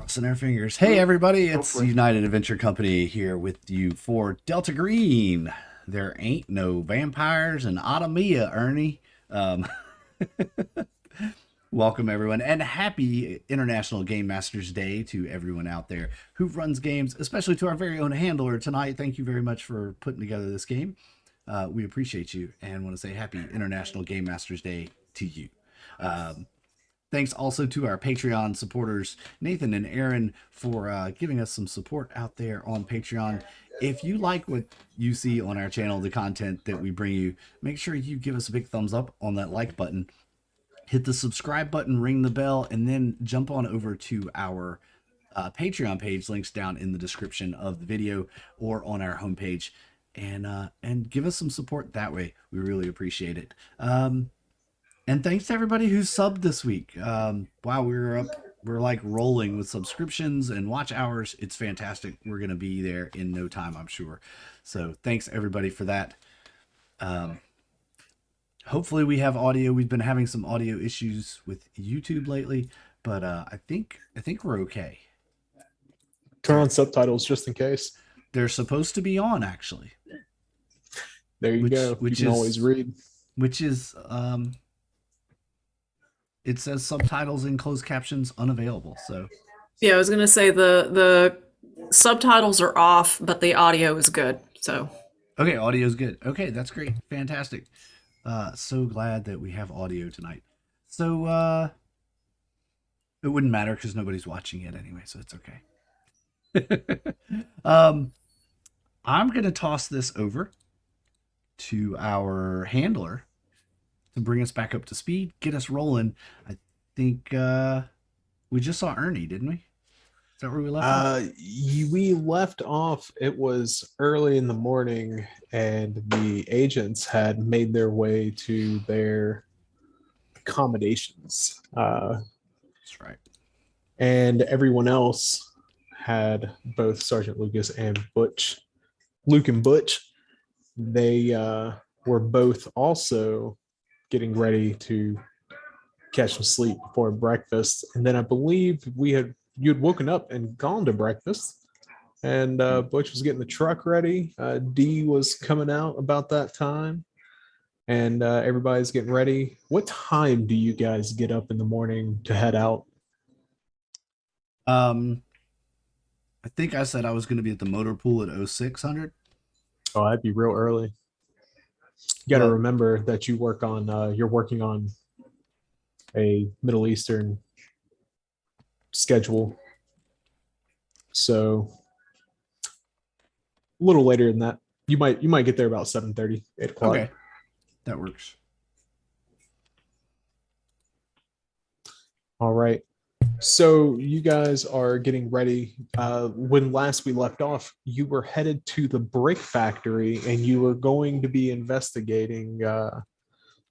Crossing our fingers. Hey, everybody, it's Hopefully. United Adventure Company here with you for Delta Green. There ain't no vampires in Adhamiya, Ernie. Um, Welcome, everyone, and happy International Game Masters Day to everyone out there who runs games, especially to our very own handler tonight. Thank you very much for putting together this game. We appreciate you and want to say happy International Game Masters Day to you. Um, Thanks also to our Patreon supporters, Nathan and Aaron, for giving us some support out there on Patreon. If you like what you see on our channel, the content that we bring you, make sure you give us a big thumbs up on that like button. Hit the subscribe button, ring the bell, and then jump on over to our Patreon page. Links down in the description of the video or on our homepage, and give us some support that way. We really appreciate it. And thanks to everybody who subbed this week. Wow, we're like rolling with subscriptions and watch hours. It's fantastic. We're gonna be there in no time, I'm sure. So thanks everybody for that. Um, Hopefully we have audio. We've been having some audio issues with YouTube lately, but I think we're okay. Turn on subtitles just in case. They're supposed to be on actually, There you which go. You which can always is read. which is it says subtitles and closed captions unavailable. So Yeah, I was gonna say the subtitles are off, but the audio is good. So okay, audio's good. Okay, that's great. Fantastic. So glad that we have audio tonight. So it wouldn't matter because nobody's watching it anyway, so it's okay. um I'm gonna toss this over to our handler to bring us back up to speed, get us rolling. I think we just saw Ernie, didn't we? Is that where we left off? We left off. It was early in the morning, and the agents had made their way to their accommodations, That's right. and everyone else had both Sergeant Lucas and Butch, Luke and Butch. They were both also getting ready to catch some sleep before breakfast, and then I believe you had woken up and gone to breakfast, and Butch was getting the truck ready. D was coming out about that time, and everybody's getting ready. What time do you guys get up in the morning to head out? Um, I think I said I was going to be at the motor pool at 0600. Oh, that'd be real early. You got to Well, remember that you're working on a Middle Eastern schedule, so a little later than that. You might get there about 7:30, 8 o'clock. okay, that works. All right. So you guys are getting ready. When last we left off, you were headed to the brick factory and you were going to be investigating,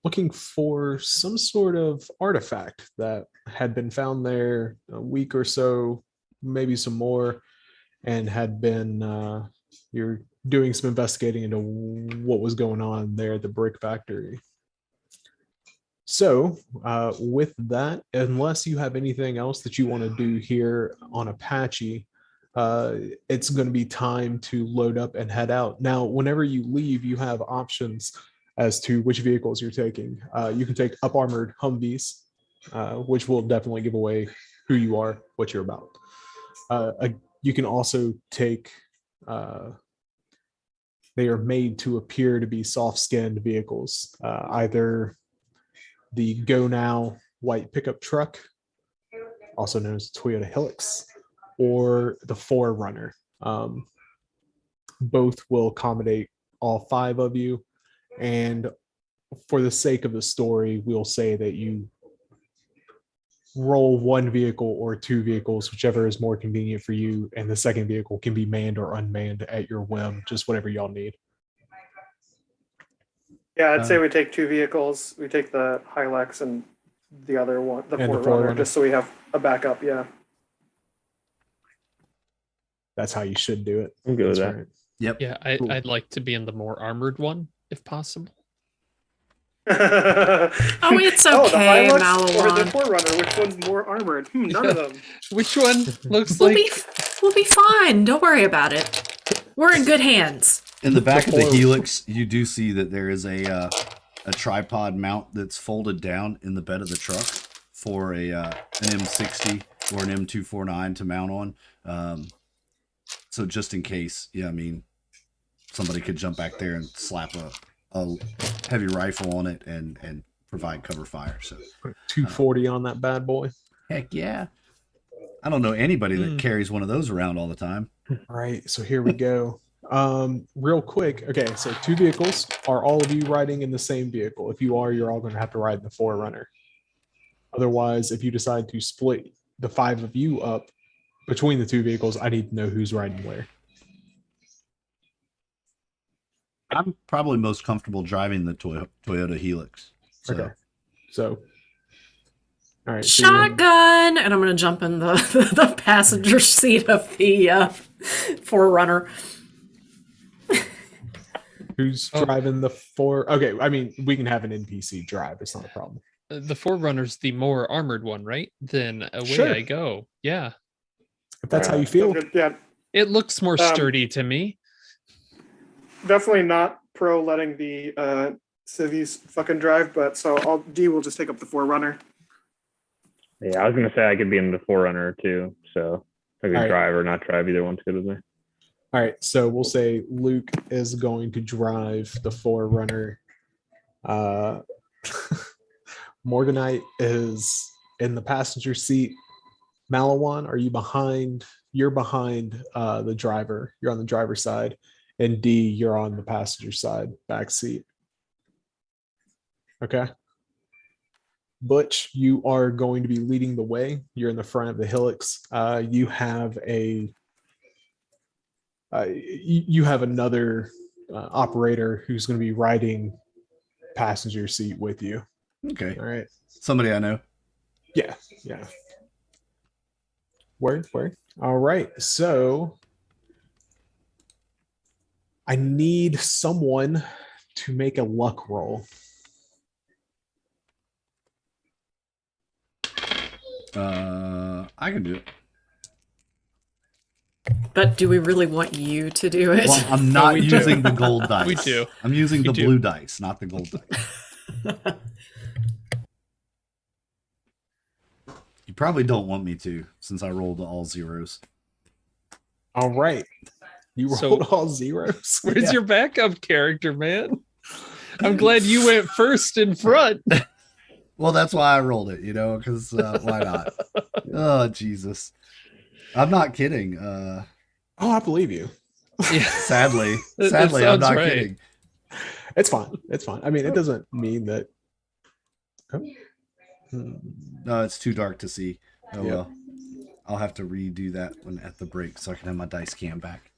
looking for some sort of artifact that had been found there a week or so, maybe some more, and had been, you're doing some investigating into what was going on there at the brick factory. So, with that, unless you have anything else that you want to do here on Apache, it's going to be time to load up and head out. Now, whenever you leave, you have options as to which vehicles you're taking. You can take up armored Humvees, which will definitely give away who you are, what you're about. You can also take, they are made to appear to be soft skinned vehicles, either the Go Now white pickup truck, also known as Toyota Hilux, or the Forerunner. Both will accommodate all five of you. And for the sake of the story, we'll say that you roll one vehicle or two vehicles, whichever is more convenient for you, and the second vehicle can be manned or unmanned at your whim, just whatever y'all need. Yeah, I'd say Uh, we take two vehicles. We take the Hilux and the other one, the And the Forerunner, Forerunner. just so we have a backup. Yeah. That's how you should do it. I'm good with That's that. right. Yep. Yeah, Cool. I'd like to be in the more armored one if possible. Oh, it's Oh, the okay, Hilux or the Malawan. Forerunner? Which one's more armored? None of them. Which one looks We'll like be we'll be fine. Don't worry about it. We're in good hands. In the back of the Before- Helix, you do see that there is a tripod mount that's folded down in the bed of the truck for an M60 or an M249 to mount on. So just in case, yeah, I mean, somebody could jump back there and slap a heavy rifle on it and provide cover fire. So 240 on that bad boy. heck yeah. I don't know anybody that carries one of those around all the time. All right, so here we go. Real quick. Okay, so 2 vehicles. Are all of you riding in the same vehicle? If you are, you're all going to have to ride in the Forerunner. Otherwise, if you decide to split the 5 of you up between the 2 vehicles, I need to know who's riding where. I'm probably most comfortable driving the Toyota Helix. So. Okay. So, all right. so you're- Shotgun, and I'm gonna jump in the the passenger seat of the Forerunner. Who's driving the 4? Okay, I mean, we can have an NPC drive. It's not a problem. the Forerunner's the more armored one, right? Then away Sure. I go. Yeah. If that's how you feel. Sounds good. Yeah, It looks more sturdy to me. definitely not pro letting the civies fucking drive, but so D will just take up the Forerunner. Yeah, I was gonna say I could be in the Forerunner too, so I could All right. drive or not drive. Either one's good with me. All right, so we'll say Luke is going to drive the Forerunner. Morganite is in the passenger seat. Malawan, are you behind? You're behind the driver. You're on the driver's side. And D, you're on the passenger side, back seat. Okay. Butch, you are going to be leading the way. You're in the front of the Helix. You have you have another operator who's going to be riding passenger seat with you. Okay. All right. Somebody I know. Yeah. Word. All right. So I need someone to make a luck roll. I can do it. But do we really want you to do it? Well, I'm not we do. using the gold dice. We do. I'm using We the do. blue dice, not the gold dice. You probably don't want me to, since I rolled all zeros. All right. You So- rolled all zeros. Where's Yeah. your backup character, man? I'm glad you went first in front. Well, that's why I rolled it, because why not? Oh, Jesus. I'm not kidding. Oh, I believe you. Yeah. Sadly, That I'm sounds not right. kidding. It's fine. I mean, it doesn't mean that. Oh. No, it's too dark to see. Oh, Yeah. well. I'll have to redo that one at the break so I can have my dice cam back.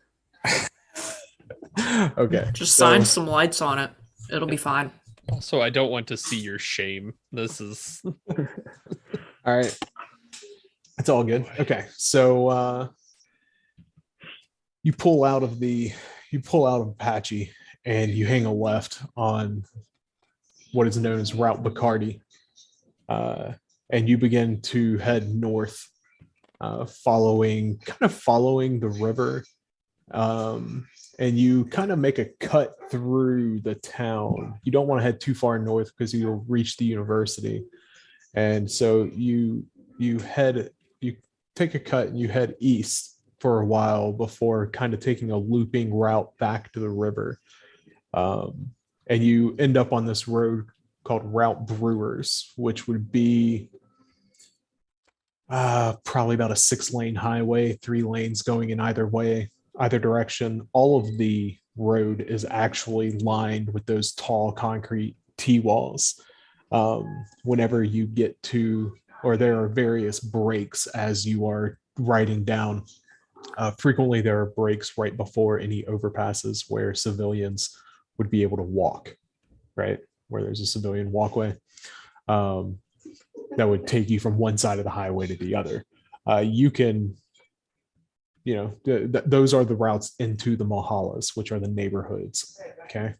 Okay. Just so- sign some lights on it. It'll be fine. Also, I don't want to see your shame. This is All right. It's all good. Okay. So you pull out of Apache and you hang a left on what is known as Route Bacardi. And you begin to head north, following the river. And you kind of make a cut through the town. You don't want to head too far north because you'll reach the university. And so you take a cut and you head east for a while before kind of taking a looping route back to the river. And you end up on this road called Route Brewers, which would be probably about a 6-lane highway, 3 lanes going in either direction. All of the road is actually lined with those tall concrete T-walls. Whenever you get to, or there are various breaks as you are riding down. Frequently there are breaks right before any overpasses where civilians would be able to walk, right? Where there's a civilian walkway that would take you from one side of the highway to the other. You can, those are the routes into the Mahalas, which are the neighborhoods. Okay.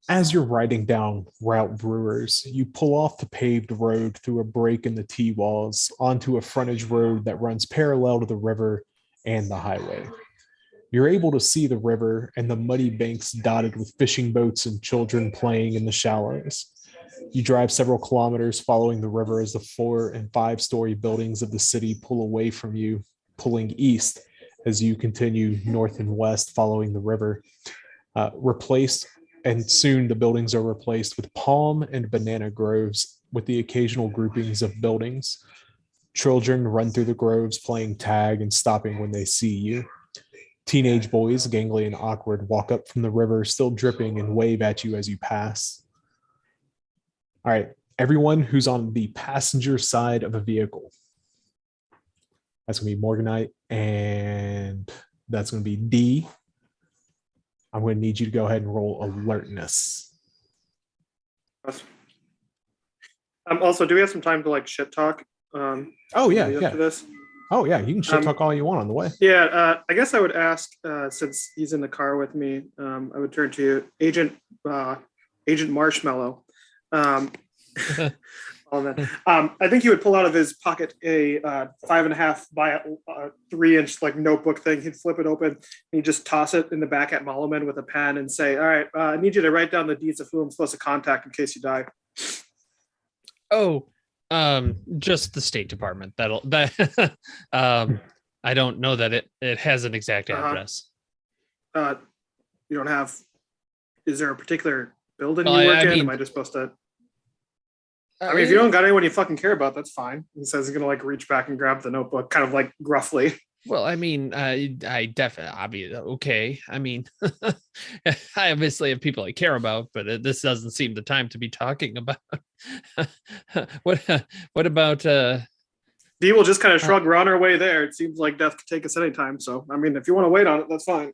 As you're riding down Route Brewers, you pull off the paved road through a break in the T-walls onto a frontage road that runs parallel to the river and the highway. You're able to see the river and the muddy banks dotted with fishing boats and children playing in the shallows. You drive several kilometers following the river as the 4- and 5-story buildings of the city pull away from you, pulling east as you continue north and west following the river. And soon the buildings are replaced with palm and banana groves with the occasional groupings of buildings. Children run through the groves playing tag and stopping when they see you. Teenage boys, gangly and awkward, walk up from the river, still dripping, and wave at you as you pass. All right, everyone who's on the passenger side of a vehicle. That's going to be Morganite, and that's going to be D. I'm going to need you to go ahead and roll alertness. Also, do we have some time to like shit talk? Oh yeah, lead up yeah. to this? Oh yeah, you can shit talk all you want on the way. Yeah, I guess I would ask, since he's in the car with me, I would turn to Agent Marshmallow. I think he would pull out of his pocket a 5.5 by 3-inch like notebook thing. He'd flip it open and he'd just toss it in the back at Malaman with a pen and say, "All right, I need you to write down the deeds of who I'm supposed to contact in case you die." Oh, just the State Department. I don't know that it has an exact address. You don't have. Is there a particular building you Well, work I in? mean- Am I just supposed to? I mean, if you don't got anyone you fucking care about, that's fine. He says he's gonna like reach back and grab the notebook, kind of like gruffly. Well, I mean, I definitely, obviously, okay. I mean, I obviously have people I care about, but this doesn't seem the time to be talking about. What about? Dee will just kind of shrug. We're on our way there. It seems like death could take us anytime. So, I mean, if you want to wait on it, that's fine.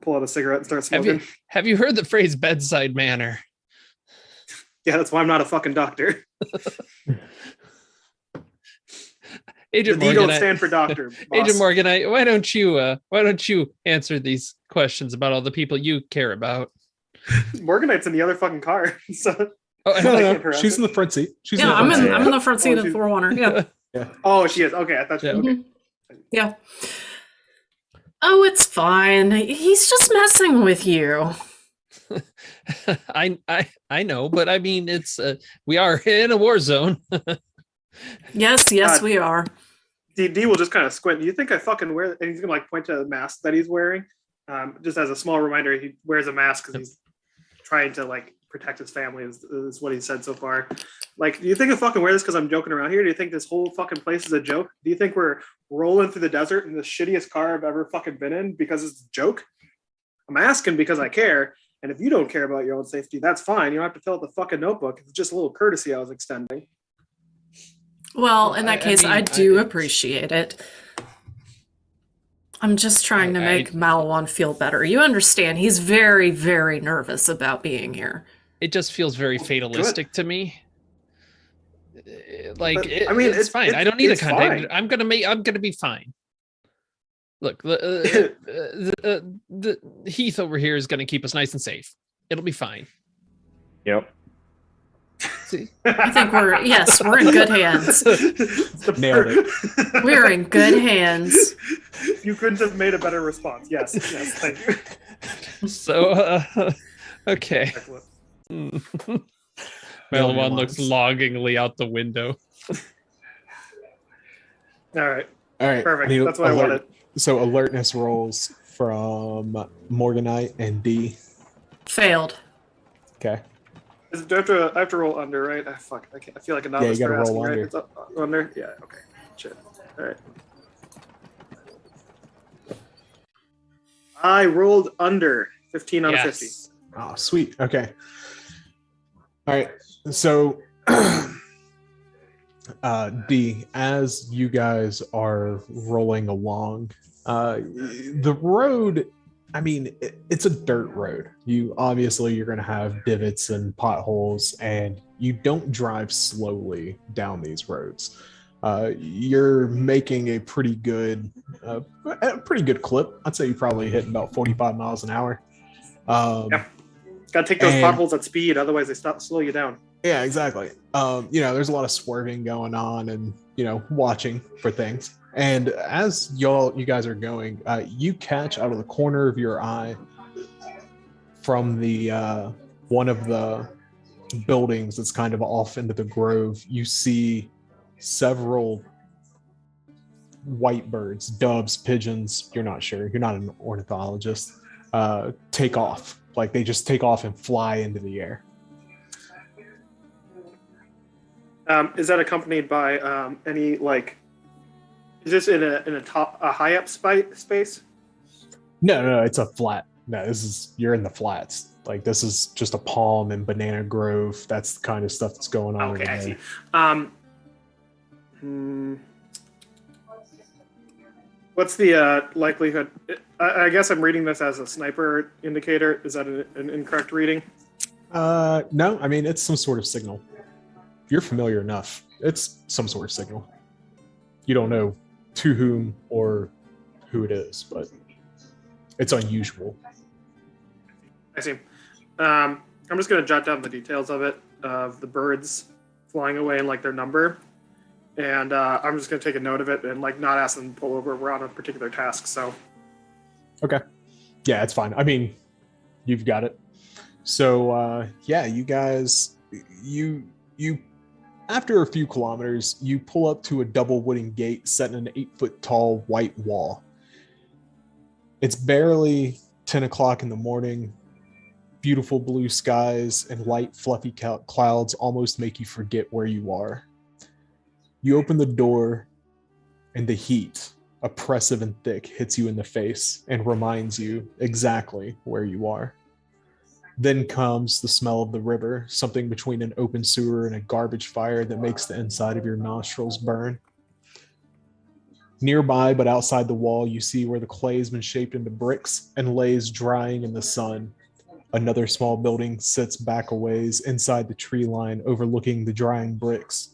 Pull out a cigarette and start smoking. Have you heard the phrase bedside manner? Yeah, that's why I'm not a fucking doctor. Agent The D Morgan, don't stand for doctor. Agent Morgan, why don't you answer these questions about all the people you care about? Morganite's in the other fucking car. So Oh, No, she's in the front seat. She's in the front seat. I'm in the front seat of the Forerunner. Yeah. Oh, she is. Okay, I thought she. Okay. Yeah. Oh, it's fine. He's just messing with you. I know, but I mean, it's we are in a war zone. Yes, we are. D will just kind of squint. Do you think I fucking wear? And he's gonna like point to the mask that he's wearing. Just as a small reminder, he wears a mask because he's trying to like protect his family. Is what he said so far. Like, do you think I fucking wear this because I'm joking around here? Do you think this whole fucking place is a joke? Do you think we're rolling through the desert in the shittiest car I've ever fucking been in because it's a joke? I'm asking because I care. And if you don't care about your own safety, that's fine. You don't have to fill out the fucking notebook. It's just a little courtesy I was extending. Well, in that case, I do I- appreciate it. I'm just trying to make Malawan feel better. You understand, he's very, very nervous about being here. It just feels very fatalistic to me. Like, But, I mean, it's fine. I don't need a it's contact. fine. I'm gonna be fine. Look, the Heath over here is gonna keep us nice and safe. It'll be fine. Yep. See? I think we're in good hands. Nailed it. We're in good hands. You couldn't have made a better response. Yes, thank you. So, okay. Excellent. Malawan looks longingly out the window. All right, All right. perfect. need That's what I alert- wanted. So alertness rolls from Morganite and D. Failed. Okay. Do I have to roll under, right? Fuck, I feel like a novice you gotta for asking, roll right? under. It's under? Yeah, okay. Shit. All right. I rolled under 15 out of 50. Yes. Oh, sweet. Okay. All right. So, D, as you guys are rolling along, the road, I mean, it's a dirt road. You're going to have divots and potholes, and you don't drive slowly down these roads. You're making a pretty good clip. I'd say you probably hit about 45 miles an hour. Yep. Got to take those And- potholes at speed, otherwise they slow you down. Yeah, exactly. There's a lot of swerving going on and, watching for things. And as you guys are going, you catch out of the corner of your eye from the one of the buildings that's kind of off into the grove, you see several white birds, doves, pigeons, you're not sure, you're not an ornithologist, take off. Like they just take off and fly into the air. Is that accompanied by any like? Is this in a high up space? No, it's a flat. No, you're in the flats. Like this is just a palm and banana grove. That's the kind of stuff that's going on. Okay, I see. What's the likelihood? I guess I'm reading this as a sniper indicator. Is that an incorrect reading? No, I mean it's some sort of signal. You're familiar enough. It's some sort of signal. You don't know to whom or who it is, but it's unusual. I see. I'm just going to jot down the details of it, of the birds flying away and like their number. And I'm just going to take a note of it and like not ask them to pull over. We're on a particular task, so. Okay. Yeah, it's fine. I mean, you've got it. So, you guys, you after a few kilometers, you pull up to a double wooden gate set in an 8-foot tall white wall. It's barely 10 o'clock in the morning. Beautiful blue skies and light, fluffy clouds almost make you forget where you are. You open the door, and the heat, oppressive and thick, hits you in the face and reminds you exactly where you are. Then comes the smell of the river, something between an open sewer and a garbage fire that makes the inside of your nostrils burn. Nearby, but outside the wall, you see where the clay has been shaped into bricks and lays drying in the sun. Another small building sits back a ways inside the tree line overlooking the drying bricks.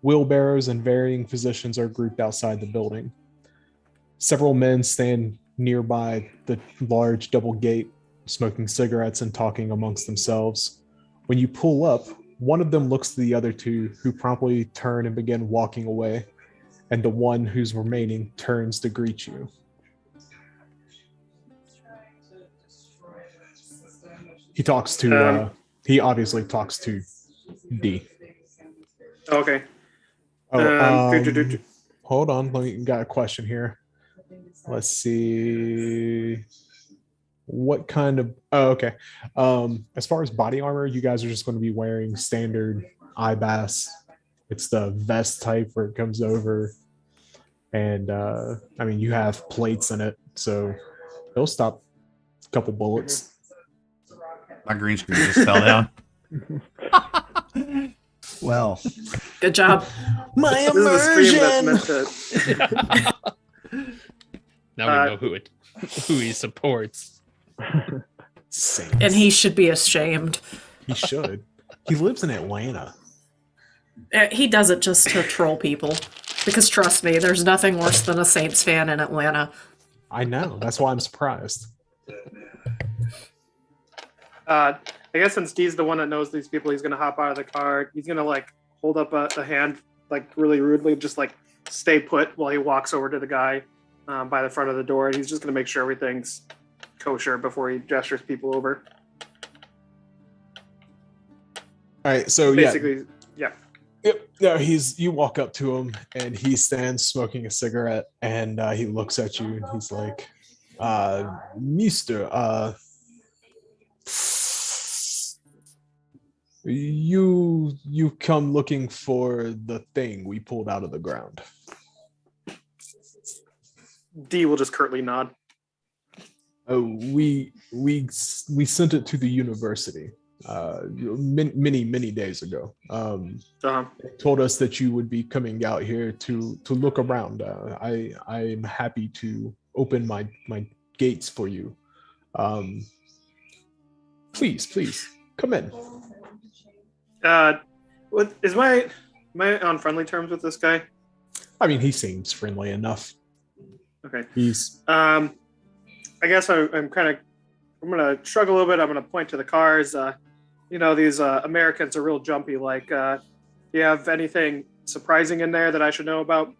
Wheelbarrows in varying positions are grouped outside the building. Several men stand nearby the large double gate, smoking cigarettes and talking amongst themselves. When you pull up, one of them looks to the other two, who promptly turn and begin walking away, and the one who's remaining turns to greet you. He talks to, he obviously talks to D. Okay. Hold on, got a question here. Let's see. What kind of okay. As far as body armor, you guys are just going to be wearing standard IBAS. It's the vest type where it comes over. And I mean you have plates in it, so they'll stop a couple bullets. My green screen just fell down. Well, Good job. My This is the stream that's immersion. meant to. Now we know who he supports. Saints. And he should be ashamed. He should. He lives in Atlanta. He does it just to troll people. Because trust me, there's nothing worse than a Saints fan in Atlanta. I know. That's why I'm surprised. I guess since D's the one that knows these people, he's gonna hop out of the car. He's gonna like hold up a hand like really rudely, just like stay put while he walks over to the guy by the front of the door. And he's just gonna make sure everything's kosher before he gestures people over. All right, so Basically, yeah. Yep. No, you walk up to him and he stands smoking a cigarette and he looks at you and he's like, Mister, you come looking for the thing we pulled out of the ground. D will just curtly nod. Oh, we sent it to the university many days ago. Uh-huh. They told us that you would be coming out here to look around. I'm happy to open my gates for you. Please come in. What is am I on friendly terms with this guy? I mean, he seems friendly enough. Okay. He's I guess I'm kind of I'm gonna shrug a little bit. I'm gonna point to the cars. These Americans are real jumpy. Like, do you have anything surprising in there that I should know about?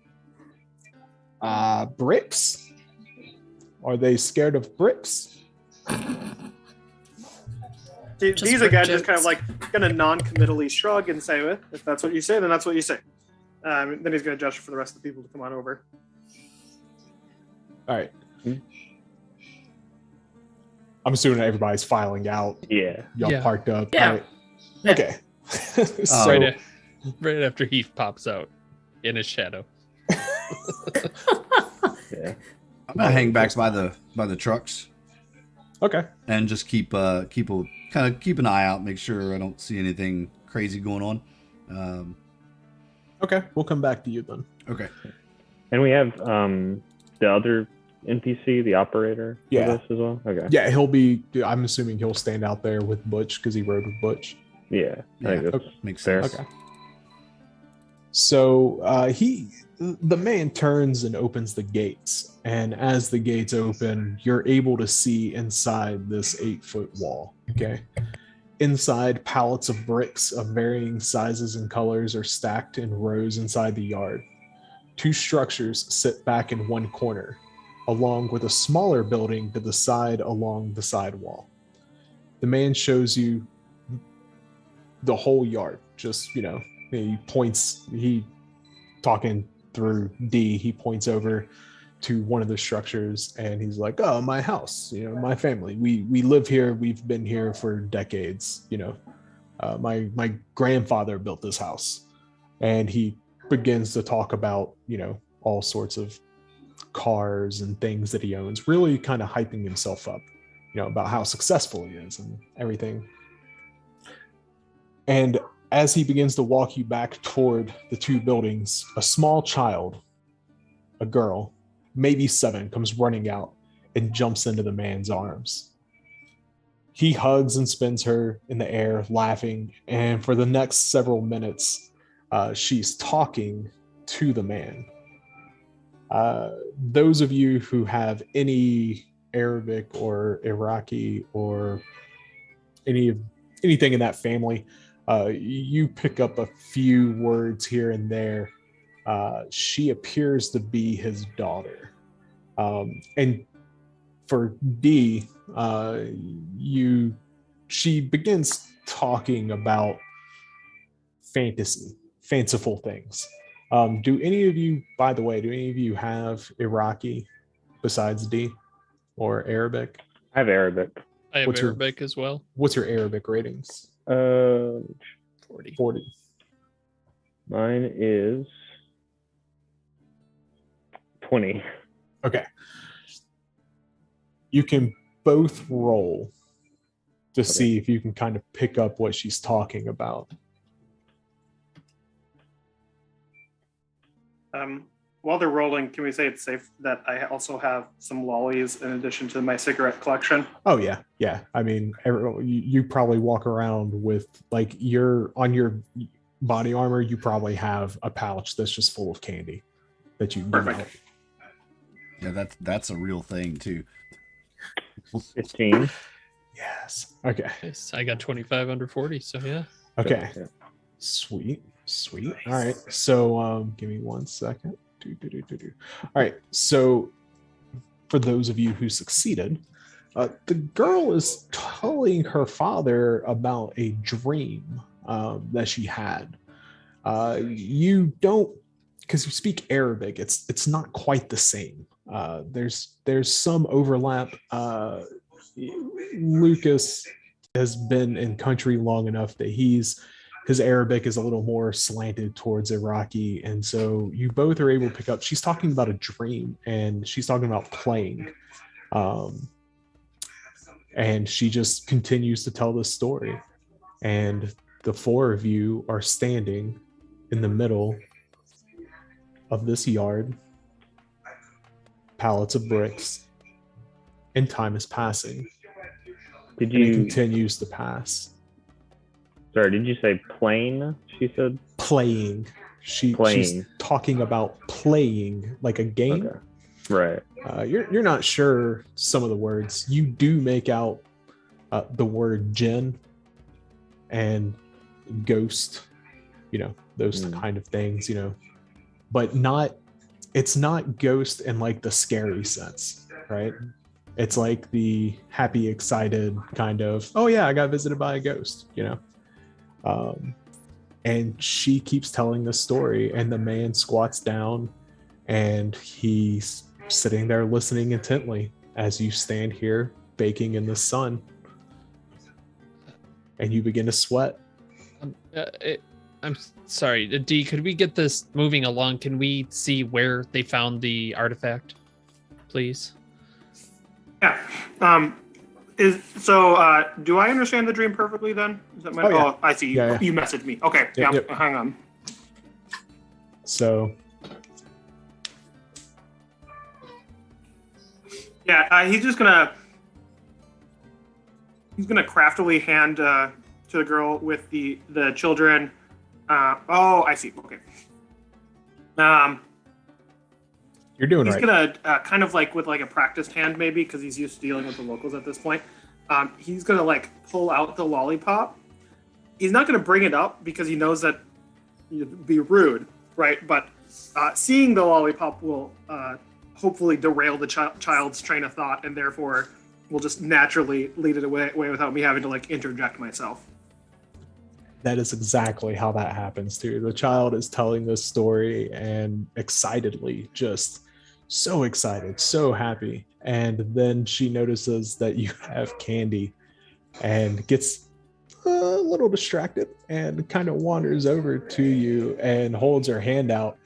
Bricks? Are they scared of bricks? These brick again just kind of jokes. like gonna non-committally shrug and say, "Well, if that's what you say, then that's what you say." Then he's gonna gesture for the rest of the people to come on over. All right. I'm assuming everybody's filing out. Yeah. Y'all Yeah. parked up. Yeah. All right. Yeah. Okay. Oh. so, Right after Heath pops out in his shadow. Yeah. I'm gonna hang back by the trucks okay. and just keep an eye out, make sure I don't see anything crazy going on. Okay. We'll come back to you then. Okay. And we have the other NPC, the operator, Yeah. with us as well. Okay. Yeah, I'm assuming he'll stand out there with Butch because he rode with Butch. Yeah. I think Yeah. that's Makes fair. sense. Okay. So the man turns and opens the gates. And as the gates open, you're able to see inside this 8-foot wall. Okay. Inside, pallets of bricks of varying sizes and colors are stacked in rows inside the yard. 2 structures sit back in one corner, along with a smaller building to the side along the side wall. The man shows you the whole yard. Just, he talking through D, he points over to one of the structures and he's like, "Oh, my house, my family. We live here. We've been here for decades. My grandfather built this house." And he begins to talk about, all sorts of cars and things that he owns, really kind of hyping himself up, about how successful he is and everything. And as he begins to walk you back toward the 2 buildings, a small child, a girl, maybe 7, comes running out and jumps into the man's arms. He hugs and spins her in the air, laughing, and for the next several minutes, she's talking to the man. Those of you who have any Arabic or Iraqi or anything in that family, you pick up a few words here and there. She appears to be his daughter. And for D, she begins talking about fanciful things. Do any of you have Iraqi besides D or Arabic? I have Arabic. I have What's your- Arabic as well. What's your Arabic ratings? 40. 40. Mine is 20. Okay. You can both roll to see if you can kind of pick up what she's talking about. While they're rolling, can we say it's safe that I also have some lollies in addition to my cigarette collection? Oh yeah, yeah. I mean, you probably walk around with on your body armor. You probably have a pouch that's just full of candy that you give Perfect. out. Yeah, that's a real thing too. 15. Yes. Okay. Yes, I got 25 under 40, so yeah. Okay. Yeah. Sweet. All right. So give me 1 second. All right. So for those of you who succeeded, the girl is telling her father about a dream that she had. You don't, because you speak Arabic, it's not quite the same. There's some overlap. Lucas has been in country long enough that his Arabic is a little more slanted towards Iraqi, and so you both are able to pick up. She's talking about a dream, and she's talking about playing, and she just continues to tell this story. And the 4 of you are standing in the middle of this yard, pallets of bricks, and time is passing. Did And it you? continues to pass. Sorry, did you say plane? She said. Playing. She's Playing. talking about playing like a game. Okay. Right. You're not sure some of the words. You do make out the word jinn and ghost, those kind of things, but it's not ghost in like the scary sense, right? It's like the happy, excited kind of, oh yeah, I got visited by a ghost, and she keeps telling the story, and the man squats down and he's sitting there listening intently as you stand here baking in the sun, and you begin to sweat. I'm sorry, D, could we get this moving along? Can we see where they found the artifact, please? Yeah. Do I understand the dream perfectly then? Is that my, yeah. I see. Yeah. You messaged me. Okay. Yep. Hang on. So yeah, he's gonna craftily hand to the girl with the children. I see. Okay. you're doing He's right. gonna kind of like with like a practiced hand maybe, because he's used to dealing with the locals at this point. He's gonna like pull out the lollipop. He's not gonna bring it up because he knows that you'd be rude, right? But seeing the lollipop will hopefully derail the child's train of thought, and therefore will just naturally lead it away without me having to like interject myself. That is exactly how that happens too. The child is telling this story and excitedly, just so excited, so happy. And then she notices that you have candy and gets a little distracted and kind of wanders over to you and holds her hand out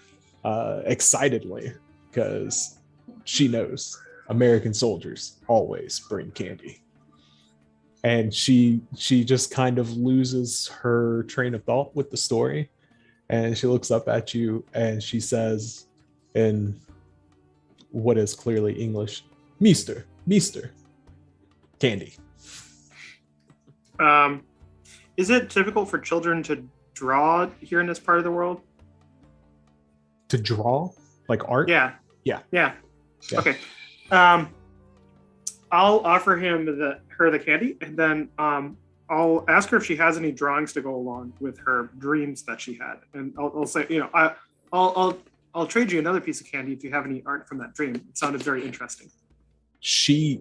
excitedly, because she knows American soldiers always bring candy. And she just kind of loses her train of thought with the story, and she looks up at you and she says in what is clearly English, Meester, candy. Is it typical for children to draw here in this part of the world? To draw? Like art? Yeah. Yeah. Okay. I'll offer him her the candy, and then I'll ask her if she has any drawings to go along with her dreams that she had, and I'll say, I'll trade you another piece of candy if you have any art from that dream. It sounded very interesting. She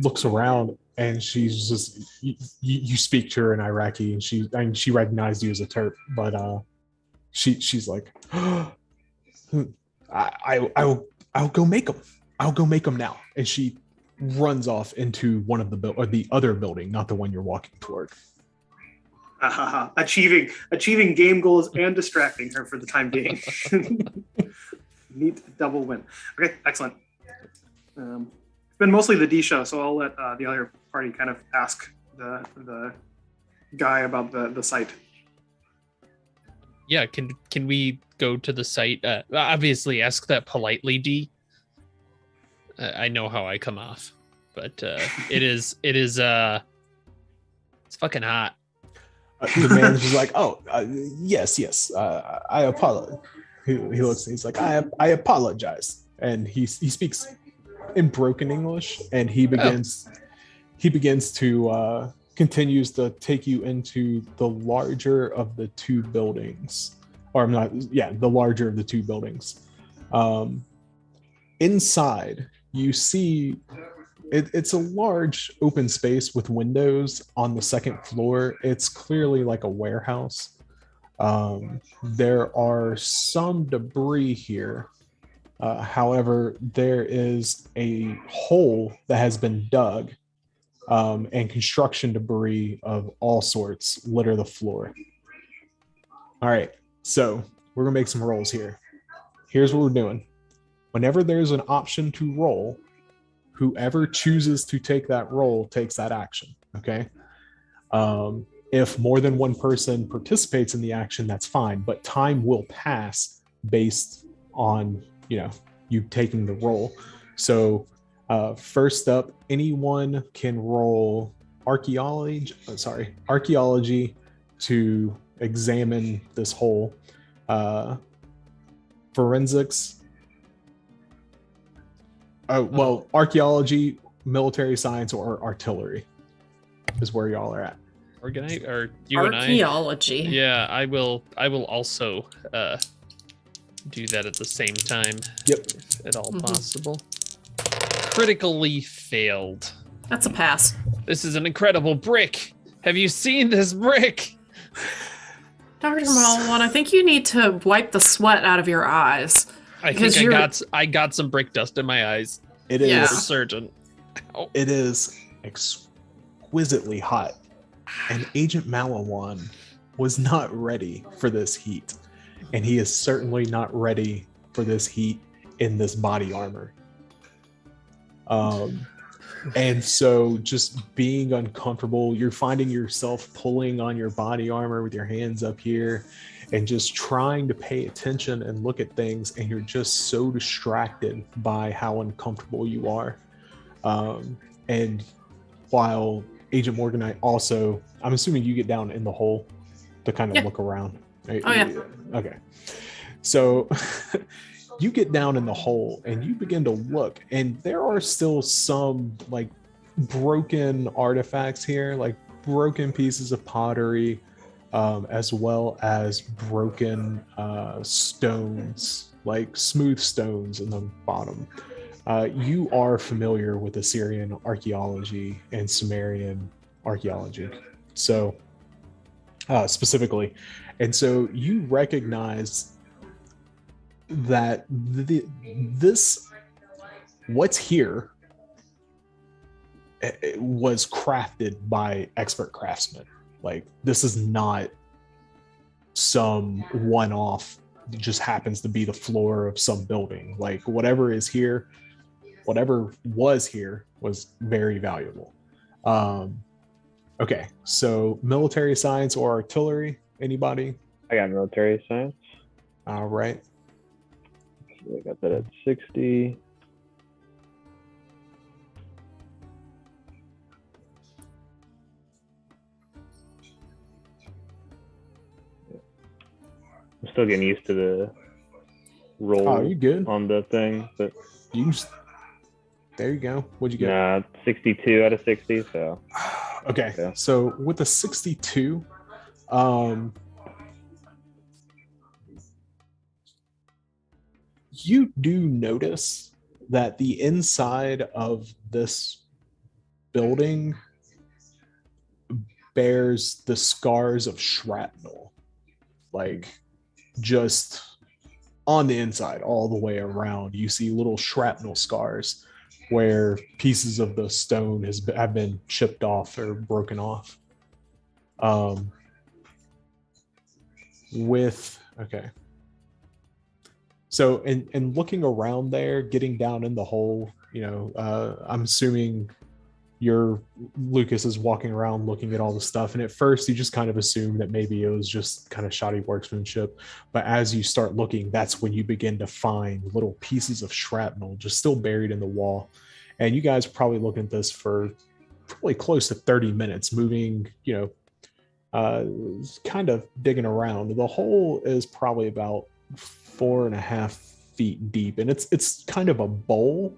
looks around and she's just, you speak to her in Iraqi, and she recognized you as a Turk, but she's like, I'll go make them. I'll go make them now. And she runs off into one of the other building, not the one you're walking toward. Achieving game goals and distracting her for the time being. Neat double win. Okay, excellent. It's been mostly the D show, so I'll let the other party kind of ask the guy about the site. Yeah, can we go to the site? Obviously, ask that politely, D. I know how I come off, but it is it's fucking hot. The manager's like, yes. I apologize. He looks. He's like, I apologize, and he speaks in broken English, and he begins to continues to take you into the larger of the two buildings, the larger of the two buildings. Inside, you see it's a large open space with windows on the second floor. It's clearly like a warehouse. There are some debris here. However, there is a hole that has been dug, and construction debris of all sorts litter the floor. All right, so we're gonna make some rolls here. Here's what we're doing. Whenever there's an option to roll, whoever chooses to take that roll takes that action, okay? If more than one person participates in the action, that's fine, but time will pass based on, you taking the roll. So first up, anyone can roll archaeology to examine this hole. Forensics. Archaeology, military science, or artillery. is where y'all are at. Organite or you and I? Archaeology. Yeah, I will also do that at the same time. Yep. If at all Mhm. possible. Critically failed. That's a pass. This is an incredible brick. Have you seen this brick? Dr. Malawan, I think you need to wipe the sweat out of your eyes. I Because think you're- I got some brick dust in my eyes. It is. Yeah. Surgeon. It is exquisitely hot, and Agent Malawan was not ready for this heat, and he is certainly not ready for this heat in this body armor. And so just being uncomfortable, you're finding yourself pulling on your body armor with your hands up here and just trying to pay attention and look at things, and you're just so distracted by how uncomfortable you are. And while Agent Morganite also, I'm assuming you get down in the hole to kind of Yeah. look around. Right? Oh, yeah. Okay. So you get down in the hole and you begin to look, and there are still some like broken artifacts here, like broken pieces of pottery, as well as broken stones, like smooth stones in the bottom. You are familiar with Assyrian archaeology and Sumerian archaeology, so specifically, and so you recognize that this what's here was crafted by expert craftsmen. Like, this is not some one-off that just happens to be the floor of some building. Like, whatever is here, whatever was here was very valuable. Okay, so military science or artillery, anybody? I got military science. All right. So I got that at 60. I'm still getting used to the roll Oh, you good? on the thing, but You just, there you go. What'd you get? nah, 62 out of 60. So Okay, Yeah. so with the 62, you do notice that the inside of this building bears the scars of shrapnel, like just on the inside, all the way around. You see little shrapnel scars where pieces of the stone have been chipped off or broken off. Okay. So, and looking around there, getting down in the hole, I'm assuming Lucas is walking around looking at all the stuff. And at first you just kind of assume that maybe it was just kind of shoddy workmanship. But as you start looking, that's when you begin to find little pieces of shrapnel just still buried in the wall. And you guys are probably looking at this for probably close to 30 minutes, moving, kind of digging around. The hole is probably about 4.5 feet deep, and it's kind of a bowl,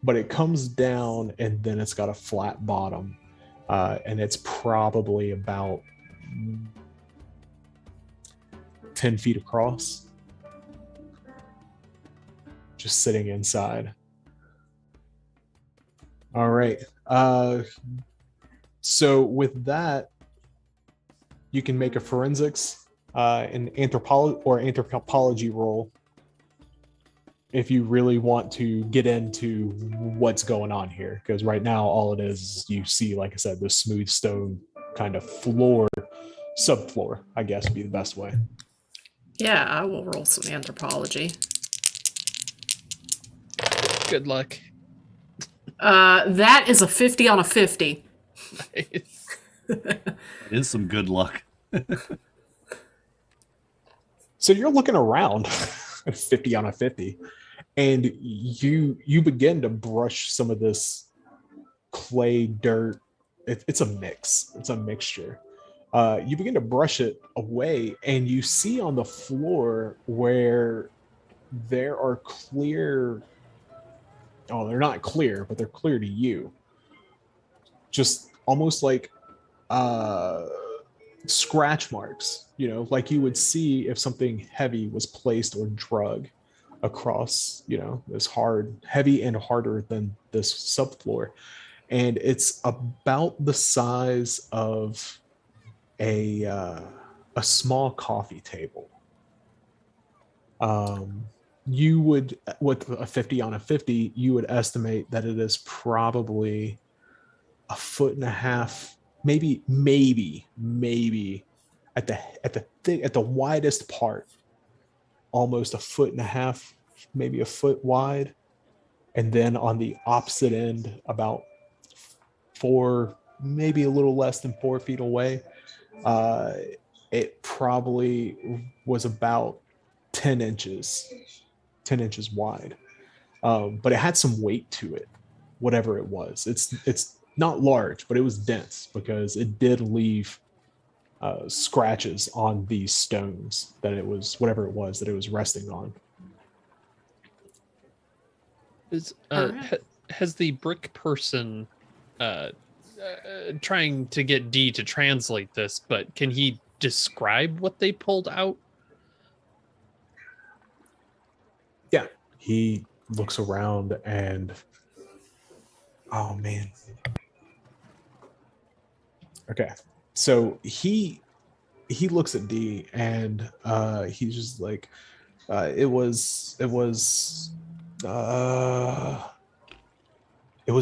but it comes down and then it's got a flat bottom, and it's probably about 10 feet across, just sitting inside. All right. So with that, you can make a forensics, an anthropology roll if you really want to get into what's going on here. Because right now, all it is you see, like I said, the smooth stone kind of floor, subfloor, I guess would be the best way. Yeah, I will roll some anthropology. Good luck. That is a 50 on a 50. Nice. It is some good luck. So you're looking around at 50 on a 50, and you begin to brush some of this clay dirt. It's a mix. It's a mixture. You begin to brush it away, and you see on the floor where there are clear. Oh, they're not clear, but they're clear to you. Just almost like scratch marks, like you would see if something heavy was placed or drug across, this heavy and harder than this subfloor. And it's about the size of a small coffee table. You would, with a 50 on a 50, you would estimate that it is probably a foot and a half, maybe at the widest part, almost a foot and a half, maybe a foot wide, and then on the opposite end, about 4, maybe a little less than 4 feet away, it probably was about 10 inches wide. But it had some weight to it, whatever it was. It's not large, but it was dense because it did leave scratches on these stones that it was, whatever it was that it was resting on. Has the brick person trying to get D to translate this, but can he describe what they pulled out? Yeah, he looks around and, oh man. Okay, so he looks at D and he's just like, it was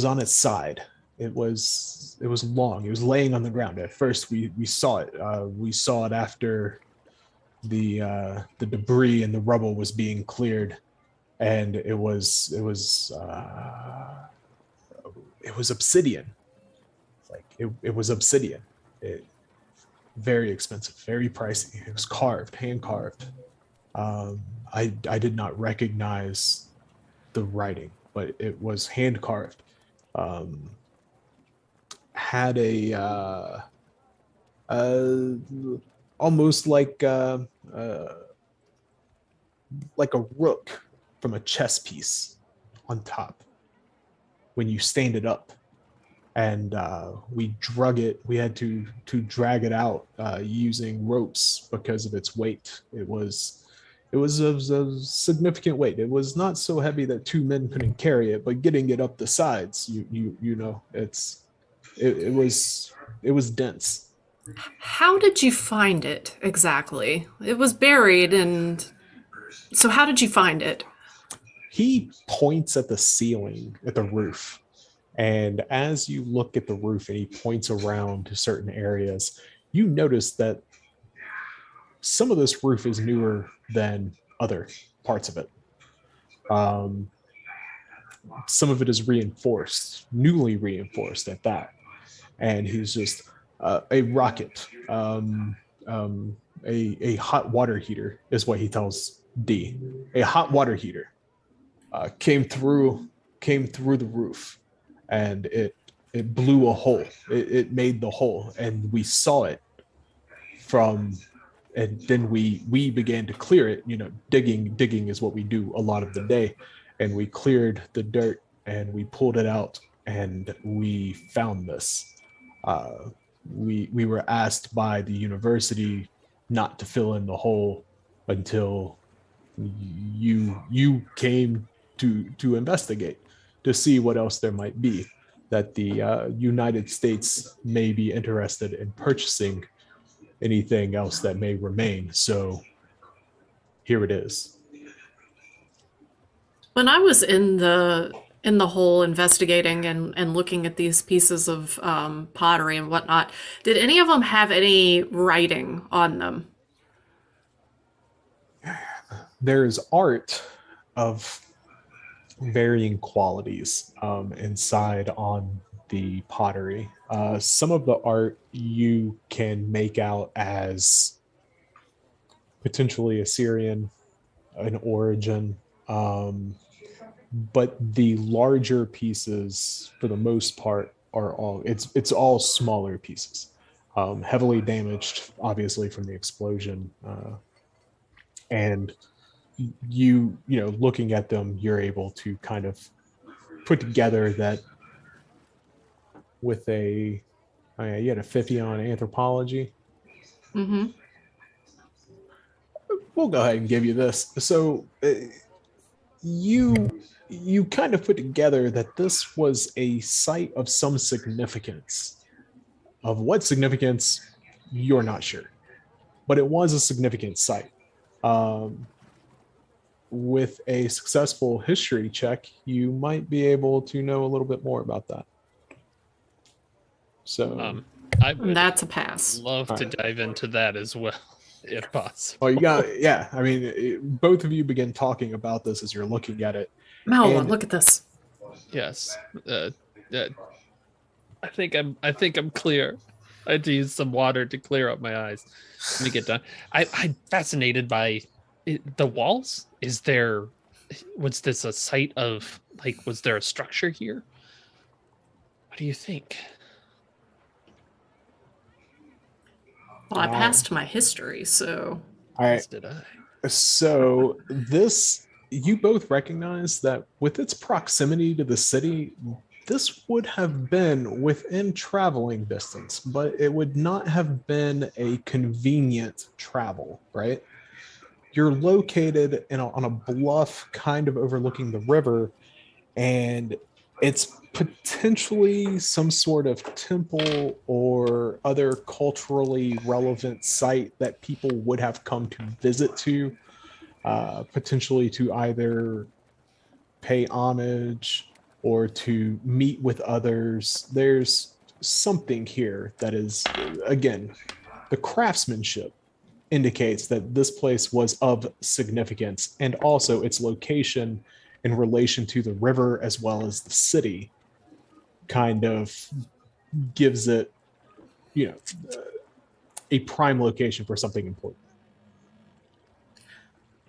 on its side. It was long. It was laying on the ground. At first, we saw it. We saw it after the debris and the rubble was being cleared, and it was obsidian. Like it was obsidian. Very expensive, very pricey. It was carved, hand carved. I did not recognize the writing, but it was hand carved. Had a almost like a rook from a chess piece on top when you stand it up. And we had to drag it out using ropes because of its weight. It was a significant weight. It was not so heavy that 2 men couldn't carry it, but getting it up the sides, it was dense. How did you find it exactly? It was buried, and so how did you find it? He points at the ceiling, at the roof. And as you look at the roof and he points around to certain areas, you notice that some of this roof is newer than other parts of it. Some of it is reinforced, newly reinforced at that. And he's just a rocket, a hot water heater is what he tells D. A hot water heater came through the roof, and it blew a hole. It made the hole, and we saw it from. And then we began to clear it. Digging is what we do a lot of the day, and we cleared the dirt and we pulled it out, and we found this. We were asked by the university not to fill in the hole until you came to investigate, to see what else there might be, that the United States may be interested in purchasing anything else that may remain. So here it is. When I was in the hole investigating and looking at these pieces of pottery and whatnot, did any of them have any writing on them? There's art of varying qualities inside on the pottery. Some of the art you can make out as potentially Assyrian in origin, but the larger pieces, for the most part, are it's all smaller pieces, heavily damaged, obviously, from the explosion, and looking at them, you're able to kind of put together that with a Oh yeah, you had a 50 on anthropology. Mm-hmm. We'll go ahead and give you this. So you you kind of put together that this was a site of some significance. Of what significance, you're not sure, but it was a significant site. Um, with a successful history check, you might be able to know a little bit more about that. So, I would That's a pass. love to Alright. dive into that as well, if possible. well, you got, yeah, I mean, both of you begin talking about this as you're looking at it. Malwa, And- look at this. Yes. I think I'm clear. I had to use some water to clear up my eyes. Let me get done. I'm fascinated by the walls. Was this a site of, like, was there a structure here? What do you think? Well, I Wow. passed my history, so All right. As did I. So this, you both recognize that with its proximity to the city, this would have been within traveling distance, but it would not have been a convenient travel, right? You're located on a bluff kind of overlooking the river, and it's potentially some sort of temple or other culturally relevant site that people would have come to visit to, potentially to either pay homage or to meet with others. There's something here that is, again, the craftsmanship indicates that this place was of significance, and also its location in relation to the river as well as the city kind of gives it, a prime location for something important.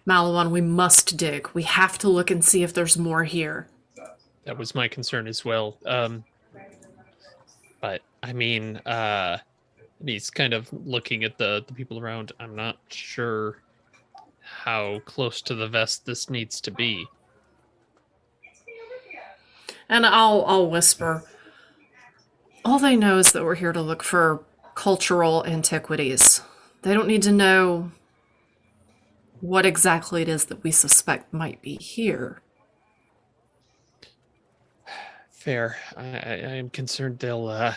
Malawan, we must dig. We have to look and see if there's more here. That was my concern as well. But I mean, he's kind of looking at the people around. I'm not sure how close to the vest this needs to be. And I'll whisper. All they know is that we're here to look for cultural antiquities. They don't need to know what exactly it is that we suspect might be here. Fair. I am concerned they'll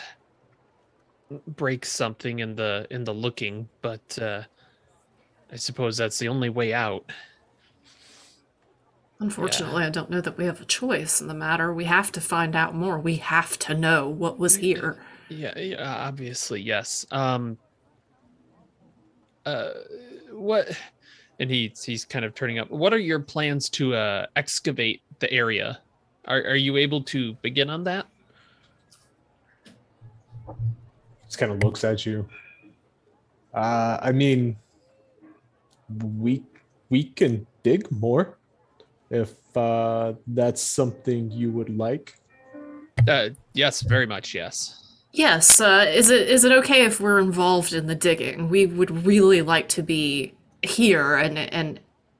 break something in the looking, but I suppose that's the only way out. Unfortunately, I don't know that we have a choice in the matter. We have to find out more. We have to know what was here. Yeah, obviously, yes. What? And he's kind of turning up. What are your plans to excavate the area? Are you able to begin on that? Just kind of looks at you. I mean, we can dig more if that's something you would like. Yes, very much, yes. Yes, is it okay if we're involved in the digging? We would really like to be here and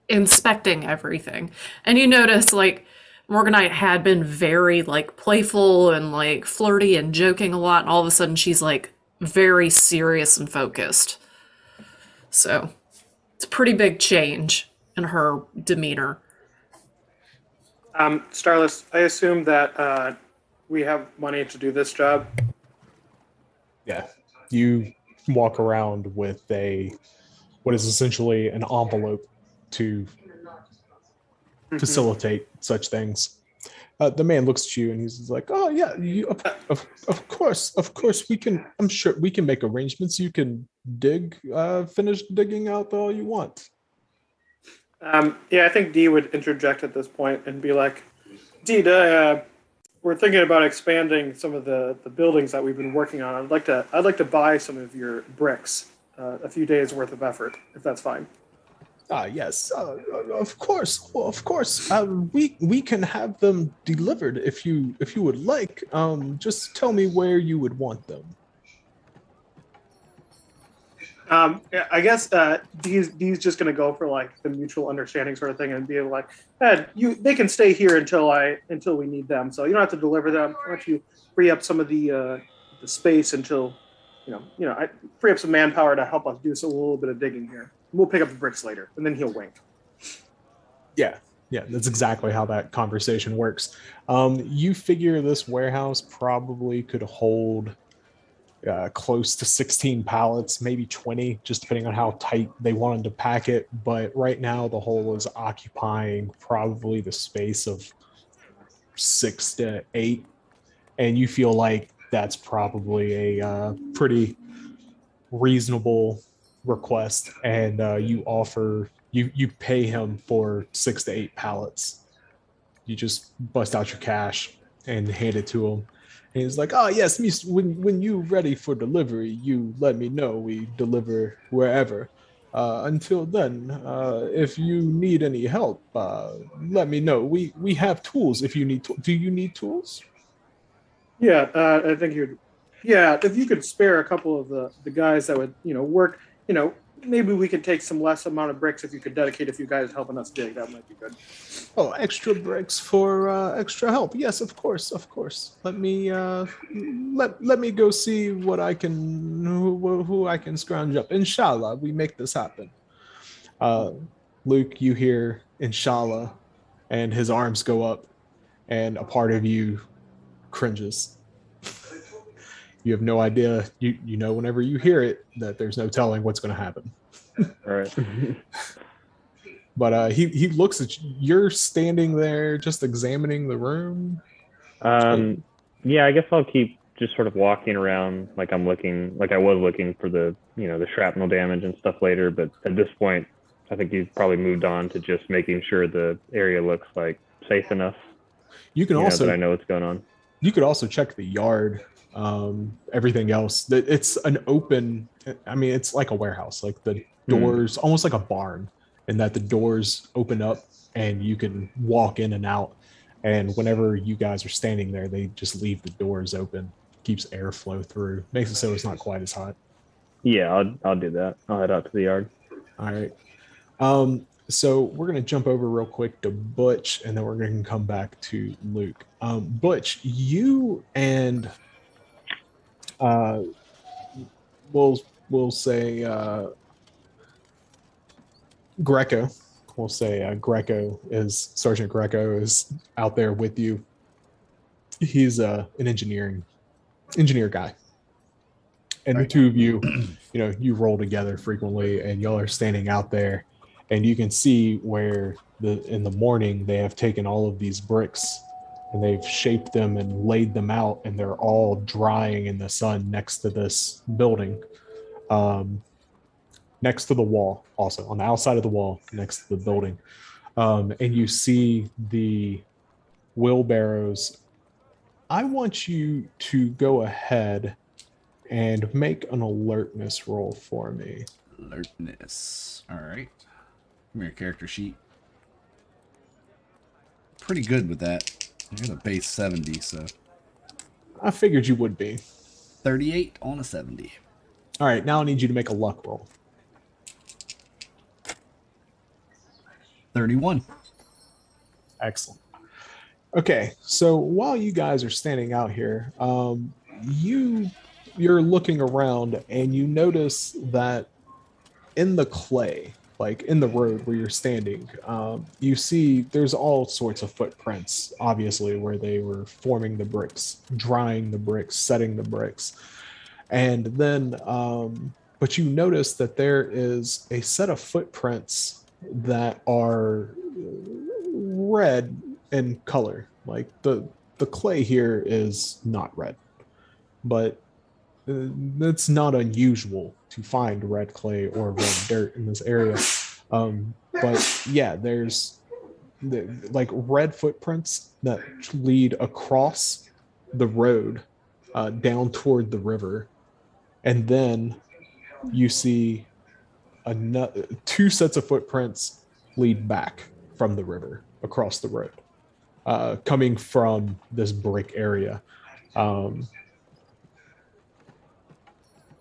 inspecting everything. And you notice, like, Morganite had been very, like, playful and, like, flirty and joking a lot, and all of a sudden she's, like, very serious and focused. So, it's a pretty big change in her demeanor. Starless, I assume that we have money to do this job. Yeah. You walk around with what is essentially an envelope to facilitate such things. The man looks at you and he's like, "Oh yeah, of course we can. I'm sure we can make arrangements. You can finish digging out all you want." Yeah, I think Dee would interject at this point and be like, "Dee, we're thinking about expanding some of the buildings that we've been working on. I'd like to buy some of your bricks, a few days worth of effort, if that's fine." Yes, of course. Well, of course. We can have them delivered if you would like. Just tell me where you would want them. Yeah, I guess Dee's just gonna go for like the mutual understanding sort of thing and be like, they can stay here until we need them. So you don't have to deliver them. Why don't you free up some of the the space until, I free up some manpower to help us do a little bit of digging here. We'll pick up the bricks later, and then he'll wink. Yeah, that's exactly how that conversation works. You figure this warehouse probably could hold close to 16 pallets, maybe 20, just depending on how tight they wanted to pack it. But right now, the hole is occupying probably the space of 6 to 8, and you feel like that's probably a pretty reasonable request. And you pay him for 6 to 8 pallets. You just bust out your cash and hand it to him. And he's like, "Oh yes, miss. When you ready for delivery, you let me know. We deliver wherever. Until then, if you need any help, let me know. We have tools. If you need, do you need tools?" Yeah, I think you'd. Yeah, if you could spare a couple of the guys that would work, maybe we could take some less amount of bricks if you could dedicate a few guys helping us dig. That might be good. Oh, extra bricks for extra help. Yes, of course, of course. Let me let me go see what I can who I can scrounge up. Inshallah, we make this happen. Luke, you hear inshallah, and his arms go up, and a part of you cringes. You have no idea. You know whenever you hear it that there's no telling what's going to happen. All right. But he looks at you. You're standing there just examining the room. Yeah, I guess I'll keep just sort of walking around like I was looking for the shrapnel damage and stuff later. But at this point, I think you've probably moved on to just making sure the area looks like safe enough. You can also that I know what's going on. You could also check the yard. Everything else, it's an open. I mean, it's like a warehouse. Like the doors, almost like a barn, in that the doors open up and you can walk in and out. And whenever you guys are standing there, they just leave the doors open. Keeps airflow through. Makes it so it's not quite as hot. Yeah, I'll do that. I'll head out to the yard. All right. So we're going to jump over real quick to Butch, and then we're going to come back to Luke. Butch, you and we'll say Greco. We'll say Greco is Sergeant Greco is out there with you. He's an engineer guy, and the two of you, you roll together frequently, and y'all are standing out there, and you can see where in the morning they have taken all of these bricks and they've shaped them and laid them out, and they're all drying in the sun next to this building, next to the wall, also on the outside of the wall next to the building. And you see the wheelbarrows. I want you to go ahead and make an alertness roll for me. Alertness. All right. Give me your character sheet. Pretty good with that. I got a base 70, so. I figured you would be. 38 on a 70. All right, now I need you to make a luck roll. 31. Excellent. Okay, so while you guys are standing out here, you're looking around and you notice that in the clay, like in the road where you're standing, you see there's all sorts of footprints, obviously, where they were forming the bricks, drying the bricks, setting the bricks. And then, but you notice that there is a set of footprints that are red in color. Like the clay here is not red, but it's not unusual to find red clay or red dirt in this area. But yeah, there's like red footprints that lead across the road down toward the river. And then you see two sets of footprints lead back from the river across the road, coming from this brick area. I'll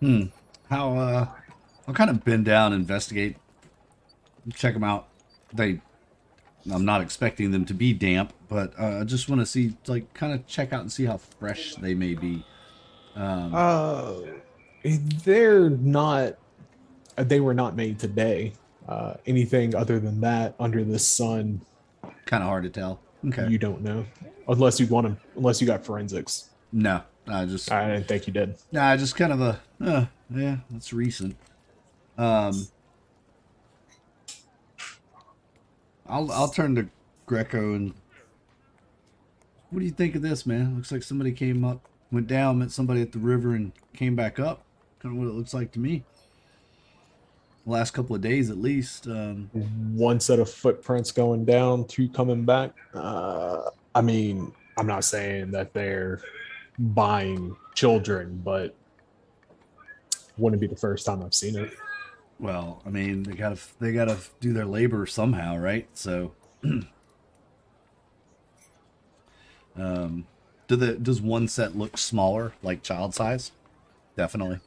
kind of bend down, investigate, check them out. I'm not expecting them to be damp, but I just want to see, like, kind of check out and see how fresh they may be. Uh, they're not. They were not made today. Anything other than that under the sun, Kind of hard to tell. Okay. you don't know, unless you want to. Unless you got forensics. No, I just I didn't think you did. nah, just kind of a yeah, that's recent. Um, I'll turn to Greco and what do you think of this, man? Looks like somebody came up, went down, met somebody at the river, and came back up. Kind of what it looks like to me. The last couple of days, at least. One set of footprints going down, two coming back. I mean, I'm not saying that they're buying children, but wouldn't be the first time I've seen it. Well, I mean, they gotta do their labor somehow, right? So, does one set look smaller, like child size? Definitely.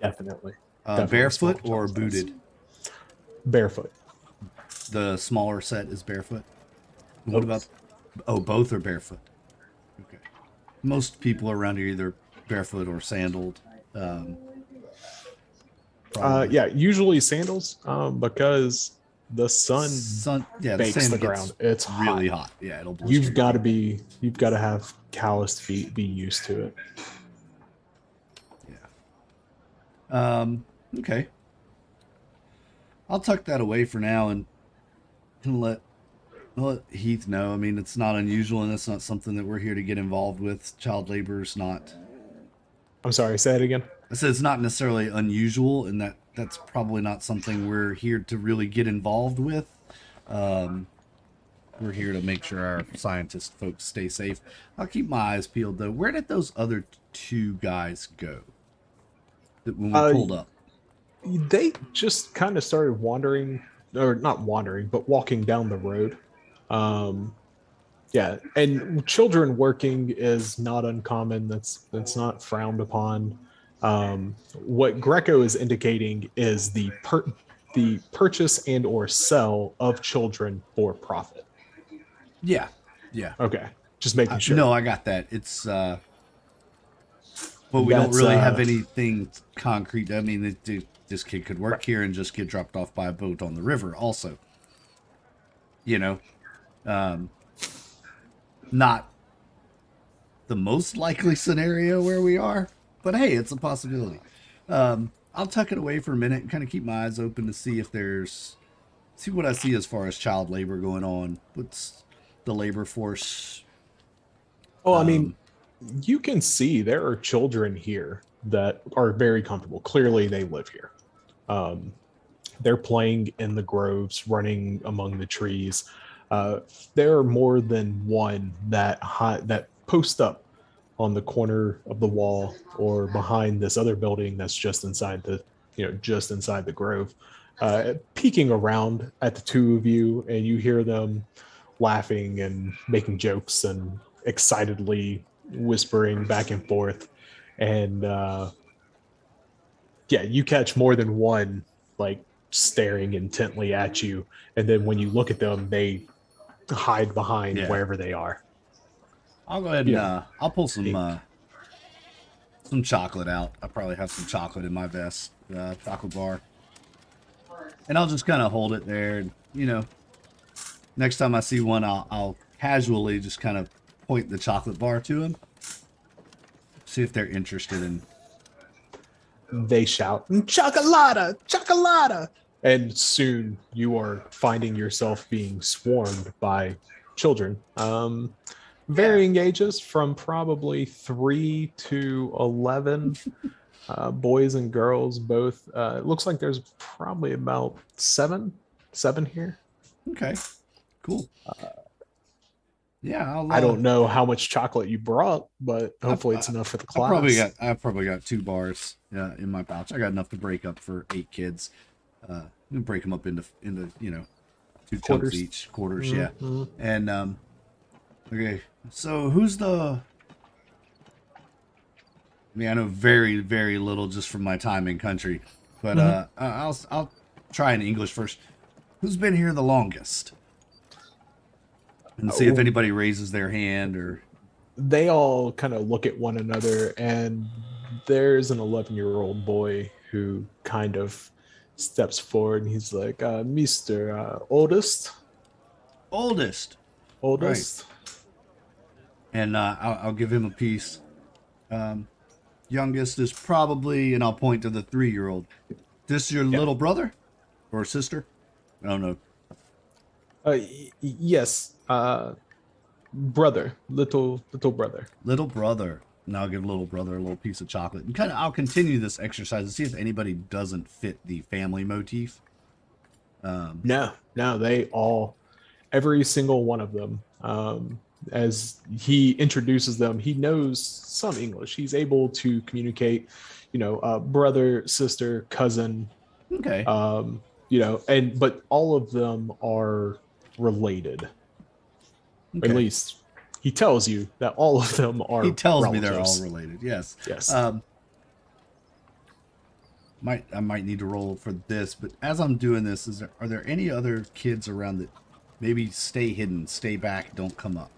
Definitely. Definitely Barefoot small or child size. booted? Barefoot. The smaller set is barefoot. What about? Oh, both are barefoot. Okay. Most people around here either barefoot or sandaled. Probably. Yeah, usually sandals, because the sun Yeah, the bakes sand the gets ground. It's really hot. hot. Yeah, it'll. blister your You've got to feet. have calloused feet, be used to it. Okay. I'll tuck that away for now and let Heath know. I mean, it's not unusual, and it's not something that we're here to get involved with. Child labor is not. I'm sorry, say it again. I said it's not necessarily unusual, and that's probably not something we're here to really get involved with. We're here to make sure our scientist folks stay safe. I'll keep my eyes peeled, though. Where did those other two guys go when we pulled up? They just kind of started wandering, or not wandering, but walking down the road. Yeah, and children working is not uncommon. That's not frowned upon. What Greco is indicating is the purchase and or sell of children for profit. Yeah. Okay, just making sure. No, I got that. It's but we don't really have anything concrete. I mean, this kid could work here and just get dropped off by a boat on the river. Also, not the most likely scenario where we are, but hey, it's a possibility. I'll tuck it away for a minute and kind of keep my eyes open to see if see what I see as far as child labor going on. What's the labor force? Oh, I mean, you can see there are children here that are very comfortable. Clearly, they live here. They're playing in the groves, running among the trees. There are more than one that post up on the corner of the wall or behind this other building that's just inside the grove, peeking around at the two of you, and you hear them laughing and making jokes and excitedly whispering back and forth. And yeah, you catch more than one like staring intently at you, and then when you look at them, they hide behind wherever they are. I'll go ahead and I'll pull some chocolate out. I probably have some chocolate in my vest, chocolate bar, and I'll just kind of hold it there. And, next time I see one, I'll casually just kind of point the chocolate bar to them, see if they're interested in. They shout, "Chocolata, chocolata!" And soon you are finding yourself being swarmed by children. Varying ages from probably 3 to 11, boys and girls both. It looks like there's probably about seven here. Okay, cool. Yeah, I don't know how much chocolate you brought, but hopefully it's enough for the class. I probably got 2 bars in my pouch. I got enough to break up for 8 kids. Break them up into 2 chunks each, quarters. Mm-hmm. Yeah, and okay. So who's the? I mean, I know very, very little just from my time in country, but I'll try in English first. Who's been here the longest? And see if anybody raises their hand or. they all kind of look at one another, and there's an 11-year-old boy who kind of steps forward, and he's like, Mr. Oldest. Right. And I'll give him a piece. Youngest is probably, and I'll point to the 3-year-old. This your little brother or sister? I don't know. Yes, brother, little brother. Little brother. And I'll give little brother a little piece of chocolate. And I'll continue this exercise and see if anybody doesn't fit the family motif. No, they all, every single one of them. As he introduces them, he knows some English. He's able to communicate, brother, sister, cousin. Okay. But all of them are related. Okay. At least he tells you that all of them are. He tells relatives. me they're all related. Yes. Yes. I might need to roll for this, but as I'm doing this, are there any other kids around that maybe stay hidden, stay back, don't come up?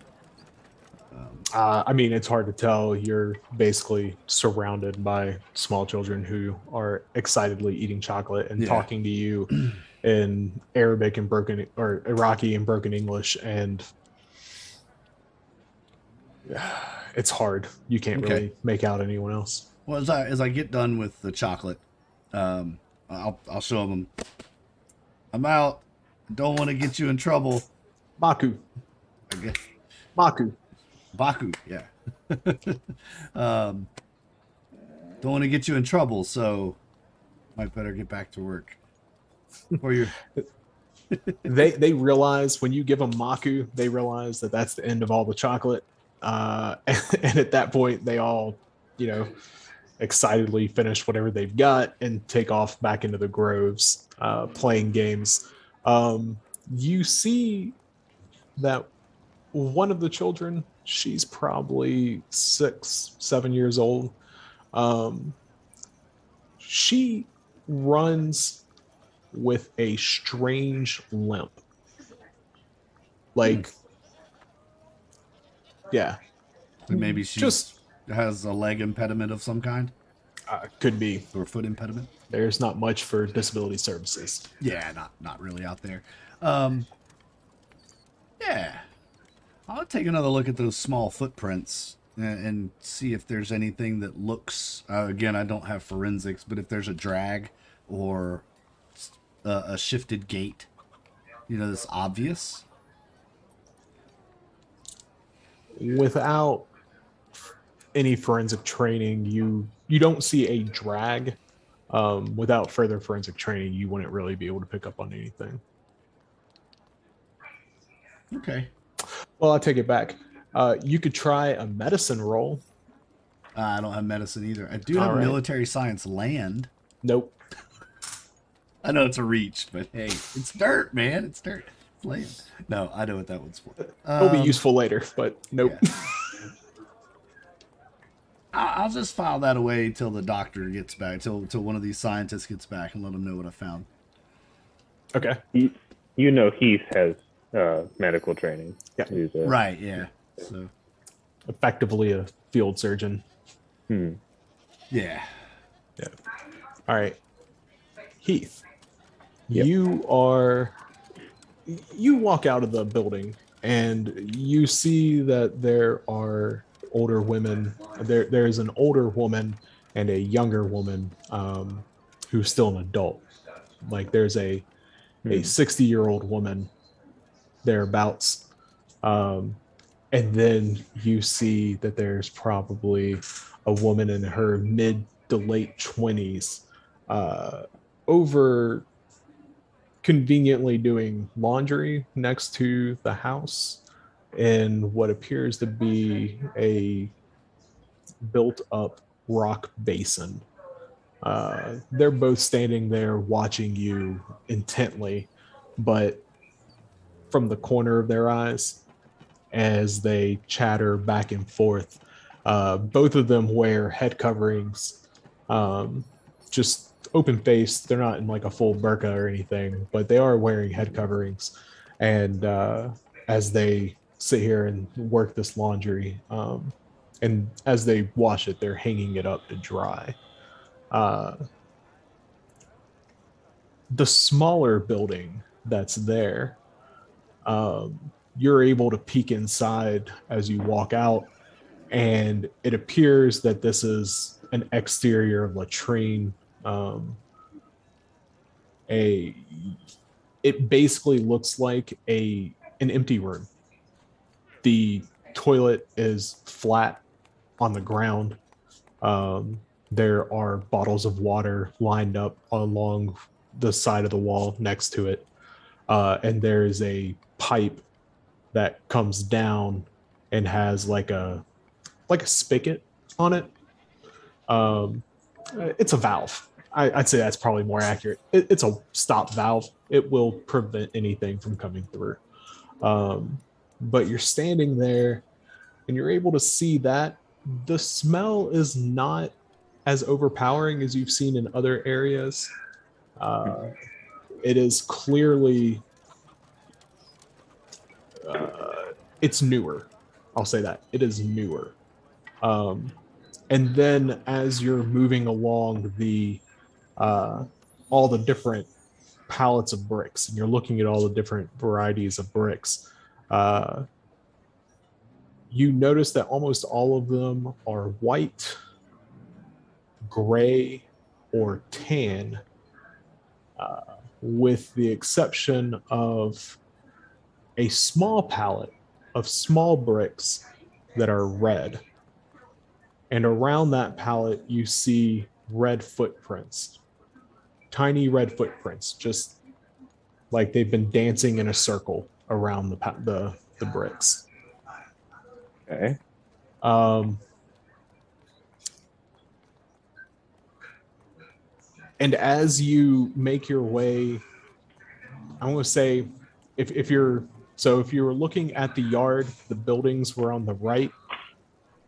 It's hard to tell. You're basically surrounded by small children who are excitedly eating chocolate and talking to you in Arabic and broken, or Iraqi and broken English, and it's hard. You can't really make out anyone else. Well, as I get done with the chocolate, I'll show them. I'm out. Don't want to get you in trouble. Baku. I guess. Baku, yeah. Don't want to get you in trouble, so might better get back to work. Or you. They realize when you give them Maku, they realize that that's the end of all the chocolate. And at that point, they all, excitedly finish whatever they've got and take off back into the groves, playing games. You see that one of the children, she's probably 6-7 years old. She runs with a strange limp. Yeah. Maybe she just has a leg impediment of some kind? Could be. Or a foot impediment? There's not much for disability services. Yeah, not really out there. Yeah. I'll take another look at those small footprints and see if there's anything that looks, again, I don't have forensics, but if there's a drag or a shifted gait, that's obvious. Without any forensic training, you don't see a drag. Without further forensic training, you wouldn't really be able to pick up on anything. Okay. Well, I'll take it back. You could try a medicine roll. I don't have medicine either. I do have military science land. Nope. I know it's a reach, but hey, it's dirt, man. It's dirt. It's land. No, I know what that one's for. It'll be useful later, but nope. Yeah. I'll just file that away till the doctor gets back, till one of these scientists gets back, and let them know what I found. Okay. Heath has medical training. Yeah. Right. Yeah. So effectively a field surgeon. Yeah. Yeah. All right. Heath, Yep. you walk out of the building and you see that there are older women. There's an older woman and a younger woman who's still an adult. Like there's a 60-year-old woman thereabouts. And then you see that there's probably a woman in her mid to late 20s over conveniently doing laundry next to the house in what appears to be a built-up rock basin. They're both standing there watching you intently, but from the corner of their eyes as they chatter back and forth. Both of them wear head coverings, just open-faced. They're not in like a full burqa or anything, but they are wearing head coverings. And as they sit here and work this laundry. And as they wash it, they're hanging it up to dry. Uh, the smaller building that's there, you're able to peek inside as you walk out, and it appears that this is an exterior latrine. A It basically looks like an empty room. The toilet is flat on the ground. There are bottles of water lined up along the side of the wall next to it. And there is a pipe that comes down and has like a spigot on it. It's a valve. I'd say that's probably more accurate. It's a stop valve. It will prevent anything from coming through. But you're standing there and you're able to see that the smell is not as overpowering as you've seen in other areas. It is clearly, it's newer. I'll say that. It is newer. And then as you're moving along all the different pallets of bricks, and you're looking at all the different varieties of bricks, you notice that almost all of them are white, gray, or tan, with the exception of a small pallet of small bricks that are red. And around that pallet, you see red footprints, tiny red footprints, just like they've been dancing in a circle around the bricks. Okay. And as you make your way, I want to say, if you were looking at the yard, the buildings were on the right,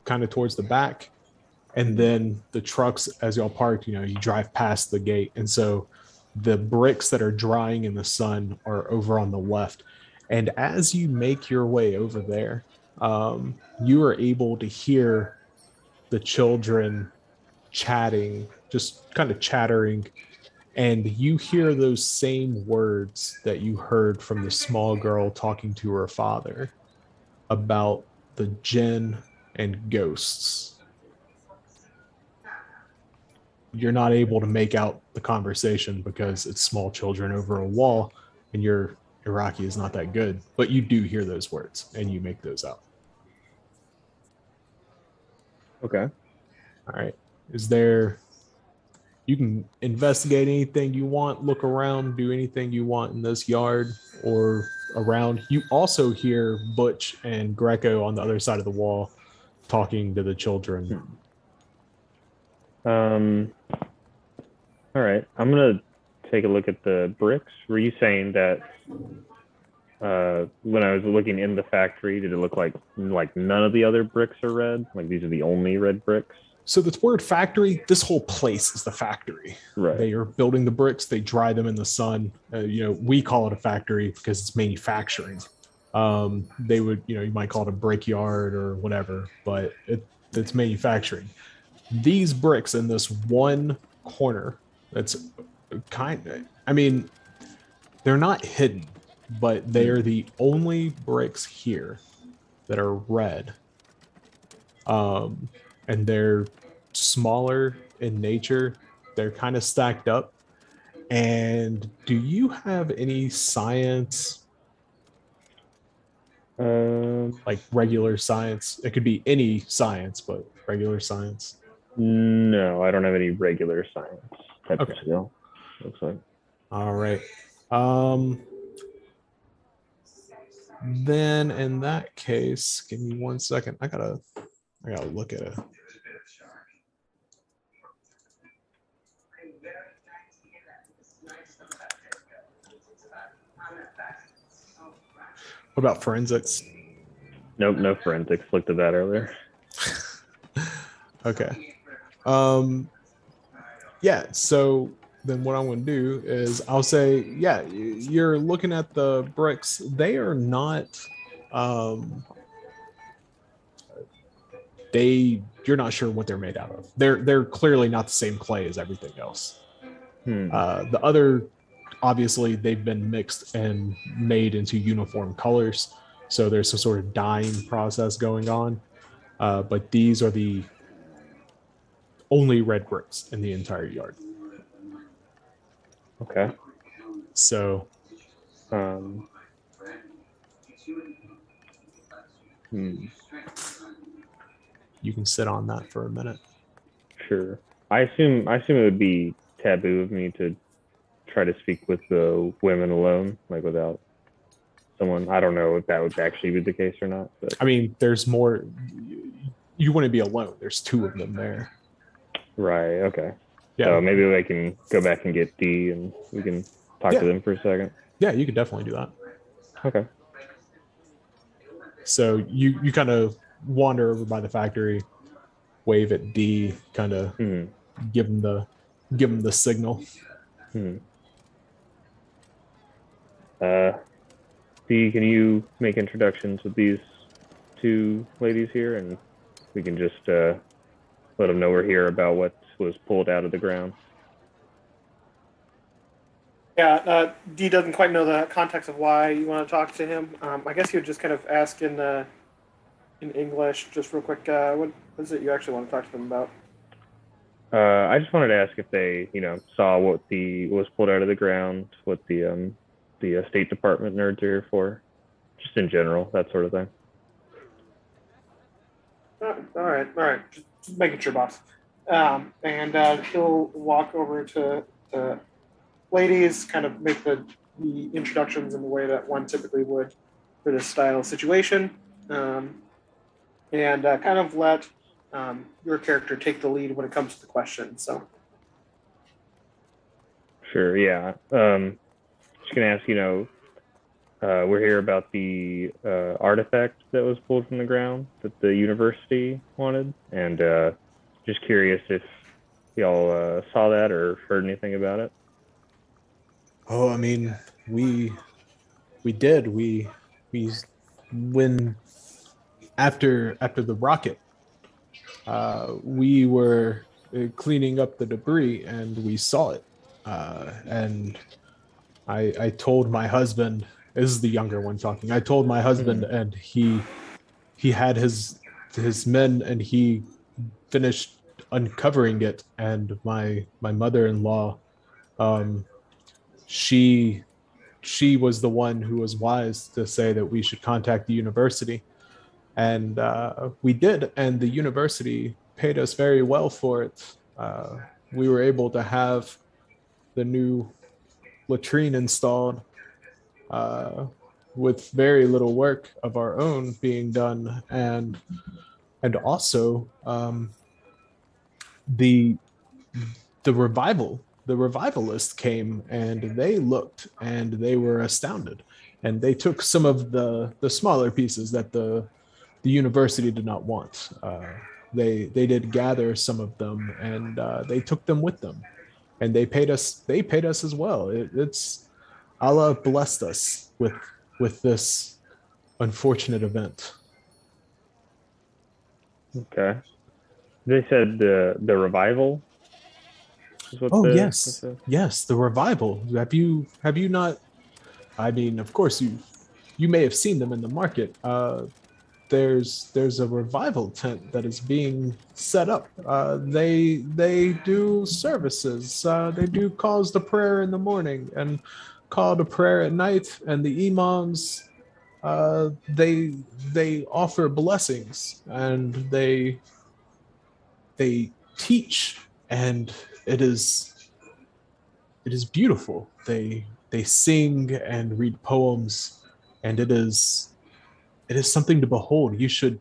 kind of towards the back, and then the trucks, as y'all parked, you drive past the gate, and so the bricks that are drying in the sun are over on the left. And as you make your way over there, you are able to hear the children chatting, just kind of chattering, and you hear those same words that you heard from the small girl talking to her father about the jinn and ghosts. You're not able to make out the conversation because it's small children over a wall, and your Iraqi is not that good, but you do hear those words and you make those out. Okay. All right. You can investigate anything you want, look around, do anything you want in this yard or around. You also hear Butch and Greco on the other side of the wall talking to the children. All right. I'm going to take a look at the bricks. Were you saying that when I was looking in the factory, did it look like none of the other bricks are red? Like these are the only red bricks? So the word factory, this whole place is the factory. Right. They are building the bricks. They dry them in the sun. We call it a factory because it's manufacturing. They would, you might call it a brickyard or whatever, but it's manufacturing. These bricks in this one corner, that's they're not hidden, but they are the only bricks here that are red. And they're smaller in nature. They're kind of stacked up. And do you have any science? Like regular science? It could be any science, but regular science. No, I don't have any regular science type of Okay. skill. Looks like. All right. Then in that case, give me 1 second. I gotta look at it. What about forensics? Nope, no forensics. Looked at that earlier. Okay. Yeah, so then what I'm going to do is I'll say, yeah, you're looking at the bricks. They are not You're not sure what they're made out of. They're clearly not the same clay as everything else. The other, obviously, they've been mixed and made into uniform colors, so there's some sort of dyeing process going on. But these are the only red bricks in the entire yard. Okay. So you can sit on that for a minute. Sure. I assume it would be taboo of me to try to speak with the women alone, like without someone. I don't know if that would actually be the case or not. But I mean, there's more. You wouldn't be alone. There's two of them there. right. Okay. Yeah. So maybe I can go back and get D, and we can talk to them for a second. Yeah, you could definitely do that. Okay. So you kind of wander over by the factory, wave at D, kind of give him the signal. D, can you make introductions with these two ladies here, and we can just let them know we're here about what was pulled out of the ground. Yeah, D doesn't quite know the context of why you want to talk to him. I guess you would just kind of ask in English, just real quick. What is it you actually want to talk to them about? I just wanted to ask if they, saw what was pulled out of the ground, what the State Department nerds are here for, just in general, that sort of thing. All right. Just making sure, boss. And he'll walk over to the ladies, kind of make the introductions in the way that one typically would for this style of situation, and kind of let your character take the lead when it comes to the question. So. Sure. Yeah. Just gonna ask. We're here about the artifact that was pulled from the ground that the university wanted, and just curious if y'all saw that or heard anything about it. Oh, I mean, we did. We when after the rocket, we were cleaning up the debris and we saw it. And I told my husband, this is the younger one talking. I told my husband, and he had his men, and he finished uncovering it. And my mother-in-law, she was the one who was wise to say that we should contact the university, and we did. And the university paid us very well for it. We were able to have the new latrine installed with very little work of our own being done, and also the revivalists came and they looked and they were astounded, and they took some of the smaller pieces that the university did not want. They did gather some of them, and they took them with them, and they paid us as well. It's Allah blessed us with this unfortunate event. Okay. They said the revival is what Yes, the revival. Have you not? I mean, of course you may have seen them in the market. There's a revival tent that is being set up. They do services. They do calls to prayer in the morning and call to prayer at night, and the imams they offer blessings, and they teach, and it is beautiful. They sing and read poems, and it is something to behold. You should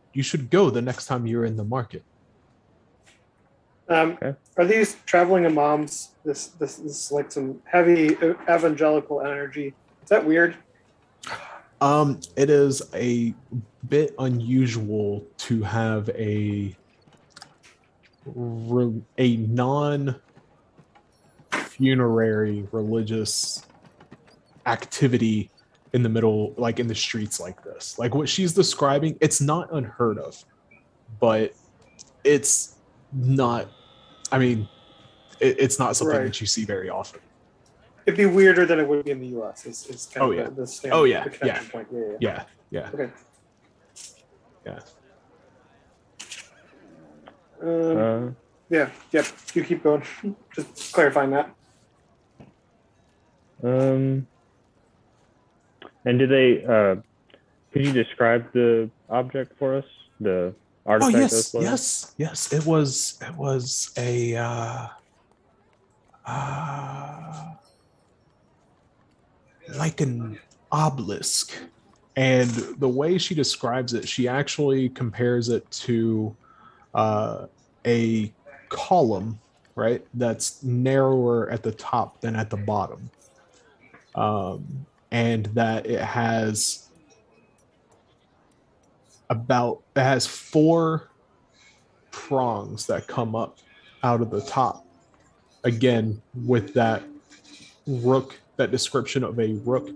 go the next time you're in the market. Okay. Are these traveling imams? This is like some heavy evangelical energy. Is that weird? It is a bit unusual to have a non-funerary religious activity in the middle, like in the streets like this. Like what she's describing, it's not unheard of, but it's not, I mean, it's not something Right. that you see very often. It'd be weirder than it would be in the U.S. Is kind Oh, of yeah. the standard, Oh, yeah, the connection point. Yeah. Yeah, yeah, Okay. yeah. Yeah. Yep. You keep going. Just clarifying that. And do they? Could you describe the object for us? The Oh artifact. yes. It was a like an obelisk, and the way she describes it, she actually compares it to a column, right? That's narrower at the top than at the bottom, and that it has four prongs that come up out of the top, again with that rook, that description of a rook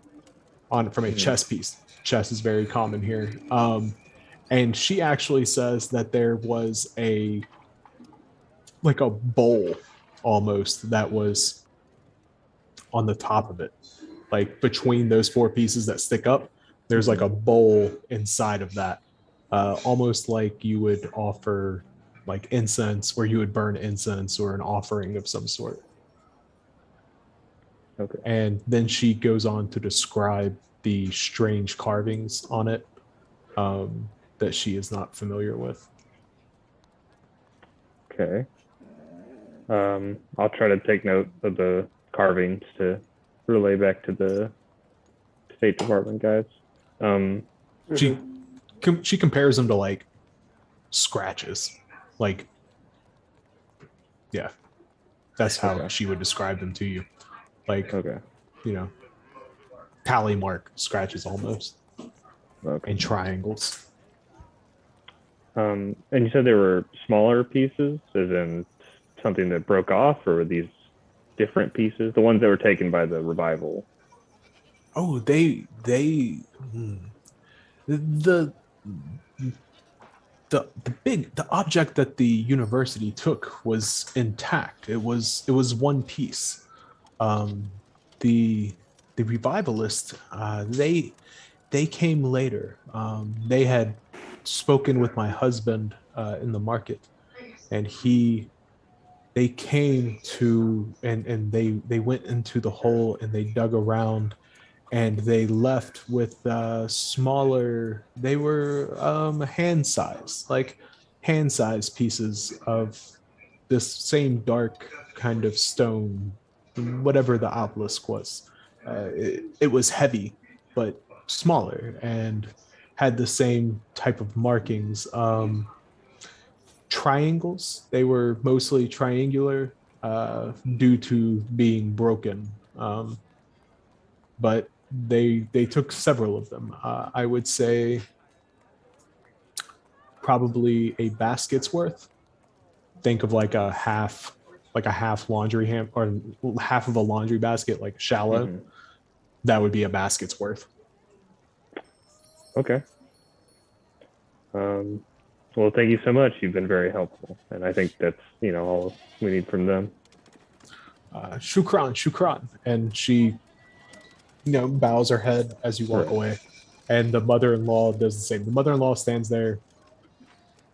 on from a chess piece. Chess is very common here. And she actually says that there was a bowl almost that was on the top of it, like between those four pieces that stick up, there's like a bowl inside of that, almost like you would offer like incense, where you would burn incense or an offering of some sort. Okay. And then she goes on to describe the strange carvings on it, that she is not familiar with. Okay. I'll try to take note of the carvings to relay back to the State Department guys. She compares them to like scratches, like, yeah, that's how Okay. she would describe them to you, like, Okay. you know, tally mark scratches almost, Okay. and triangles. And you said there were smaller pieces, as in something that broke off, or were these different pieces? The ones that were taken by the revival. Oh, the object that the university took was intact. It was one piece. The revivalists, they came later. They had spoken with my husband in the market, and they came to, and they went into the hole and they dug around, and they left with smaller, they were hand size pieces of this same dark kind of stone, whatever the obelisk was. It was heavy but smaller and had the same type of markings. Triangles, they were mostly triangular due to being broken, but they took several of them. I would say probably a basket's worth. Think of like a half laundry ham, or half of a laundry basket, like shallow. Mhm. That would be a basket's worth. Okay. Well, thank you so much. You've been very helpful, and I think that's all we need from them. Shukran, and she, bows her head as you walk Right. away, and the mother-in-law does the same. The mother-in-law stands there.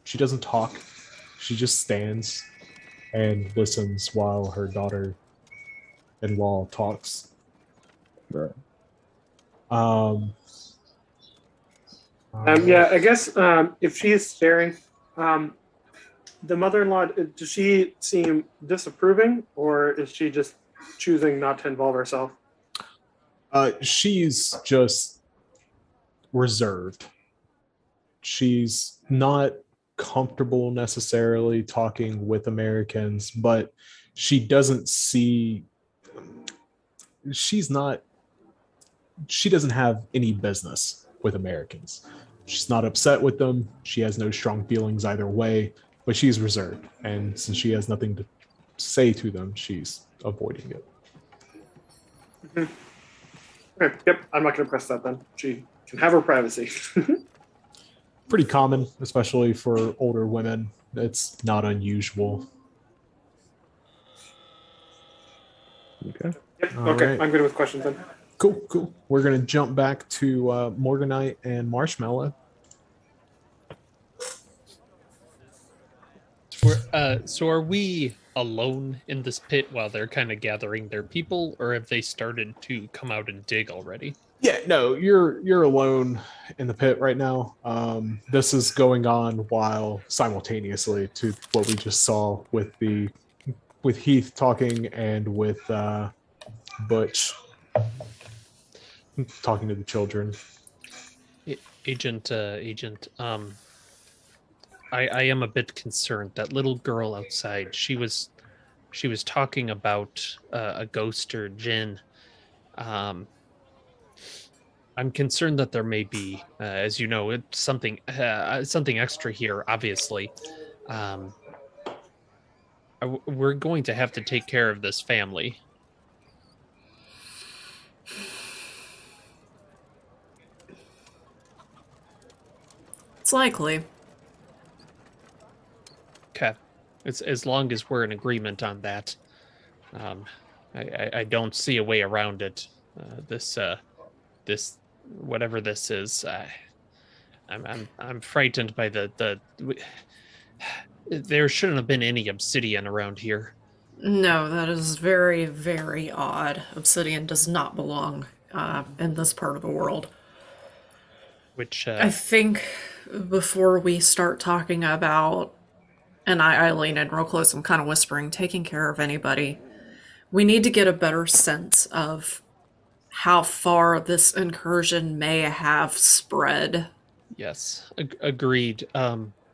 She doesn't talk. She just stands and listens while her daughter-in-law talks. Right. Yeah, I guess if she is staring, the mother-in-law, does she seem disapproving, or is she just choosing not to involve herself? She's just reserved. She's not comfortable necessarily talking with Americans, but she doesn't have any business with Americans. She's not upset with them. She has no strong feelings either way, but she's reserved. And since she has nothing to say to them, she's avoiding it. Okay, yep, I'm not going to press that then. She can have her privacy. Pretty common, especially for older women. It's not unusual. Okay. Yep, All okay, right. I'm good with questions then. Cool. We're gonna jump back to Morganite and Marshmallow. So are we alone in this pit while they're kind of gathering their people, or have they started to come out and dig already? Yeah, no, you're alone in the pit right now. This is going on while simultaneously to what we just saw with Heath talking and with Butch talking to the children. Agent, I am a bit concerned. That little girl outside, she was talking about a ghost or djinn. Um, I'm concerned that there may be, as you know, it's something extra here. Obviously, um, we're going to have to take care of this family. It's likely. Okay, it's as long as we're in agreement on that. Um, I don't see a way around it. This whatever this is, I'm frightened by the. There shouldn't have been any obsidian around here. No, that is very, very odd. Obsidian does not belong in this part of the world. Which I think before we start talking about, and I lean in real close, I'm kind of whispering, taking care of anybody, we need to get a better sense of how far this incursion may have spread. Yes, agreed.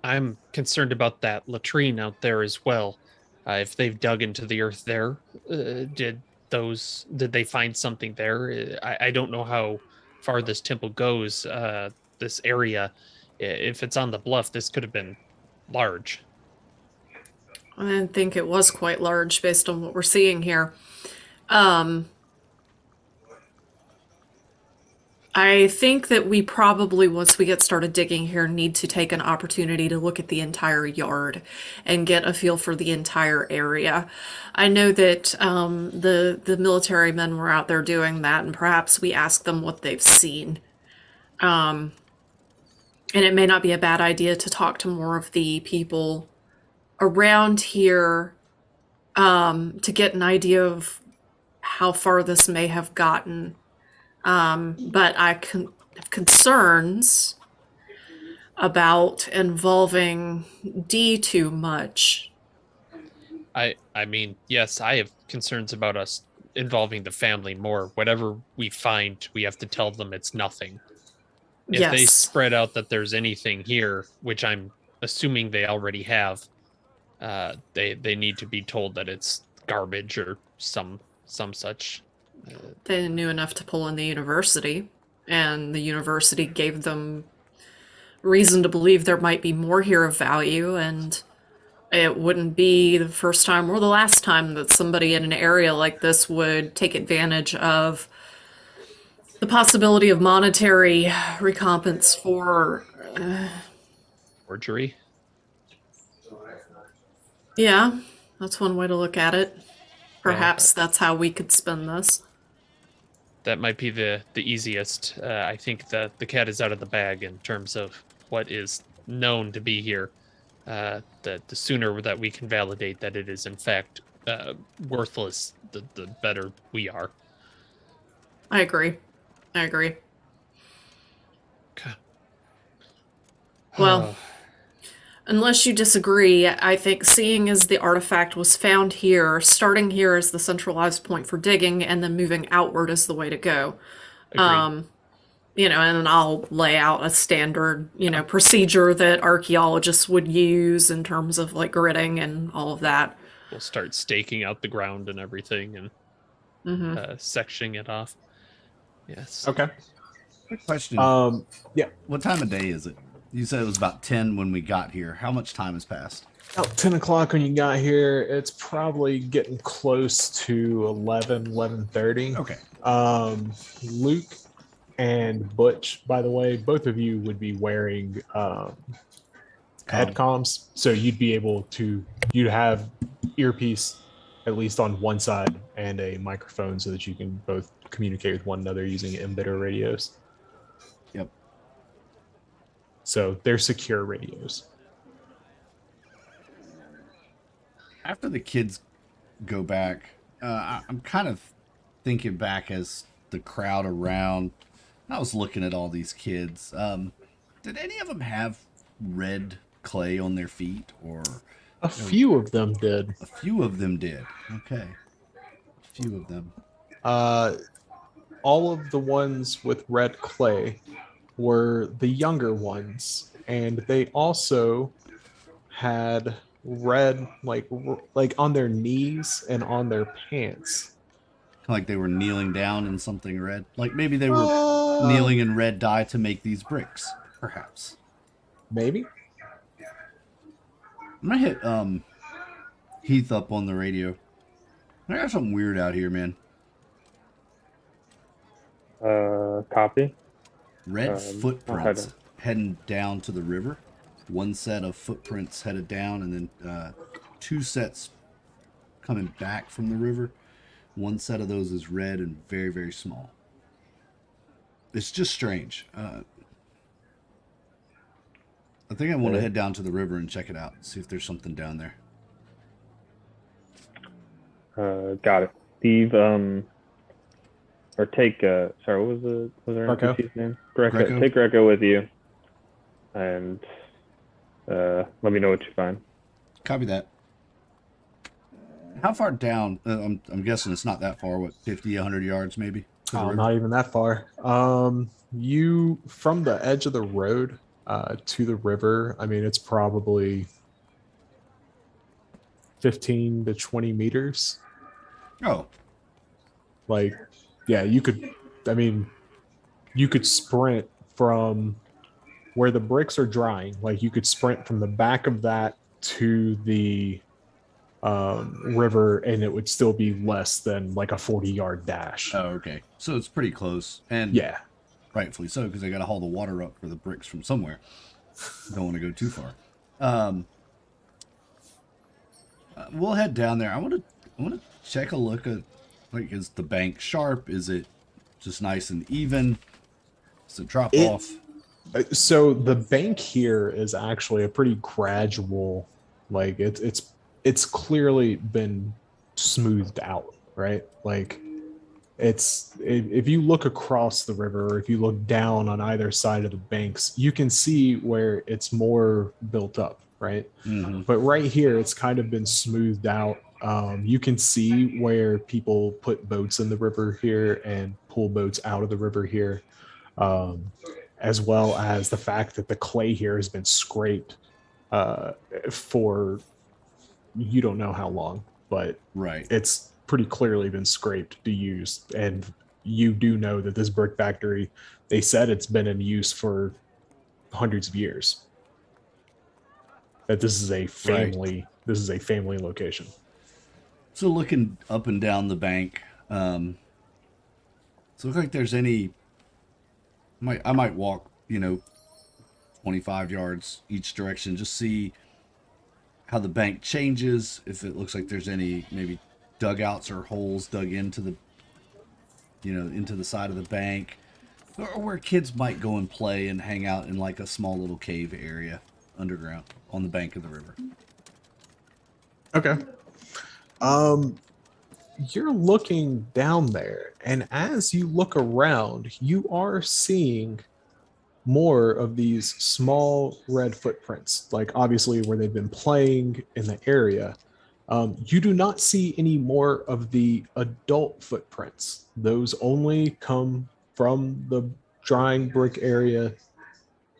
I'm concerned about that latrine out there as well. If they've dug into the earth there, did they find something there? I don't know how far this temple goes. This area, if it's on the bluff, this could have been large. I think it was quite large based on what we're seeing here. Um, I think that we probably, once we get started digging here, need to take an opportunity to look at the entire yard and get a feel for the entire area. I know that the military men were out there doing that, and perhaps we ask them what they've seen. And it may not be a bad idea to talk to more of the people around here to get an idea of how far this may have gotten. But I have concerns about involving D too much. I mean, yes, I have concerns about us involving the family more. Whatever we find, we have to tell them it's nothing. If they Yes, spread out that there's anything here, which I'm assuming they already have, they need to be told that it's garbage or some such. they knew enough to pull in the university, and the university gave them reason to believe there might be more here of value, and it wouldn't be the first time or the last time that somebody in an area like this would take advantage of the possibility of monetary recompense for, Forgery. yeah, that's one way to look at it. Perhaps that's how we could spin this. That might be the easiest. I think that the cat is out of the bag in terms of what is known to be here. The sooner that we can validate that it is in fact worthless, the better we are. I agree. Okay. Well, unless you disagree, I think seeing as the artifact was found here, starting here as the centralized point for digging and then moving outward is the way to go. Agreed. And then I'll lay out a standard, procedure that archaeologists would use in terms of like gridding and all of that. We'll start staking out the ground and everything and sectioning it off. Yes. Okay. Quick question. Yeah. What time of day is it? You said it was about 10 when we got here. How much time has passed? About 10 o'clock when you got here. It's probably getting close to 11:30. Okay. Luke and Butch, by the way, both of you would be wearing head comms, so you'd have earpiece at least on one side and a microphone so that you can both communicate with one another using embedder radios. Yep. So they're secure radios. After the kids go back, I'm kind of thinking back as the crowd around. I was looking at all these kids. Did any of them have red clay on their feet, or A few of them did. a few of them did? Okay, a few of them. All of the ones with red clay were the younger ones, and they also had red like on their knees and on their pants. Like they were kneeling down in something red. Like maybe they were kneeling in red dye to make these bricks, perhaps. Maybe. I'm gonna hit Heath up on the radio. I got something weird out here, man. Copy. Red I'll footprints heading down to the river. One set of footprints headed down, and then two sets coming back from the river. One set of those is red and very, very small. It's just strange. I think I want to head down to the river and check it out, see if there's something down there. Got it. Steve, or take, sorry, what was there Greco? NPC's name? Greco. Greco. Take Greco with you, and let me know what you find. Copy that. How far down? I'm guessing it's not that far. What, 50, 100 yards maybe? to the Oh, river? not even that far. You from the edge of the road to the river, I mean, it's probably 15 to 20 meters. Oh, Like, yeah, you could sprint from where the bricks are drying. Like, you could sprint from the back of that to the river, and it would still be less than like a 40-yard dash. oh, okay. So it's pretty close, and Yeah. rightfully so, because they got to haul the water up for the bricks from somewhere. Don't want to go too far. We'll head down there. I want to check a look at, like, is the bank sharp? Is it just nice and even? Does it drop off? So the bank here is actually a pretty gradual, like it's clearly been smoothed out, right? Like it's if you look across the river, or if you look down on either side of the banks, you can see where it's more built up, right? Mm-hmm. But right here, it's kind of been smoothed out. You can see where people put boats in the river here and pull boats out of the river here, as well as the fact that the clay here has been scraped for you don't know how long, but Right. it's pretty clearly been scraped to use. And you do know that this brick factory, they said it's been in use for hundreds of years. That this is a family. This is a family location. So looking up and down the bank, so look like there's any. I might walk, 25 yards each direction, just see how the bank changes. If it looks like there's any maybe dugouts or holes dug into the, into the side of the bank, or where kids might go and play and hang out in like a small little cave area underground on the bank of the river. Okay. You're looking down there, and as you look around, you are seeing more of these small red footprints, like obviously where they've been playing in the area. You do not see any more of the adult footprints. Those only come from the drying brick area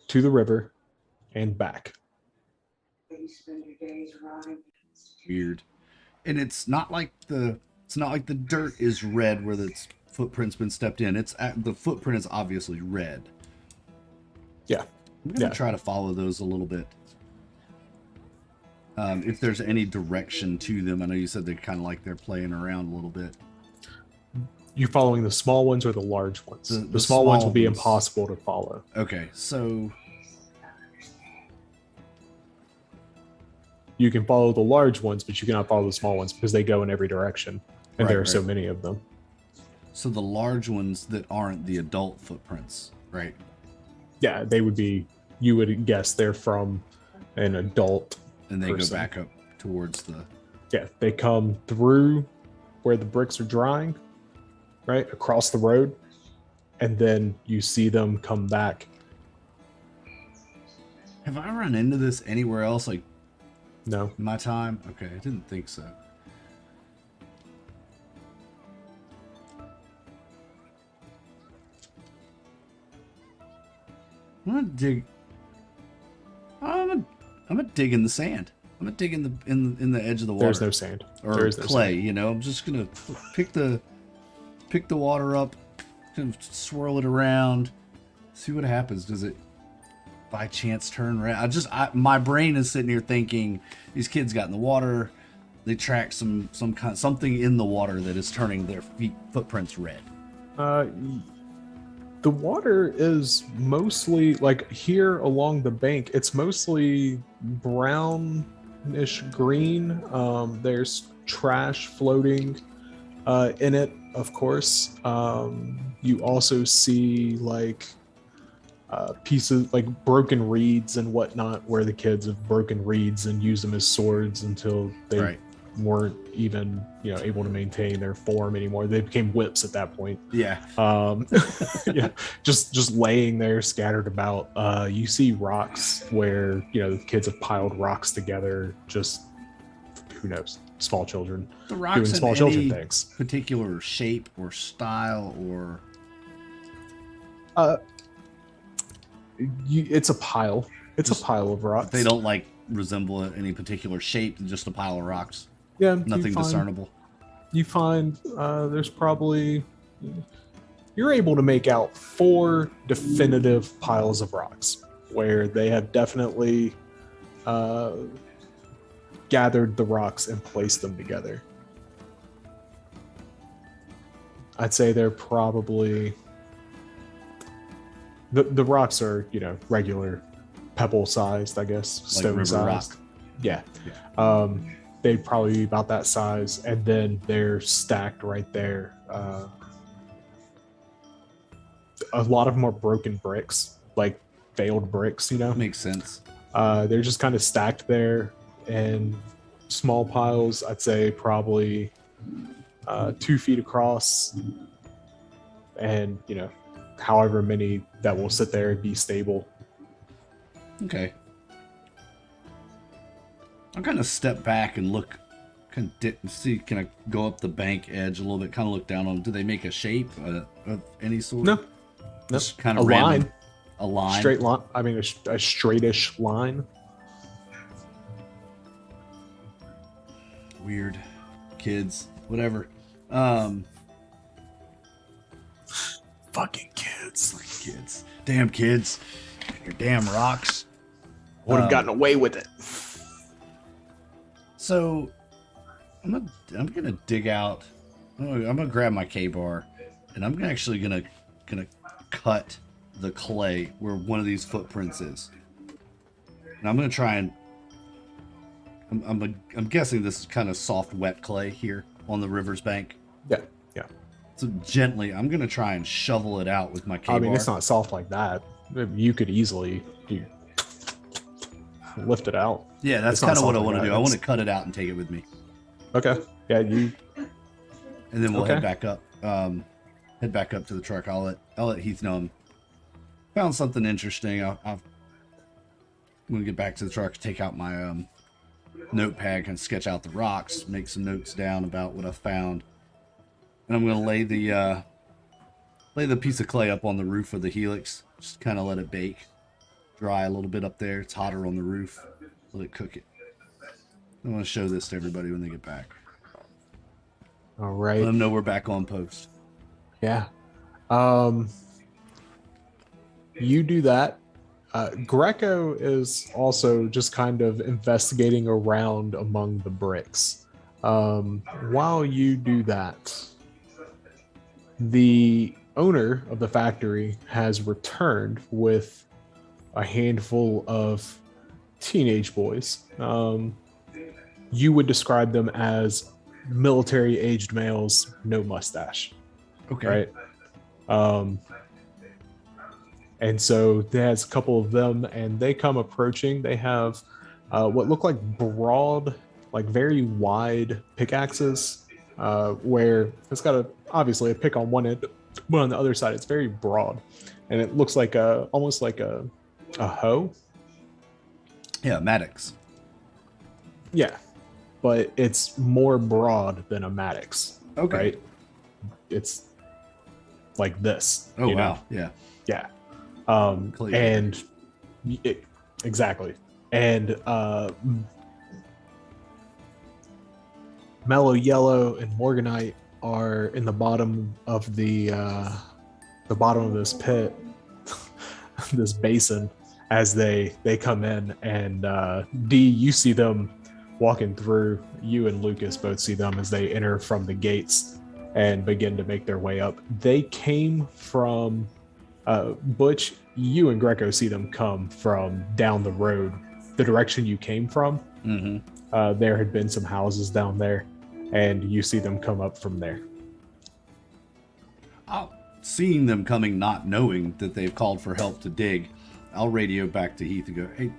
to the river and back. Weird. And it's not like the dirt is red where the footprint's been stepped in. The footprint is obviously red. Yeah. I'm gonna Yeah. try to follow those a little bit. If there's any direction to them, I know you said they're kind of like they're playing around a little bit. You following the small ones or the large ones? The The small ones small will be ones. impossible to follow. Okay, so You can follow the large ones, but you cannot follow the small ones because they go in every direction, and there are Right, so right. many of them. so the large ones that aren't the adult footprints, right? Yeah, they would be. You would guess they're from an adult. And they person. go back up towards the. Yeah, they come through where the bricks are drying, right across the road, and then you see them come back. Have I run into this anywhere else, like No, in my time? Okay, I didn't think so. I'm gonna dig. I'm gonna dig in the sand. I'm gonna dig in the edge of the water. there's no sand. or there is no clay. sand. You know, I'm just gonna pick the water up, kind of swirl it around, see what happens. Does it by chance turn around? My brain is sitting here thinking these kids got in the water. They tracked something in the water that is turning their footprints red. The water is mostly like here along the bank. It's mostly brownish green. There's trash floating in it, of course. You also see like pieces like broken reeds and whatnot, where the kids have broken reeds and used them as swords until they Right. weren't even able to maintain their form anymore. They became whips at that point. Yeah. Yeah, just laying there scattered about. You see rocks where the kids have piled rocks together. Just who knows, small children The rocks doing in small children any things. particular shape or style or It's a pile. It's Just- a pile of rocks. they don't like resemble any particular shape, just a pile of rocks. Yeah, Nothing discernible. You find there's probably you're able to make out 4 definitive piles of rocks where they have definitely gathered the rocks and placed them together. I'd say they're probably the rocks are regular pebble sized, I guess, Like stone river sized. rock. Yeah. Yeah. They'd probably be about that size, and then they're stacked right there. A lot of them are broken bricks, like failed bricks, Makes sense. They're just kind of stacked there in small piles. I'd say probably 2 feet across, and however many that will sit there and be stable. Okay. I'll kind of step back and look, see, can I go up the bank edge a little bit, kind of look down on them. Do they make a shape of any sort? No. Just kind A of random. line. A line. Straight line. I mean, a straightish line. Weird. Kids. Whatever. Fucking kids. Kids. Damn kids. Your damn rocks. Would have gotten away with it. So I'm gonna dig out. I'm gonna grab my K-bar, and I'm actually gonna cut the clay where one of these footprints is, and I'm gonna try and. I'm guessing this is kind of soft, wet clay here on the river's bank. Yeah, yeah. So gently, I'm gonna try and shovel it out with my K-bar. I mean, it's not soft like that. You could easily lift it out. Yeah, that's it's not kind of what I soft want to like do. that. I want to cut it out and take it with me, Okay. Yeah, you. and then we'll Okay. head back up. Head back up to the truck. I'll let Heath know I'm found something interesting. I'm gonna get back to the truck, take out my notepad, and sketch out the rocks, make some notes down about what I found, and I'm gonna lay the piece of clay up on the roof of the helix. Just kind of let it bake, dry a little bit up there. It's hotter on the roof. Let it cook it. I want to show this to everybody when they get back. All Let right. them know we're back on post. Yeah. You do that. Greco is also just kind of investigating around among the bricks. While you do that, the owner of the factory has returned with a handful of teenage boys. You would describe them as military-aged males, no mustache, Okay. right? And so there's a couple of them, and they come approaching. They have what look like broad, like very wide pickaxes, where it's got obviously a pick on one end, but on the other side it's very broad, and it looks like almost like a hoe. Yeah, Maddox. Yeah, but it's more broad than a Maddox. Okay. Right? It's like this. Oh, you know? wow. Yeah. Yeah. Clear. And exactly. And Mellow Yellow and Morganite are in the bottom of the bottom of this pit, this basin, as they come in. And D, you see them walking through. You and Lucas both see them as they enter from the gates and begin to make their way up. They came from Butch. You and Greco see them come from down the road, the direction you came from. Mm-hmm. There had been some houses down there, and you see them come up from there. Seeing them coming, not knowing that they've called for help to dig, I'll radio back to Heath and go, "Hey,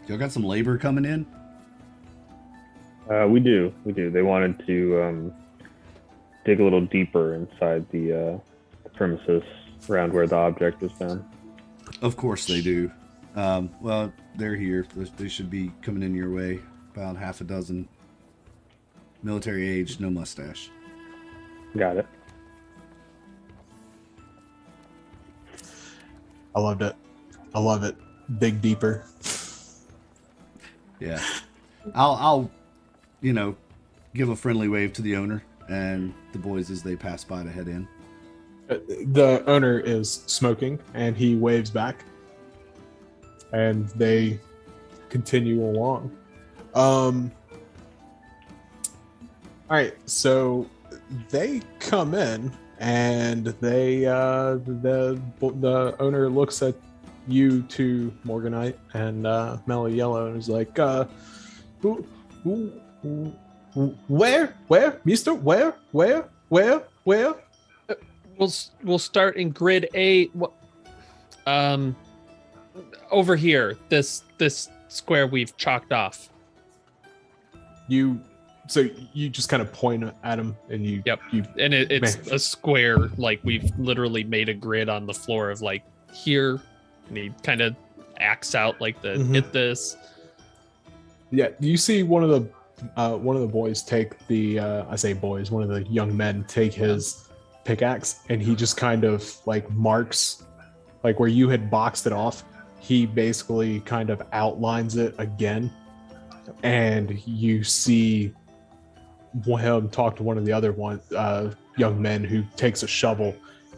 y'all got some labor coming in?" We do. They wanted to dig a little deeper inside the premises around where the object was found. Of course they do. Well, they're here. They should be coming in your way. About half a dozen. Military age, no mustache. Got it. I loved it. I love it. Dig deeper. Yeah. I'll give a friendly wave to the owner and the boys as they pass by to head in. The owner is smoking, and he waves back, and they continue along. All right, so they come in, and they the owner looks at you two, Morganite and Mellow Yellow, and is like, where, Mister, where? We'll start in grid A. Over here, this square we've chalked off. So you just kind of point at him, and you. Yep. You, And it's man. a square, like we've literally made a grid on the floor of like here, and he kind of acts out like the Mhm. hit this. Yeah, you see one of the boys take the I say boys, one of the young men take his pickaxe, and he just kind of like marks like where you had boxed it off. He basically kind of outlines it again, and you see him talk to one of the other young men who takes a shovel,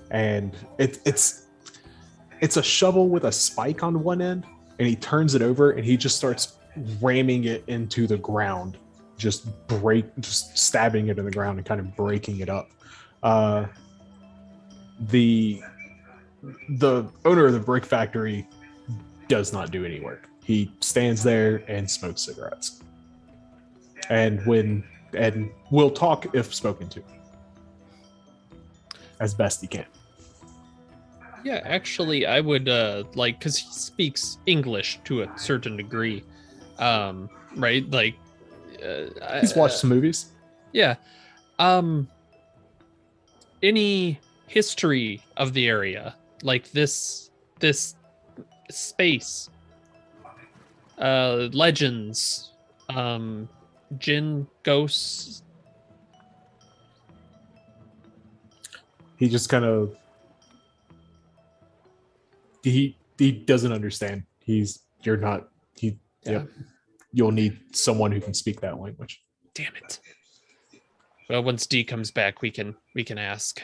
and it's a shovel with a spike on one end, and he turns it over and he just starts ramming it into the ground, just stabbing it in the ground and kind of breaking it up. The owner of the brick factory does not do any work. He stands there and smokes cigarettes, and will talk if spoken to, as best he can. Yeah, actually, I would like, because he speaks English to a certain degree, right? Like, He's watched some movies. Yeah. Any history of the area, like this space, legends, jinn, ghosts? He just kind of he doesn't understand. Yep. You'll need someone who can speak that language. Damn it. Well, once D comes back, we can ask.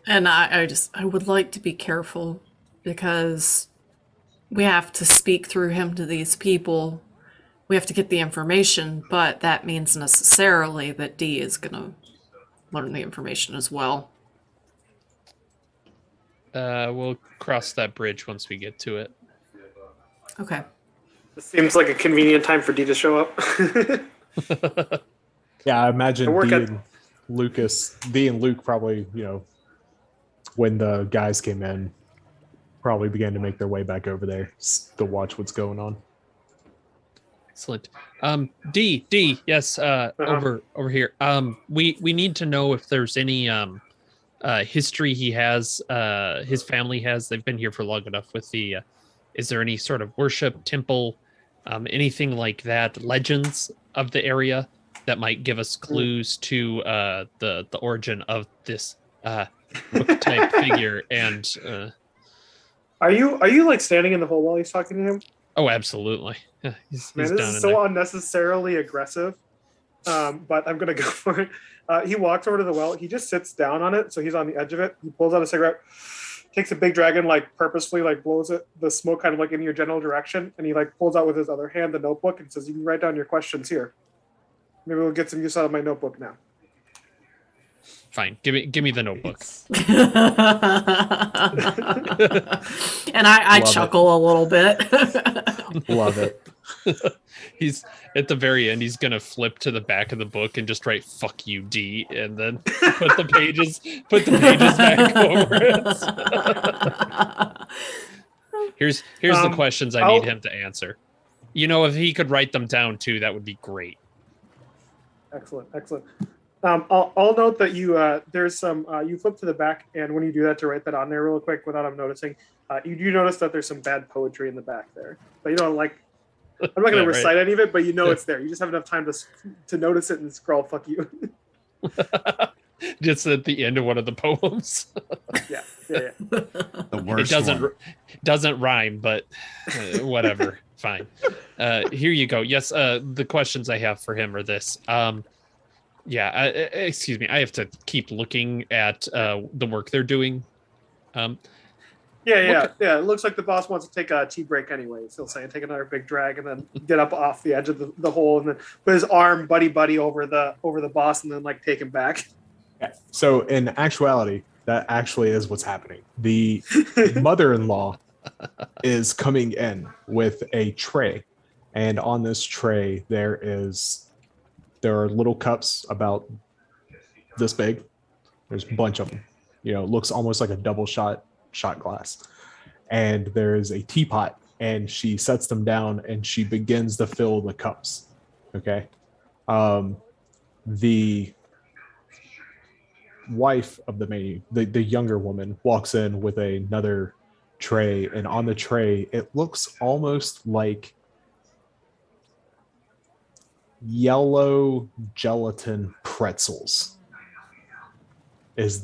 And I would like to be careful because we have to speak through him to these people. We have to get the information, but that means necessarily that D is going to learn the information as well. We'll cross that bridge once we get to it. Okay. This seems like a convenient time for D to show up. Yeah, I imagine I work D at- and Luke probably, when the guys came in, probably began to make their way back over there to watch what's going on. Excellent. D, yes, over here. We need to know if there's any history he has, his family has. They've been here for long enough with the is there any sort of worship temple, anything like that, legends of the area that might give us clues to the origin of this book type figure? And Are you like standing in the hole while he's talking to him? oh, absolutely. Yeah, he's Man, down this in is so there. unnecessarily aggressive. But I'm gonna go for it. He walks over to the well. He just sits down on it, so he's on the edge of it. He pulls out a cigarette, takes a big dragon, like purposefully, like blows it, the smoke kind of like in your general direction, and he like pulls out with his other hand the notebook and says, "You can write down your questions here. Maybe we'll get some use out of my notebook now." Fine. Give me the notebook. And I Love it. chuckle a little bit. Love it. He's at the very end. He's gonna flip to the back of the book and just write "fuck you, D," and then put the pages back over it. Here's the questions I need him to answer. If he could write them down too, that would be great. Excellent. I'll note that you there's some you flip to the back, and when you do that to write that on there real quick without him noticing, you do notice that there's some bad poetry in the back there. But you don't like. I'm not going to Yeah, right. recite any of it, but it's there. You just have enough time to notice it and scroll. Fuck you. Just at the end of one of the poems. Yeah. The It worst one. doesn't rhyme, but whatever. Fine. Here you go. Yes. The questions I have for him are this. Excuse me. I have to keep looking at the work they're doing. Yeah. It looks like the boss wants to take a tea break anyways. He'll say, take another big drag, and then get up off the edge of the hole, and then put his arm buddy over the boss, and then like take him back. Yeah. So in actuality, that actually is what's happening. The mother-in-law is coming in with a tray, and on this tray there are little cups about this big. There's a bunch of them. It looks almost like a double shot glass. And there is a teapot, and she sets them down and she begins to fill the cups. Okay. The wife of the younger woman walks in with another tray, and on the tray it looks almost like yellow gelatin pretzels is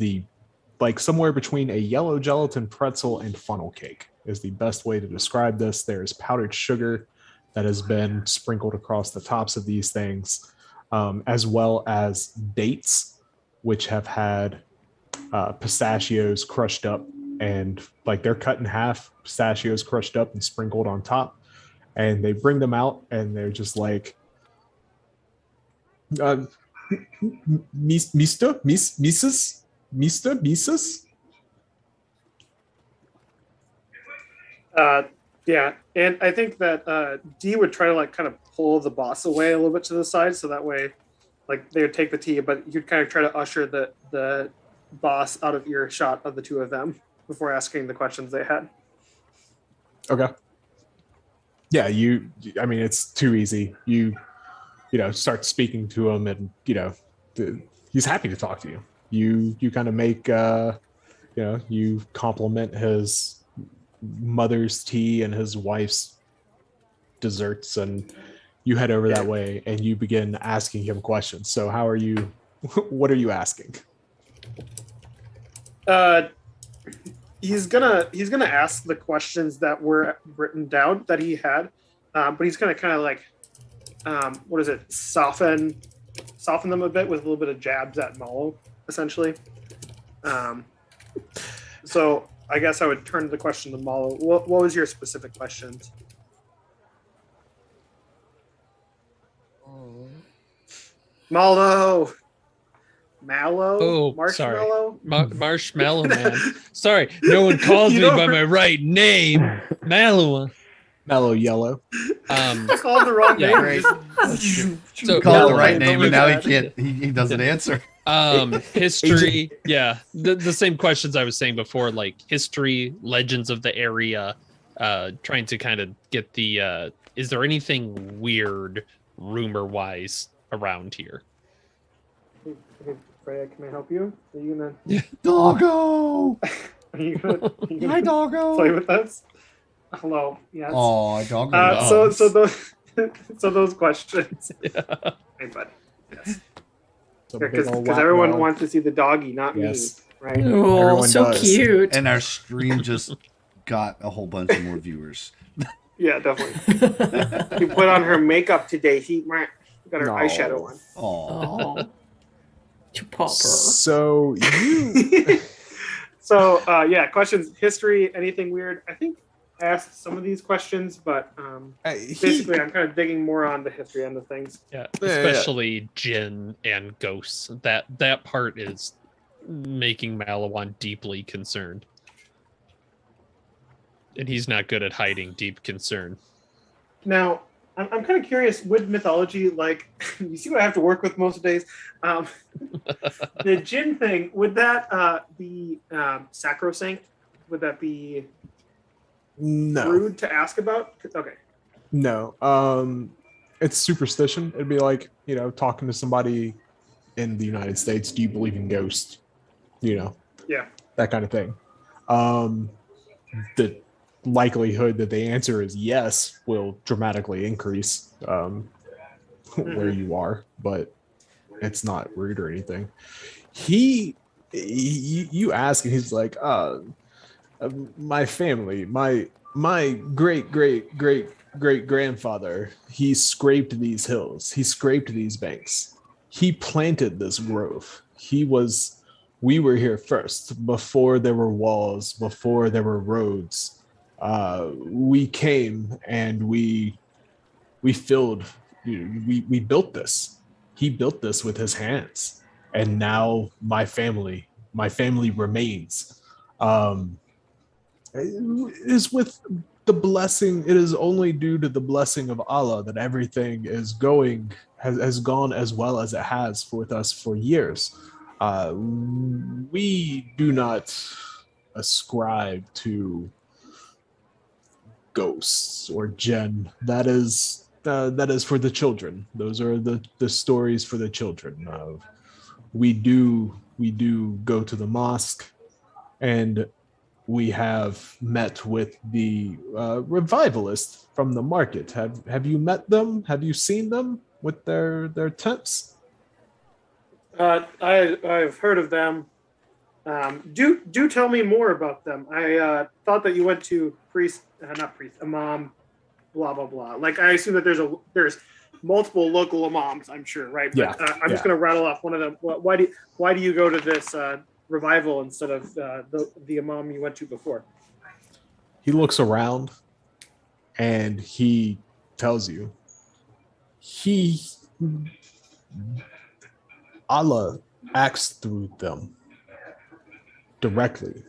somewhere between a yellow gelatin pretzel and funnel cake is the best way to describe this. There's powdered sugar that has been sprinkled across the tops of these things, as well as dates, which have had pistachios crushed up, and like they're cut in half, pistachios crushed up and sprinkled on top. And they bring them out, and they're just like, Mrs. Yeah, and I think that D would try to like kind of pull the boss away a little bit to the side, so that way, like they would take the tea, but you'd kind of try to usher the boss out of earshot of the two of them before asking the questions they had. Okay. Yeah, it's too easy. You start speaking to him, and he's happy to talk to you. You kind of make you compliment his mother's tea and his wife's desserts, and you head over that way and you begin asking him questions. So how are you? What are you asking? He's gonna ask the questions that were written down that he had, but he's gonna kind of like soften them a bit with a little bit of jabs at Mallow, essentially. So I guess I would turn the question to Malo. What was your specific questions? Malo. Mallow? Oh, sorry. Marshmallow? Marshmallow Man. Sorry, no one calls You me don't by my right name. Mallow. Mellow yellow. I called the wrong Yeah, name. right. Just- So- Call the Mallow right Man. name, and now he Bad. can't. He doesn't answer. History. Yeah, the same questions I was saying before, like history, legends of the area. Trying to kind of get the. Is there anything weird, rumor-wise, around here? Freya, can I help you? Are you gonna? Doggo. Are you gonna Hi, play doggo. with us? Hello. Yes. Oh, doggo. So loves. those questions. Yeah. Hey, buddy. Yes. It's a big old Because lap everyone dog. wants to see the doggy, not Yes. me. Right. Oh, Everyone so does. cute. And our stream just got a whole bunch of more viewers. Yeah, definitely. You put on her makeup today. She got her No. eyeshadow on. Oh, Oh, Chupapa. So you So yeah, questions, history, anything weird. I think I asked some of these questions, but basically I'm kind of digging more on the history end of things. Yeah, Yeah, yeah. especially Jinn and ghosts. That part is making Malawan deeply concerned. And he's not good at hiding deep concern. Now, I'm kind of curious with mythology, like, you see what I have to work with most days? The Jinn thing, would that be sacrosanct? Would that be no. rude to ask about? Okay. No. It's superstition. It'd be like, talking to somebody in the United States, do you believe in ghosts? Yeah. That kind of thing. The likelihood that the answer is yes will dramatically increase where you are, but it's not rude or anything. You ask and he's like, my family, my great grandfather, he scraped these hills, he scraped these banks, he planted this grove. We were here first, before there were walls, before there were roads. We came and we filled, we built this. He built this with his hands, and now my family remains. It is with the blessing. It is only due to the blessing of Allah that everything has gone as well as it has with us for years. We do not ascribe to ghosts or jinn. That is for the children. Those are the stories for the children. We do go to the mosque, and we have met with the revivalists from the market. Have you met them? Have you seen them with their tents? I've heard of them. Do tell me more about them. I thought that you went to imam, blah blah blah. Like, I assume that there's multiple local imams. I'm sure, right? Yeah. But, I'm just gonna rattle off one of them. Why do you go to this revival instead of the imam you went to before? He looks around and he tells you Allah acts through them directly.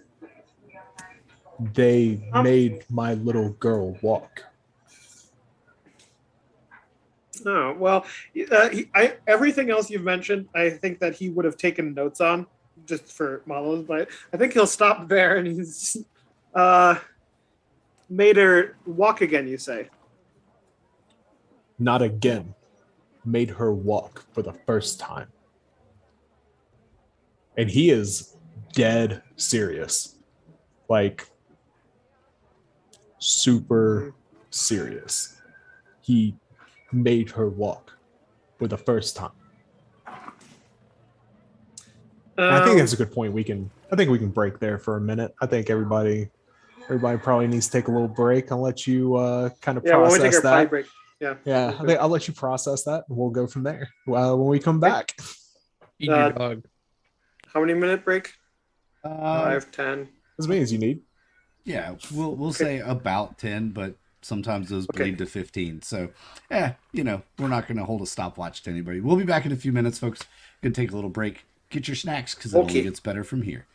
They made my little girl walk. Oh, well, everything else you've mentioned, I think that he would have taken notes on just for Malos, but I think he'll stop there, and he's made her walk again, you say? Not again. Made her walk for the first time. And he is dead serious. Like, super serious. He made her walk for the first time. I think that's a good point. I think we can break there for a minute. I think everybody probably needs to take a little break. I'll let you kind of when we process take our potty that. break. Yeah, I think I'll let you process that, and we'll go from there when we come back. Eat your dog. How many minute break? 5, 5, 10. As many as you need. Yeah, we'll say about 10, but sometimes those Okay. bleed to 15. So, we're not going to hold a stopwatch to anybody. We'll be back in a few minutes, folks. Going to take a little break. Get your snacks because it only Okay. gets better from here.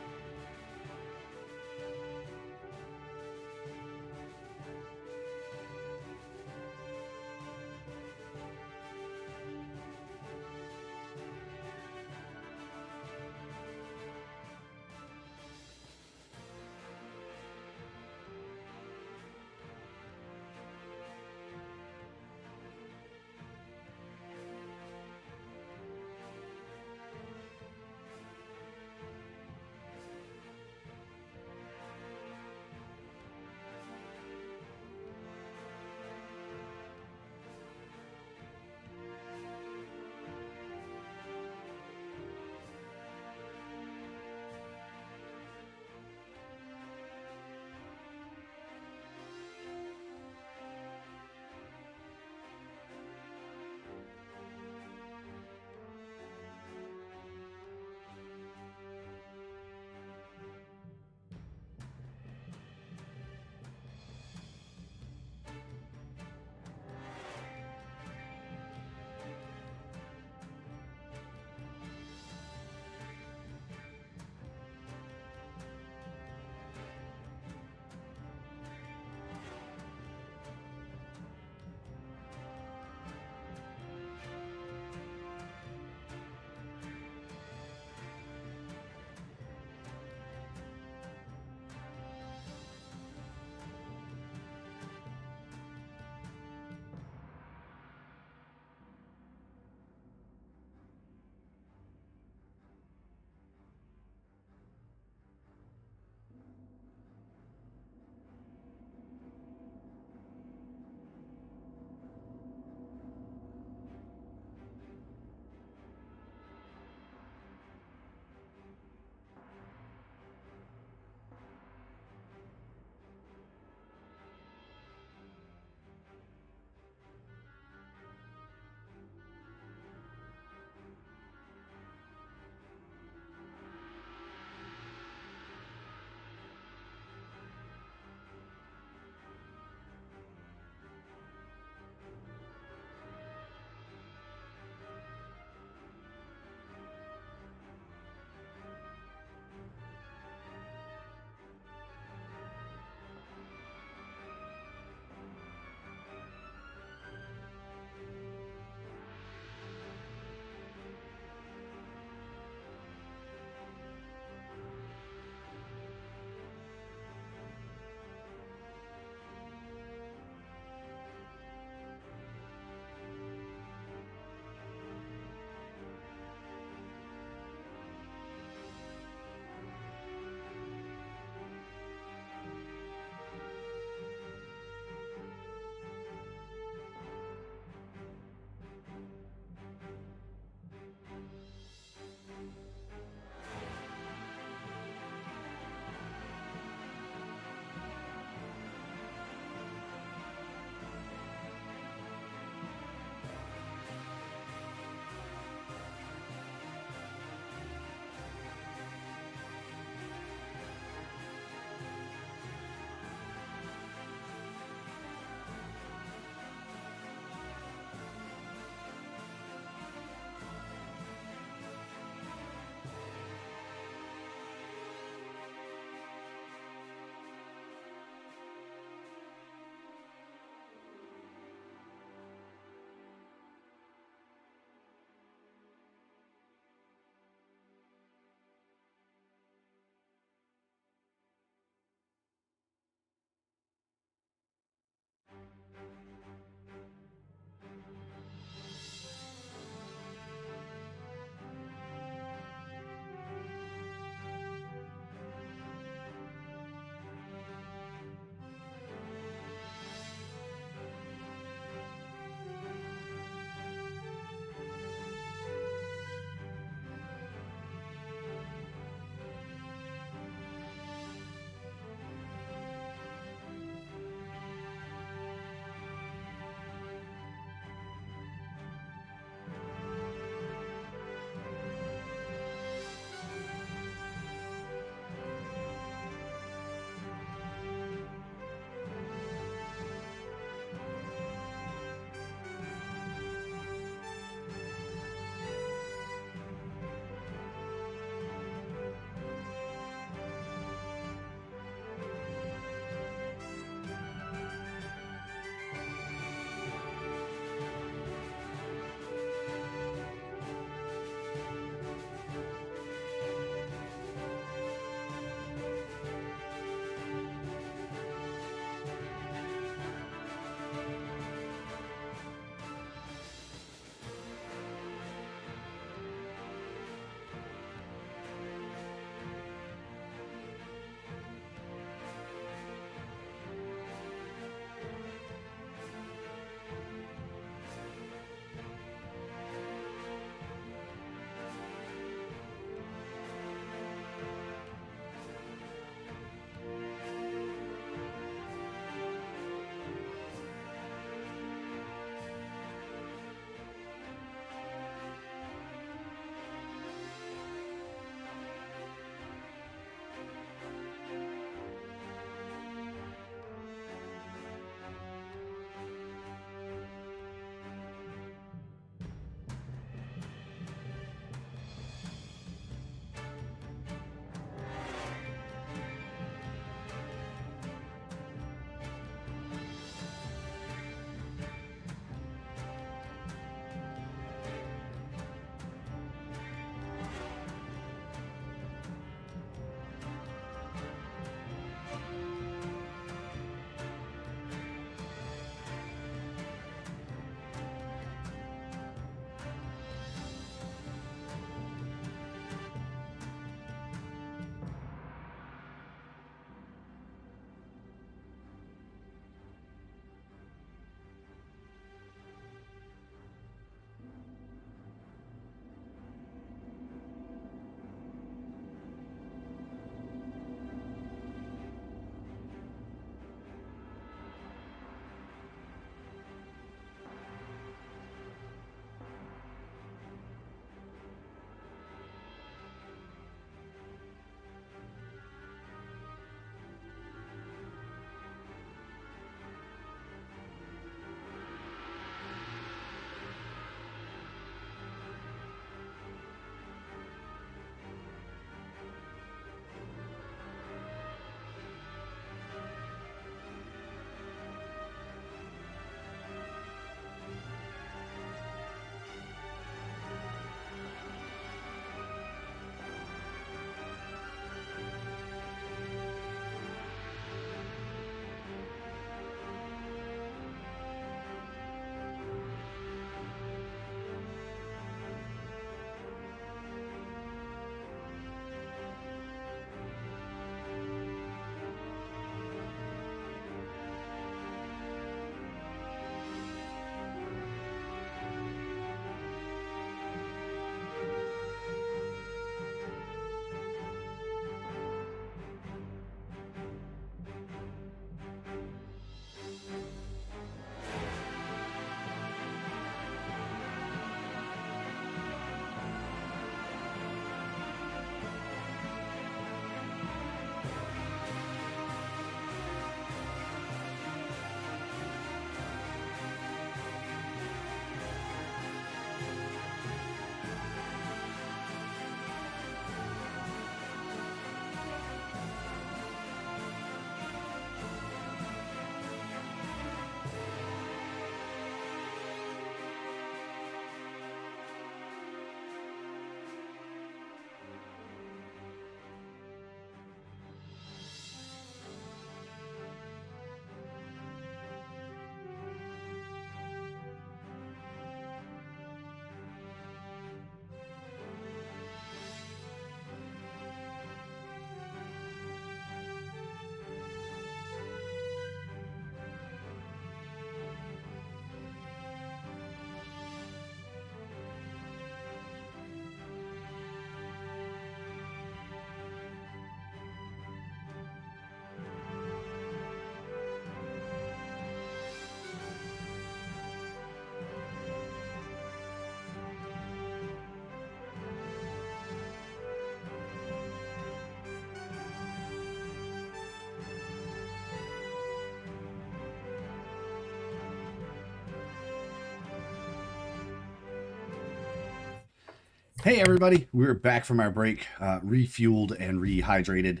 Hey, everybody. We're back from our break, refueled and rehydrated,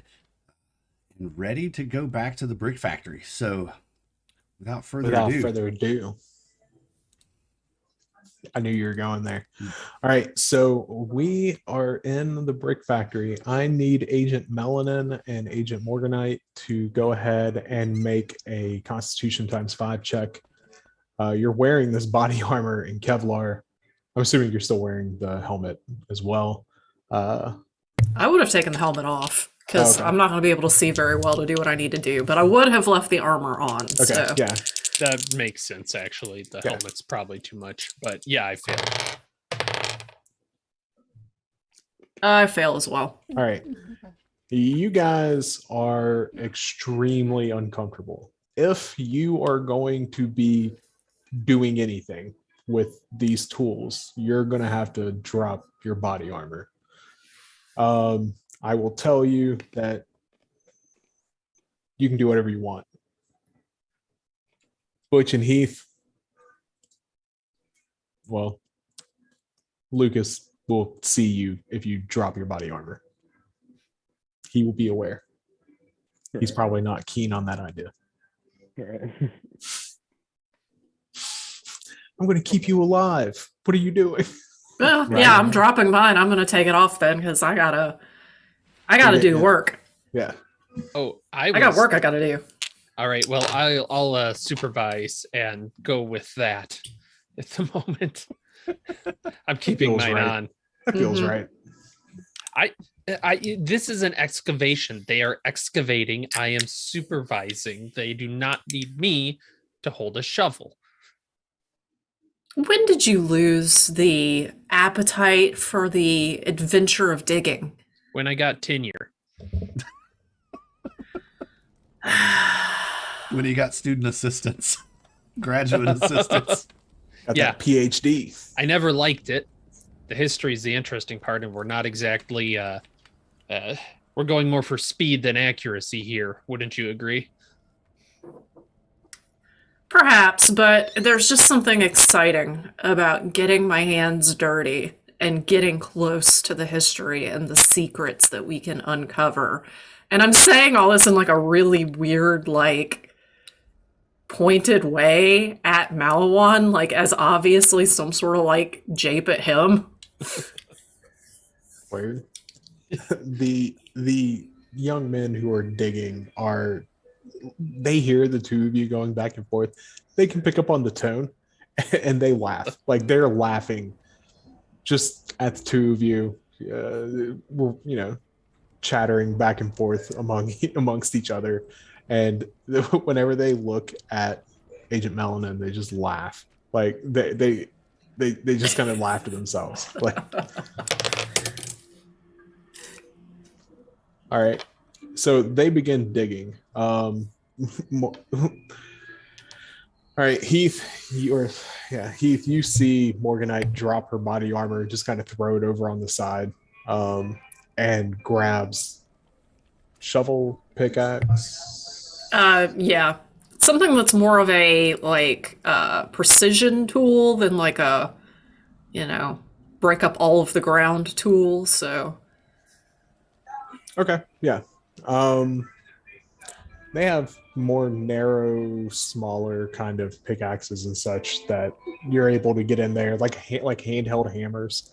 and ready to go back to the brick factory. So, without further ado, I knew you were going there. All right, so we are in the brick factory. I need Agent Melanin and Agent Morganite to go ahead and make a Constitution ×5 check. You're wearing this body armor in Kevlar. I'm assuming you're still wearing the helmet as well. I would have taken the helmet off because Okay. I'm not going to be able to see very well to do what I need to do, but I would have left the armor on. Okay, So. yeah. That makes sense, actually. The helmet's probably too much, but yeah, I failed. I fail as well. All right. You guys are extremely uncomfortable. If you are going to be doing anything with these tools, you're going to have to drop your body armor. I will tell you that you can do whatever you want. Butch and Heath, well, Lucas will see you if you drop your body armor. He will be aware. He's probably not keen on that idea. Right. I'm going to keep you alive. What are you doing? Well, Right. yeah, I'm dropping mine. I'm going to take it off then because I gotta do work. Yeah. Oh, I got work I got to do. All right. Well, I'll supervise and go with that at the moment. I'm keeping Feels mine right. on. That feels Mhm. right. This is an excavation. They are excavating. I am supervising. They do not need me to hold a shovel. When did you lose the appetite for the adventure of digging? When I got tenure. when you got student assistants, graduate assistants. Got Yeah. that PhD. I never liked it. The history is the interesting part, and we're not exactly we're going more for speed than accuracy here. Wouldn't you agree? Perhaps, but there's just something exciting about getting my hands dirty and getting close to the history and the secrets that we can uncover. And I'm saying all this in like a really weird, like pointed way at Malawan, like as obviously some sort of like jape at him. Weird. the young men who are digging they hear the two of you going back and forth. They can pick up on the tone and they laugh. Like they're laughing just at the two of you, chattering back and forth amongst each other. And whenever they look at Agent Melanin, they just laugh. Like they just kind of laugh to themselves. Like, all right. So they begin digging. All right, Heath, you see Morganite drop her body armor, just kind of throw it over on the side, and grabs shovel, pickaxe. Yeah. Something that's more of a like precision tool than like a, break up all of the ground tool. So Okay, yeah. They have more narrow, smaller kind of pickaxes and such that you're able to get in there, like handheld hammers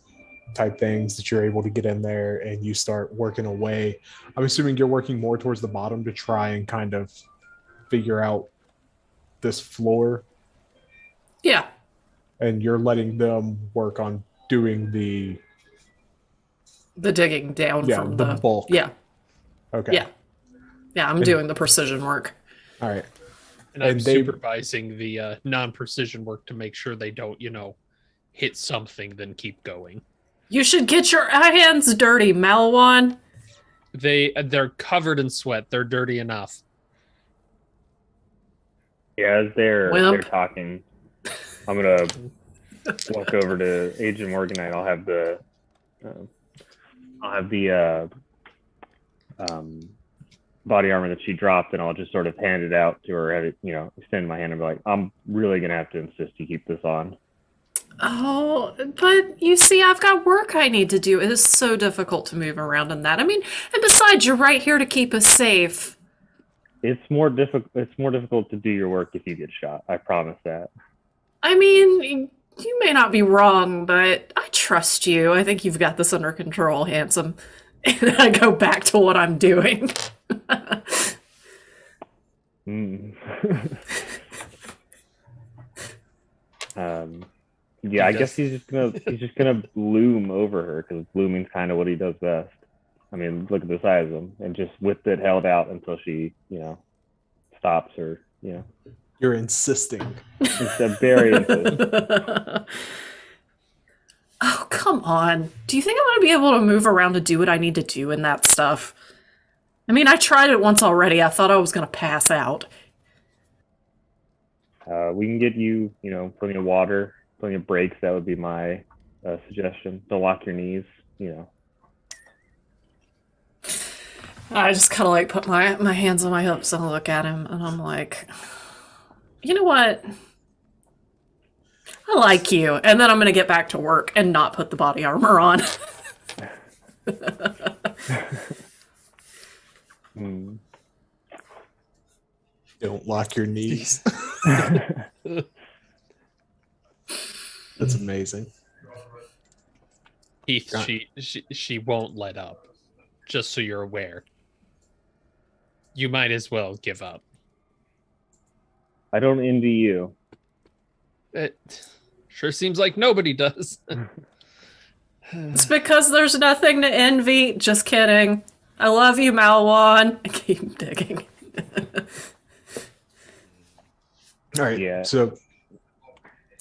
type things that you're able to get in there, and you start working away. I'm assuming you're working more towards the bottom to try and kind of figure out this floor, yeah. and you're letting them work on doing the digging down from the bulk. Yeah. Okay. Yeah. Yeah, I'm doing the precision work. All right. And I'm And they- supervising the non-precision work to make sure they don't, hit something, then keep going. You should get your hands dirty, Malawan. They're covered in sweat. They're dirty enough. Yeah, as they're Wimp. talking, I'm gonna walk over to Agent Morganite. I'll have the body armor that she dropped, and I'll just sort of hand it out to her. Extend my hand and be like, "I'm really gonna have to insist you keep this on." Oh, but you see, I've got work I need to do. It is so difficult to move around in that. I mean, and besides, you're right here to keep us safe. It's more difficult. It's more difficult to do your work if you get shot. I promise that. I mean, you may not be wrong, but I trust you. I think you've got this under control, handsome. And I go back to what I'm doing. Mm. Yeah, I guess he's just gonna loom over her because looming's kind of what he does best. I mean, look at the size of him, and just with it held out until she, stops or, You're insisting. it's a very insistent. Oh, come on. Do you think I'm going to be able to move around to do what I need to do in that stuff? I mean, I tried it once already. I thought I was going to pass out. We can get you, plenty of water, plenty of breaks. That would be my suggestion. Don't lock your knees, I just kind of like put my hands on my hips and look at him, and I'm like, you know what? I like you. And then I'm going to get back to work and not put the body armor on. Don't lock your knees. That's amazing. Heath, she won't let up. Just so you're aware. You might as well give up. I don't envy you. It sure seems like nobody does. It's because there's nothing to envy. Just kidding. I love you, Malwan. I keep digging. All right. Yeah. So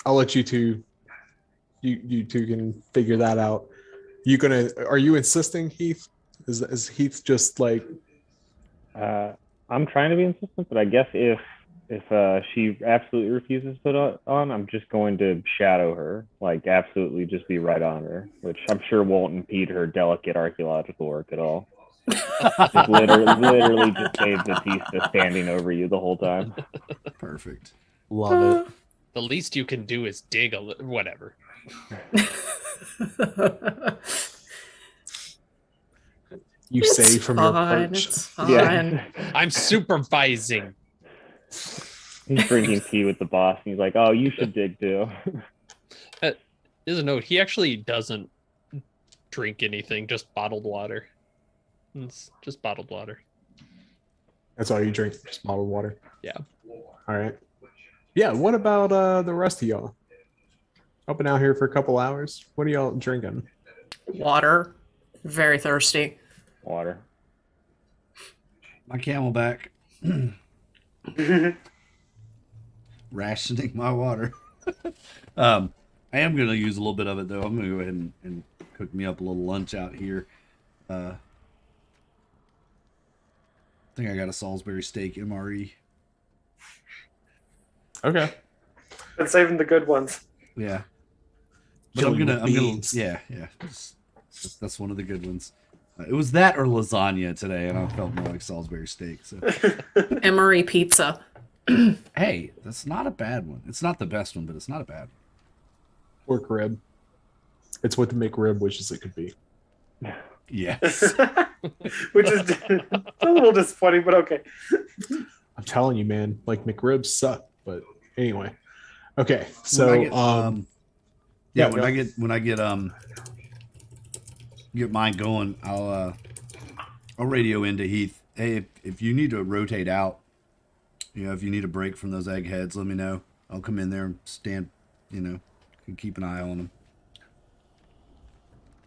I'll let you two. You two can figure that out. Are you insisting, Heath? Is Heath just like? I'm trying to be insistent, but I guess if she absolutely refuses to put it on, I'm just going to shadow her, like absolutely just be right on her, which I'm sure won't impede her delicate archaeological work at all. Just literally just save Batista standing over you the whole time. Perfect. Love it. The least you can do is dig whatever. You It's say from your fine, perch. It's fine. Yeah. I'm supervising. He's drinking tea with the boss, and he's like, "Oh, you should dig too." There's a note. He actually doesn't drink anything, just bottled water. It's just bottled water. That's all you drink, just bottled water. Yeah. All right. Yeah. What about the rest of y'all? Up and out here for a couple hours. What are y'all drinking? Water. Very thirsty. Water. My Camelback. Rationing my water. I am going to use a little bit of it, though. I'm going to go ahead and cook me up a little lunch out here. I think I got a Salisbury steak MRE. Okay. And saving the good ones. Yeah. But Killing I'm with gonna, beans. yeah. That's one of the good ones. It was that or lasagna today, and I felt more like Salisbury steak. So, Emery pizza. hey, that's not a bad one. It's not the best one, but it's not a bad one. Pork rib. It's what the McRib wishes it could be. Yes. Which is a little disappointing, but okay. I'm telling you, man. Like McRibs suck, but anyway. Okay, so when I get mine going, I'll radio into Heath. Hey, if you need to rotate out, if you need a break from those eggheads, let me know. I'll come in there and stand, and keep an eye on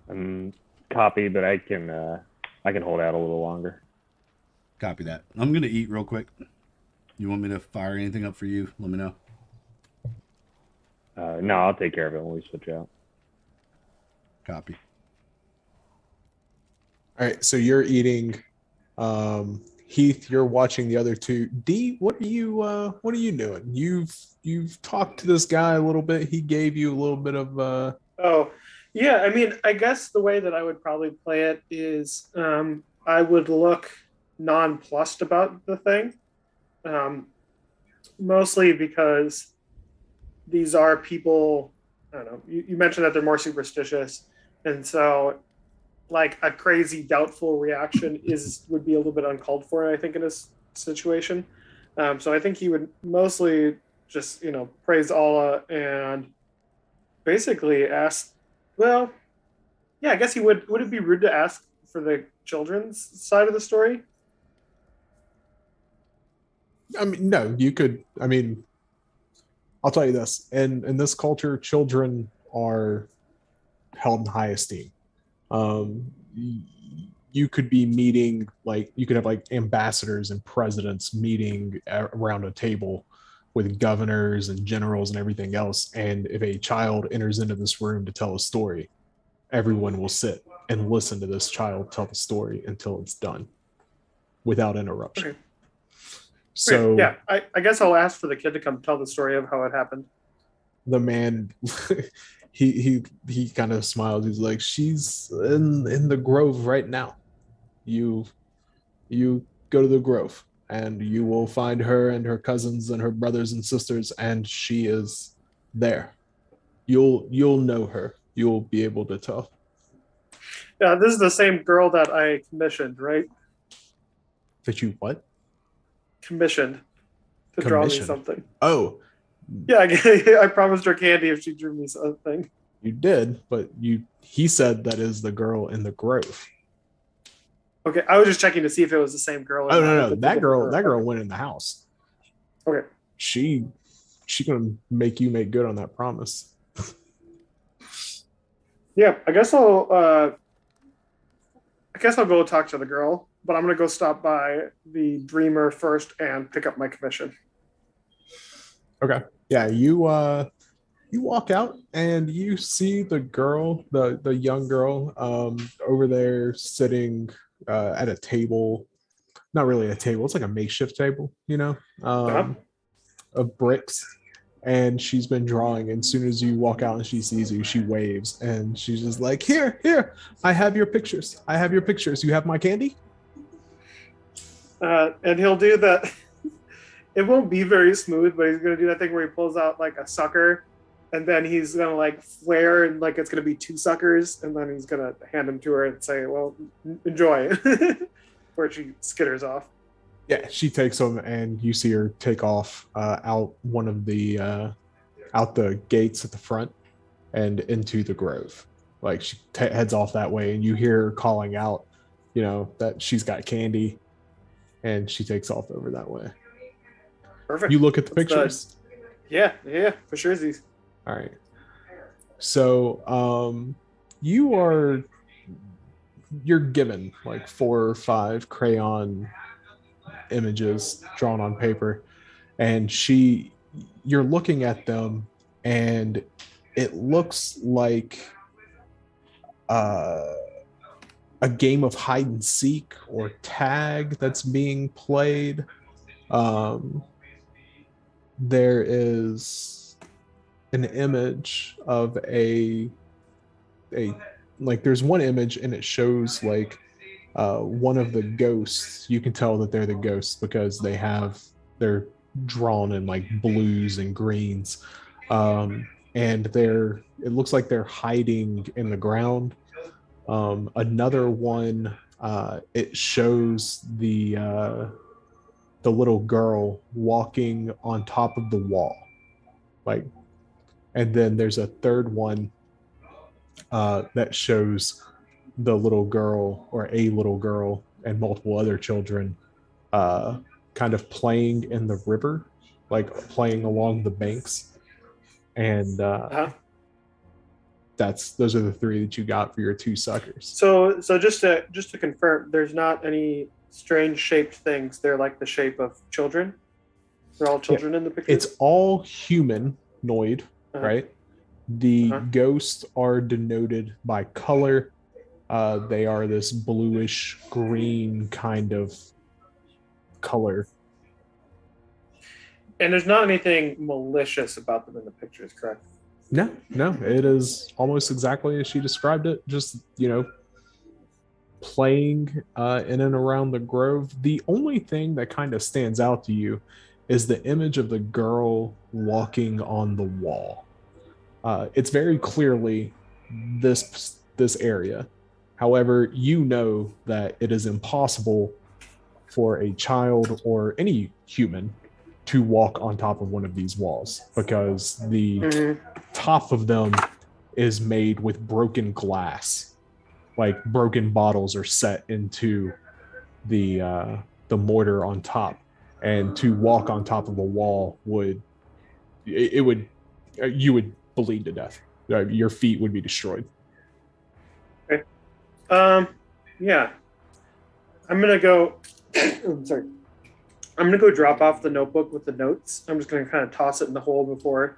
them. Copy, but I can hold out a little longer. Copy that. I'm gonna eat real quick. You want me to fire anything up for you? Let me know. No, I'll take care of it when we switch out. Copy. all right, so you're eating. Heath, you're watching the other two. D, what are you doing? You've talked to this guy a little bit. He gave you a little bit of Oh, yeah. I mean, I guess the way that I would probably play it is I would look nonplussed about the thing, mostly because these are people I don't know. You mentioned that they're more superstitious, and so like a crazy doubtful reaction would be a little bit uncalled for, I think, in this situation. So I think he would mostly just praise Allah and basically ask, well, yeah, I guess he would it be rude to ask for the children's side of the story? I mean, no, you could. I mean, I'll tell you this: in this culture, children are held in high esteem. You could be meeting, like, you could have like ambassadors and presidents meeting around a table with governors and generals and everything else. And if a child enters into this room to tell a story, everyone will sit and listen to this child tell the story until it's done without interruption. Okay. So yeah, I guess I'll ask for the kid to come tell the story of how it happened. the man he kind of smiles. He's like, she's in the grove right now. You go to the grove and you will find her and her cousins and her brothers and sisters, and she is there. You'll know her. You'll be able to tell. Yeah, this is the same girl that I commissioned, right? That you what? Commissioned to draw me Commissioned? something. Oh, Yeah, I promised her candy if she drew me something. you did, but he said that is the girl in the grove. Okay, I was just checking to see if it was the same girl. Oh no, If it's a that different girl went in the house. Okay. She gonna make you make good on that promise. Yeah, I guess I'll go talk to the girl, but I'm gonna go stop by the Dreamer first and pick up my commission. Okay. Yeah, you walk out and you see the girl, the young girl, over there sitting at a table. Not really a table, it's like a makeshift table, of bricks. And she's been drawing, and as soon as you walk out and she sees you, she waves, and she's just like, here, I have your pictures. You have my candy? And he'll do that. It won't be very smooth, but he's gonna do that thing where he pulls out like a sucker, and then he's gonna like flare, and like it's gonna be two suckers, and then he's gonna hand them to her and say, "Well, enjoy." Where she skitters off. Yeah, she takes them, and you see her take off out one of the out the gates at the front and into the grove. Like she heads off that way, and you hear her calling out, that she's got candy, and she takes off over that way. Perfect. You look at the pictures. Yeah, for sure. All right. So you're given like 4 or 5 crayon images drawn on paper, and you're looking at them, and it looks like a game of hide and seek or tag that's being played. There is an image of there's one image, and it shows like one of the ghosts. You can tell that they're the ghosts because they're drawn in like blues and greens, and it looks like they're hiding in the ground. Another one, it shows the little girl walking on top of the wall, like, and then there's a third one that shows the little girl, or a little girl, and multiple other children kind of playing in the river, like playing along the banks. And those are the 3 that you got for your 2 suckers. So just to confirm, there's not any strange shaped things. They're like the shape of children. They're all children in the picture. It's all humanoid, right? The ghosts are denoted by color. They are this bluish green kind of color. And there's not anything malicious about them in the pictures, correct? No, it is almost exactly as she described it. Just, playing in and around the grove. The only thing that kind of stands out to you is the image of the girl walking on the wall. It's very clearly this area. However, you know that it is impossible for a child or any human to walk on top of one of these walls because the top of them is made with broken glass. Like broken bottles are set into the mortar on top, and to walk on top of a wall would you would bleed to death. Your feet would be destroyed. Okay. Yeah. I'm gonna go. Sorry. I'm gonna go drop off the notebook with the notes. I'm just gonna kind of toss it in the hole before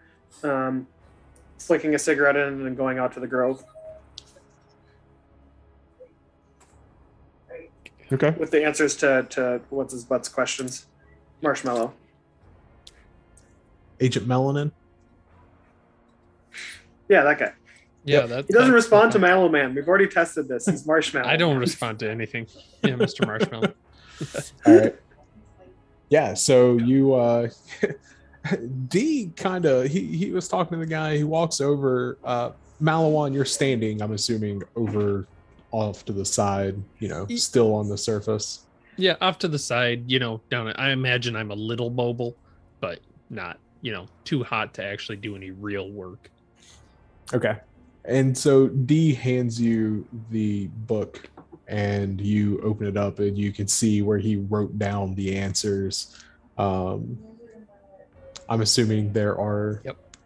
flicking a cigarette in and then going out to the grove. Okay. With the answers to what's his butt's questions. Marshmallow. Agent Melanin. Yeah, that guy. Yeah, He doesn't respond to Mallow Man. We've already tested this. He's Marshmallow. I don't respond to anything. Yeah, Mr. Marshmallow. All right. Yeah, so you D kind of he was talking to the guy. He walks over. Malawan, you're standing, I'm assuming, over off to the side, still on the surface. Yeah, off to the side, down. I imagine I'm a little mobile, but not, too hot to actually do any real work. Okay. And so D hands you the book and you open it up and you can see where he wrote down the answers. I'm assuming there are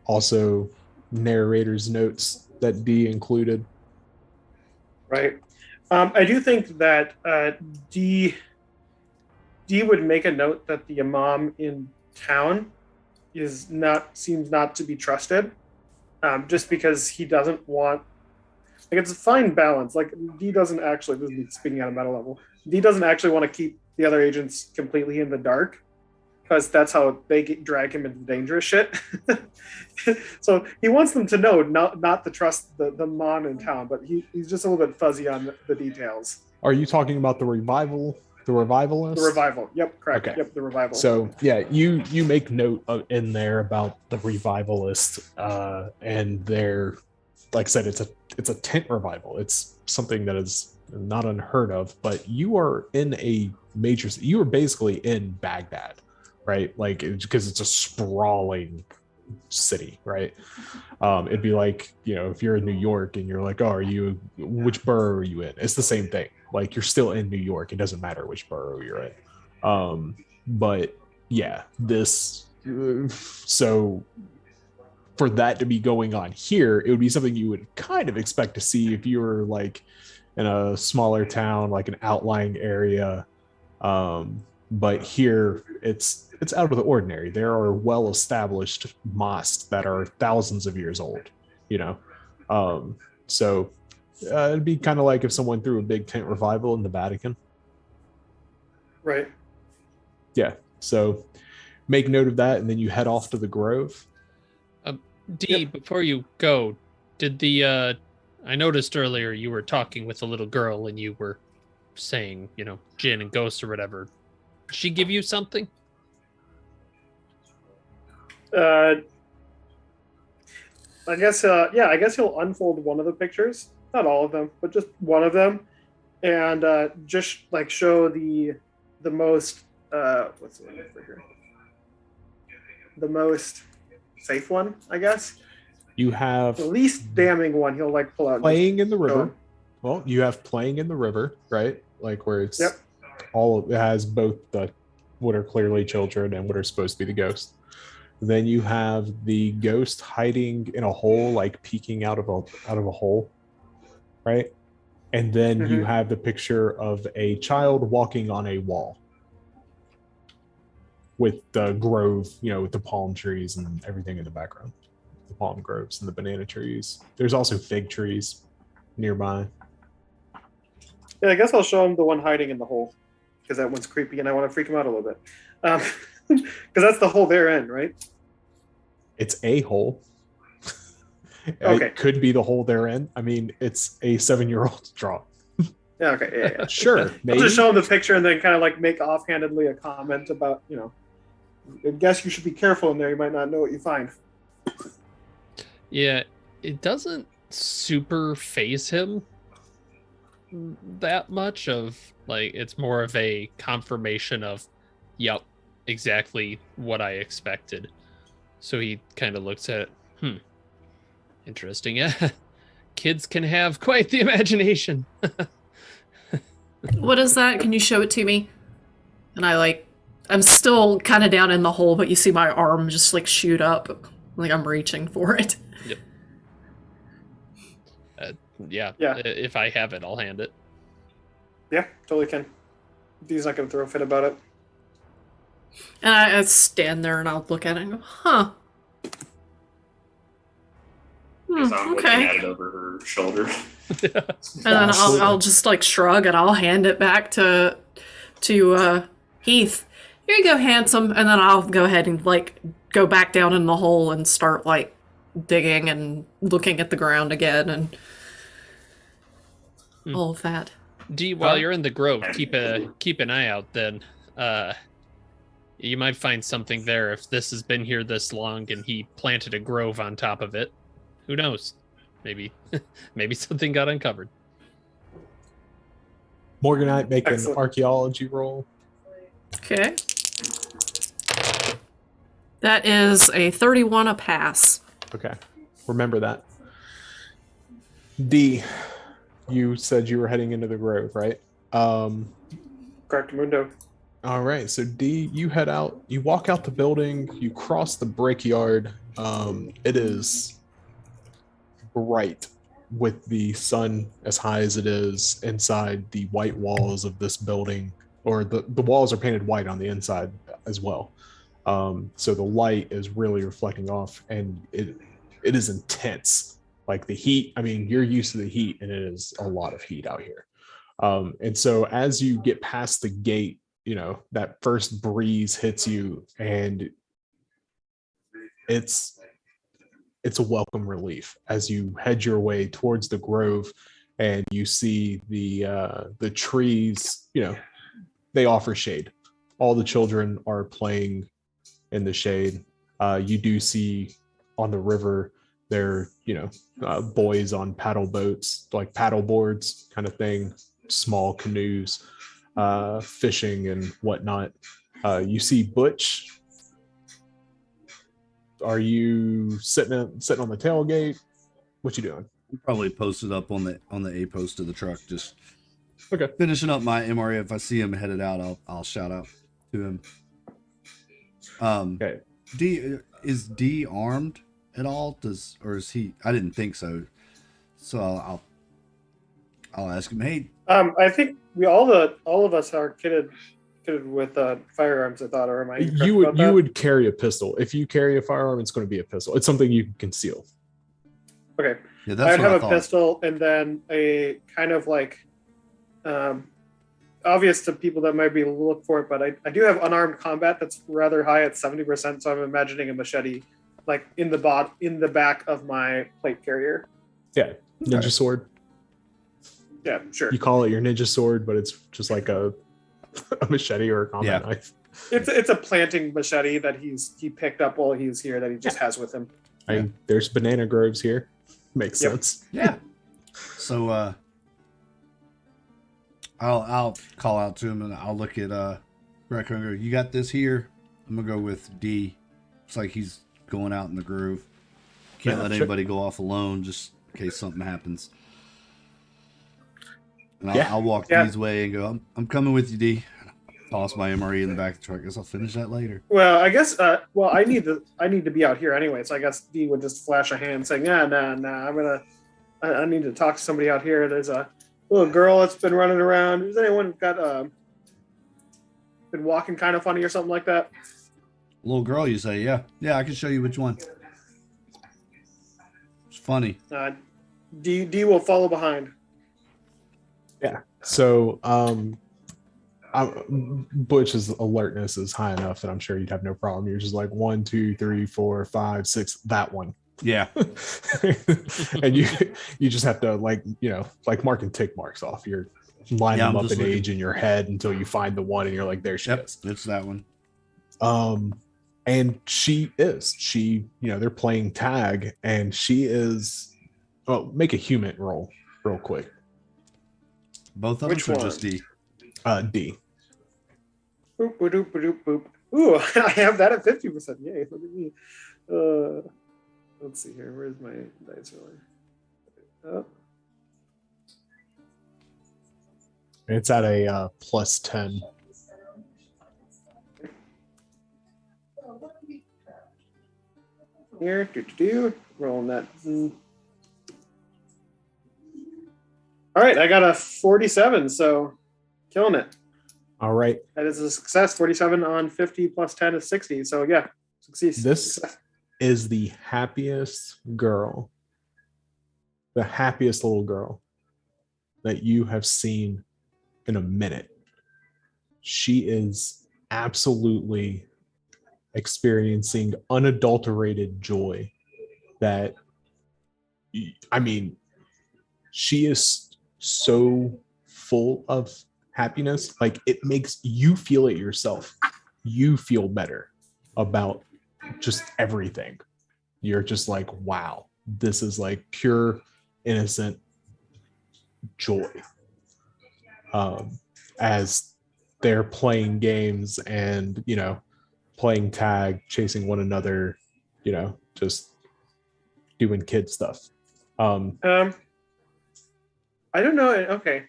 also narrator's notes that D included. Right. I do think that D would make a note that the imam in town seems not to be trusted, just because he doesn't want. Like, it's a fine balance. Like, D doesn't actually. This is speaking at a meta level. D doesn't actually want to keep the other agents completely in the dark, because that's how they drag him into dangerous shit. So he wants them to know, not to trust the mon in town, but he's just a little bit fuzzy on the details. Are you talking about the revival? The revivalist? The revival. Yep, correct. Okay. Yep, the revival. So yeah, you make note in there about the revivalist, and they're, like I said, it's a tent revival. It's something that is not unheard of. But you are in a major. You are basically in Baghdad, right? Like, because it's a sprawling city, right? It'd be like, if you're in New York and you're like, oh, which borough are you in? It's the same thing. Like, you're still in New York. It doesn't matter which borough you're in. But yeah, so for that to be going on here, it would be something you would kind of expect to see if you were like in a smaller town, like an outlying area. But here it's out of the ordinary. There are well-established mosques that are thousands of years old, so it'd be kind of like if someone threw a big tent revival in the Vatican. Right. Yeah. So make note of that, and then you head off to the Grove. D, before you go, did I noticed earlier you were talking with a little girl and you were saying, jinn and ghosts or whatever. Did she give you something? I guess he'll unfold one of the pictures, not all of them, but just one of them, and just like show the most what's the word for here? The most safe one, I guess. You have the least damning one. He'll like pull out. Playing in the river. Well, you have Playing in the River, right? Like where it's it has both what are clearly children and what are supposed to be the ghost. Then you have the ghost hiding in a hole, like peeking out of a hole, right? And then you have the picture of a child walking on a wall with the grove, with the palm trees and everything in the background. The palm groves and the banana trees. There's also fig trees nearby. Yeah, I guess I'll show him the one hiding in the hole, because that one's creepy and I want to freak him out a little bit. Because that's the hole they're in, right? It's a hole. Okay. It could be the hole they're in. I mean, it's a 7-year-old draw. Yeah, okay. Yeah. Sure. I'll just show him the picture and then kind of like make offhandedly a comment about, I guess you should be careful in there. You might not know what you find. Yeah, it doesn't super phase him that much. Of like, it's more of a confirmation of, yep, exactly what I expected. So he kind of looks at it. Interesting. Yeah, kids can have quite the imagination. What is that? Can you show it to me? And I'm still kind of down in the hole, but you see my arm just like shoot up, like I'm reaching for it. Yep. Yeah. Yeah. If I have it, I'll hand it. Yeah, totally can. Dee's not gonna throw a fit about it. And I stand there and I'll look at it and go, huh. Because I'm looking Okay. at it over her shoulder. And then I'll just like shrug and I'll hand it back to Heath. Here you go, handsome. And then I'll go ahead and like go back down in the hole and start like digging and looking at the ground again and all of that. D, while you're in the grove, keep an eye out. Then, you might find something there if this has been here this long and he planted a grove on top of it. Who knows? Maybe something got uncovered. Morganite, make Excellent. an archaeology roll. Okay. That is a 31 a pass. Okay, remember that. D, you said you were heading into the grove, right? Correct, Mundo. All right, so D, you head out. You walk out the building. You cross the brickyard. It is bright with the sun as high as it is inside the white walls of this building, or the walls are painted white on the inside as well. So the light is really reflecting off, and it is intense. Like the heat, I mean, you're used to the heat, and it is a lot of heat out here. And so as you get past the gate, you know, that first breeze hits you, and it's a welcome relief as you head your way towards the grove, and you see the trees, you know, they offer shade. All the children are playing in the shade. You do see on the river there, you know, boys on paddle boats, like paddle boards kind of thing, small canoes, fishing and whatnot. You see Butch. Are you sitting on the tailgate? What you doing? Probably posted up on the A post of the truck, just Okay. finishing up my MRE. If I see him headed out, I'll shout out to him. Okay. Is D armed at all? Or is he? I didn't think so. So I'll ask him. Hey, I think we all of us are kitted with firearms. I thought, or am I? incorrect You about that? would carry a pistol. If you carry a firearm, it's going to be a pistol. It's something you can conceal. Okay. yeah, that's I'd what I have a thought. pistol and then a kind of like obvious to people that might be look for it, but I do have unarmed combat that's rather high at 70%, so I'm imagining a machete like in the back of my plate carrier. Yeah, ninja Okay. sword. Yeah, sure. You call it your ninja sword, but it's just like a machete or a combat Yeah. knife. It's a planting machete that he picked up while he was here that he just has with him. I mean, there's banana groves here. Makes Yep. sense. Yeah. So I'll call out to him and I'll look at Greco and go, you got this here? I'm gonna go with D. It's like he's going out in the groove. Can't Yeah, let sure. anybody go off alone just in case something happens. And Yeah. I'll walk Yeah. D's way and go, I'm coming with you, D. Toss my MRE in the back of the truck. Guess I'll finish that later. Well, I guess I need to be out here anyway, so I guess D would just flash a hand saying, nah, I need to talk to somebody out here. There's a little girl that's been running around. Has anyone got been walking kind of funny or something like that? Little girl, you say, yeah. Yeah, I can show you which one. It's funny. D will follow behind. So, Butch's alertness is high enough that I'm sure you'd have no problem. You're just like 1, 2, 3, 4, 5, 6, that one. Yeah. And you just have to like marking tick marks off. You're line Yeah, them I'm up just in looking. age in your head until you find the one and you're like, there she Yep. is. It's that one. And they're playing tag, and she is. Oh, make a human roll real quick. Both of Which us or one? just D? D. Boop, boop, boop, boop. Ooh, I have that at 50%. Yay, look at me. Let's see here. Where's my dice roller? Oh. It's at a plus 10. Here, rolling that. All right, I got a 47, so killing it. All right. That is a success. 47 on 50 plus 10 is 60. So yeah, success. This is the happiest girl, the happiest little girl that you have seen in a minute. She is absolutely experiencing unadulterated joy that, I mean, she is so full of happiness. Like, it makes you feel it yourself. You feel better about just everything. You're just like, wow, this is like pure, innocent joy. As they're playing games and, playing tag, chasing one another, just doing kid stuff. I don't know. Okay.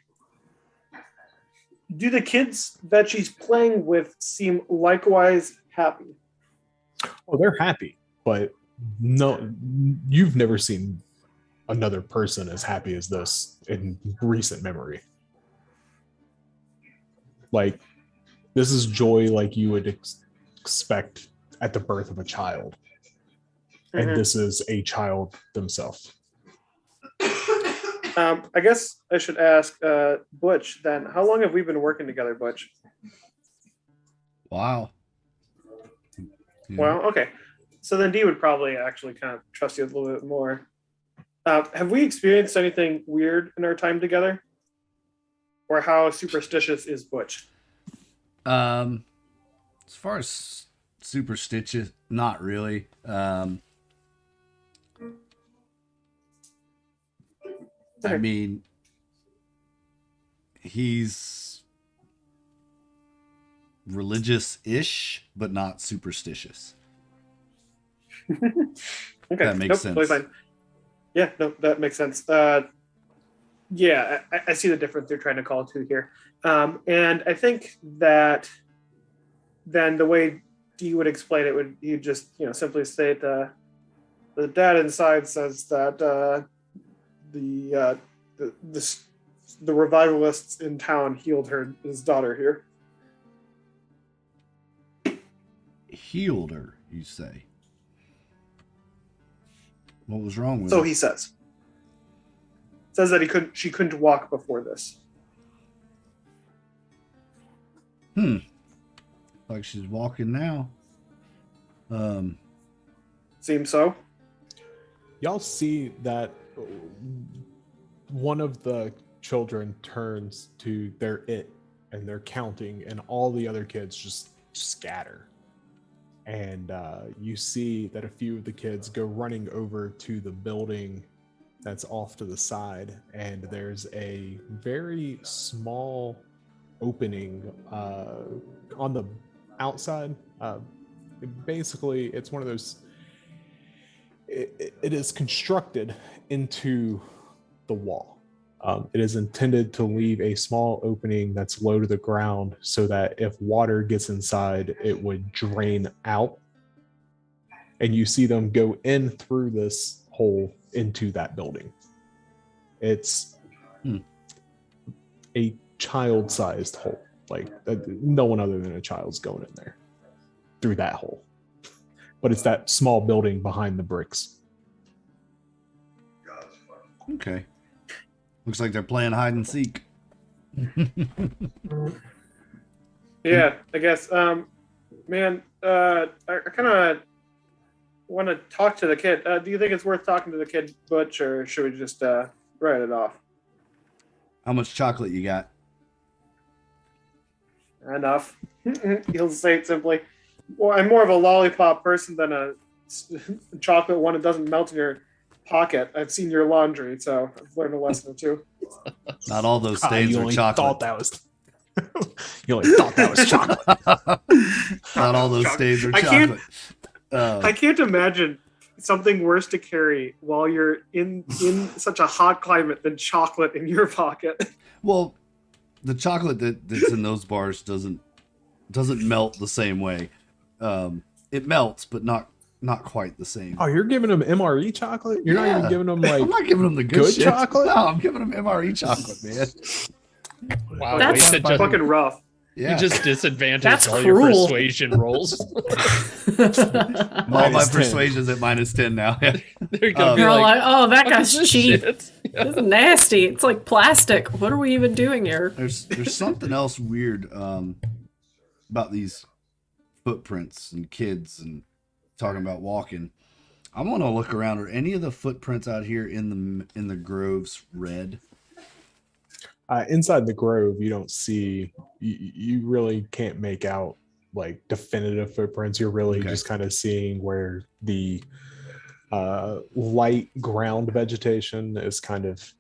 Do the kids that she's playing with seem likewise happy? Oh, they're happy, but no, you've never seen another person as happy as this in recent memory. Like, this is joy like you would expect at the birth of a child. Mm-hmm. And this is a child themselves. I guess I should ask Butch then. How long have we been working together, Butch? Wow. Yeah. Well, okay. So then D would probably actually kind of trust you a little bit more. Have we experienced anything weird in our time together? Or how superstitious is Butch? As far as superstitious, not really. I mean, he's religious-ish, but not superstitious. Okay, That makes sense. Totally fine. Yeah, no, that makes sense. Yeah, I see the difference they're trying to call to here. And I think that then the way D would explain it would you just simply state the dad inside says that the revivalists in town healed his daughter here. Healed her, you say? What was wrong with So her? he says that she couldn't walk before this. Like she's walking now. Seems so. Y'all see that one of the children turns to their and they're counting, and all the other kids just scatter. And you see that a few of the kids go running over to the building that's off to the side, and there's a very small opening on the outside. Basically, it's one of those. It is constructed into the wall. It is intended to leave a small opening that's low to the ground so that if water gets inside, it would drain out. And you see them go in through this hole into that building. It's a child-sized hole. Like, no one other than a child's going in there through that hole. But it's that small building behind the bricks. Okay. Looks like they're playing hide and seek. Yeah, I guess. Man, I kind of want to talk to the kid. Do you think it's worth talking to the kid, Butch, or should we just write it off? How much chocolate you got? Enough. He'll say it simply. Well, I'm more of a lollipop person than a chocolate one that doesn't melt in your pocket. I've seen your laundry, so I've learned a lesson or two. Not all those Ah, stains you are only chocolate. thought that was. You only thought that was chocolate. Not all those stains are I can't- chocolate. I can't imagine something worse to carry while you're in such a hot climate than chocolate in your pocket. Well, the chocolate that's in those bars doesn't melt the same way. It melts, but not quite the same. Oh, you're giving them MRE chocolate? You're not Yeah. even giving them I'm like. not giving them the good, good shit. chocolate? No, I'm giving them MRE chocolate, man. Wow, That's wasted just, Fucking rough. Yeah, you just disadvantaged That's all your cruel. persuasion rolls. all my -10. persuasion's at -10 now. They're gonna be You're all like, like, oh, that "What is guy's this cheap. shit?" This is nasty. It's like plastic. What are we even doing here? There's something else weird about these footprints and kids and talking about walking. I want to look around. Are any of the footprints out here in the groves red? Inside the grove, you don't see. You really can't make out like definitive footprints. You're really Okay. just kind of seeing where the light ground vegetation is kind of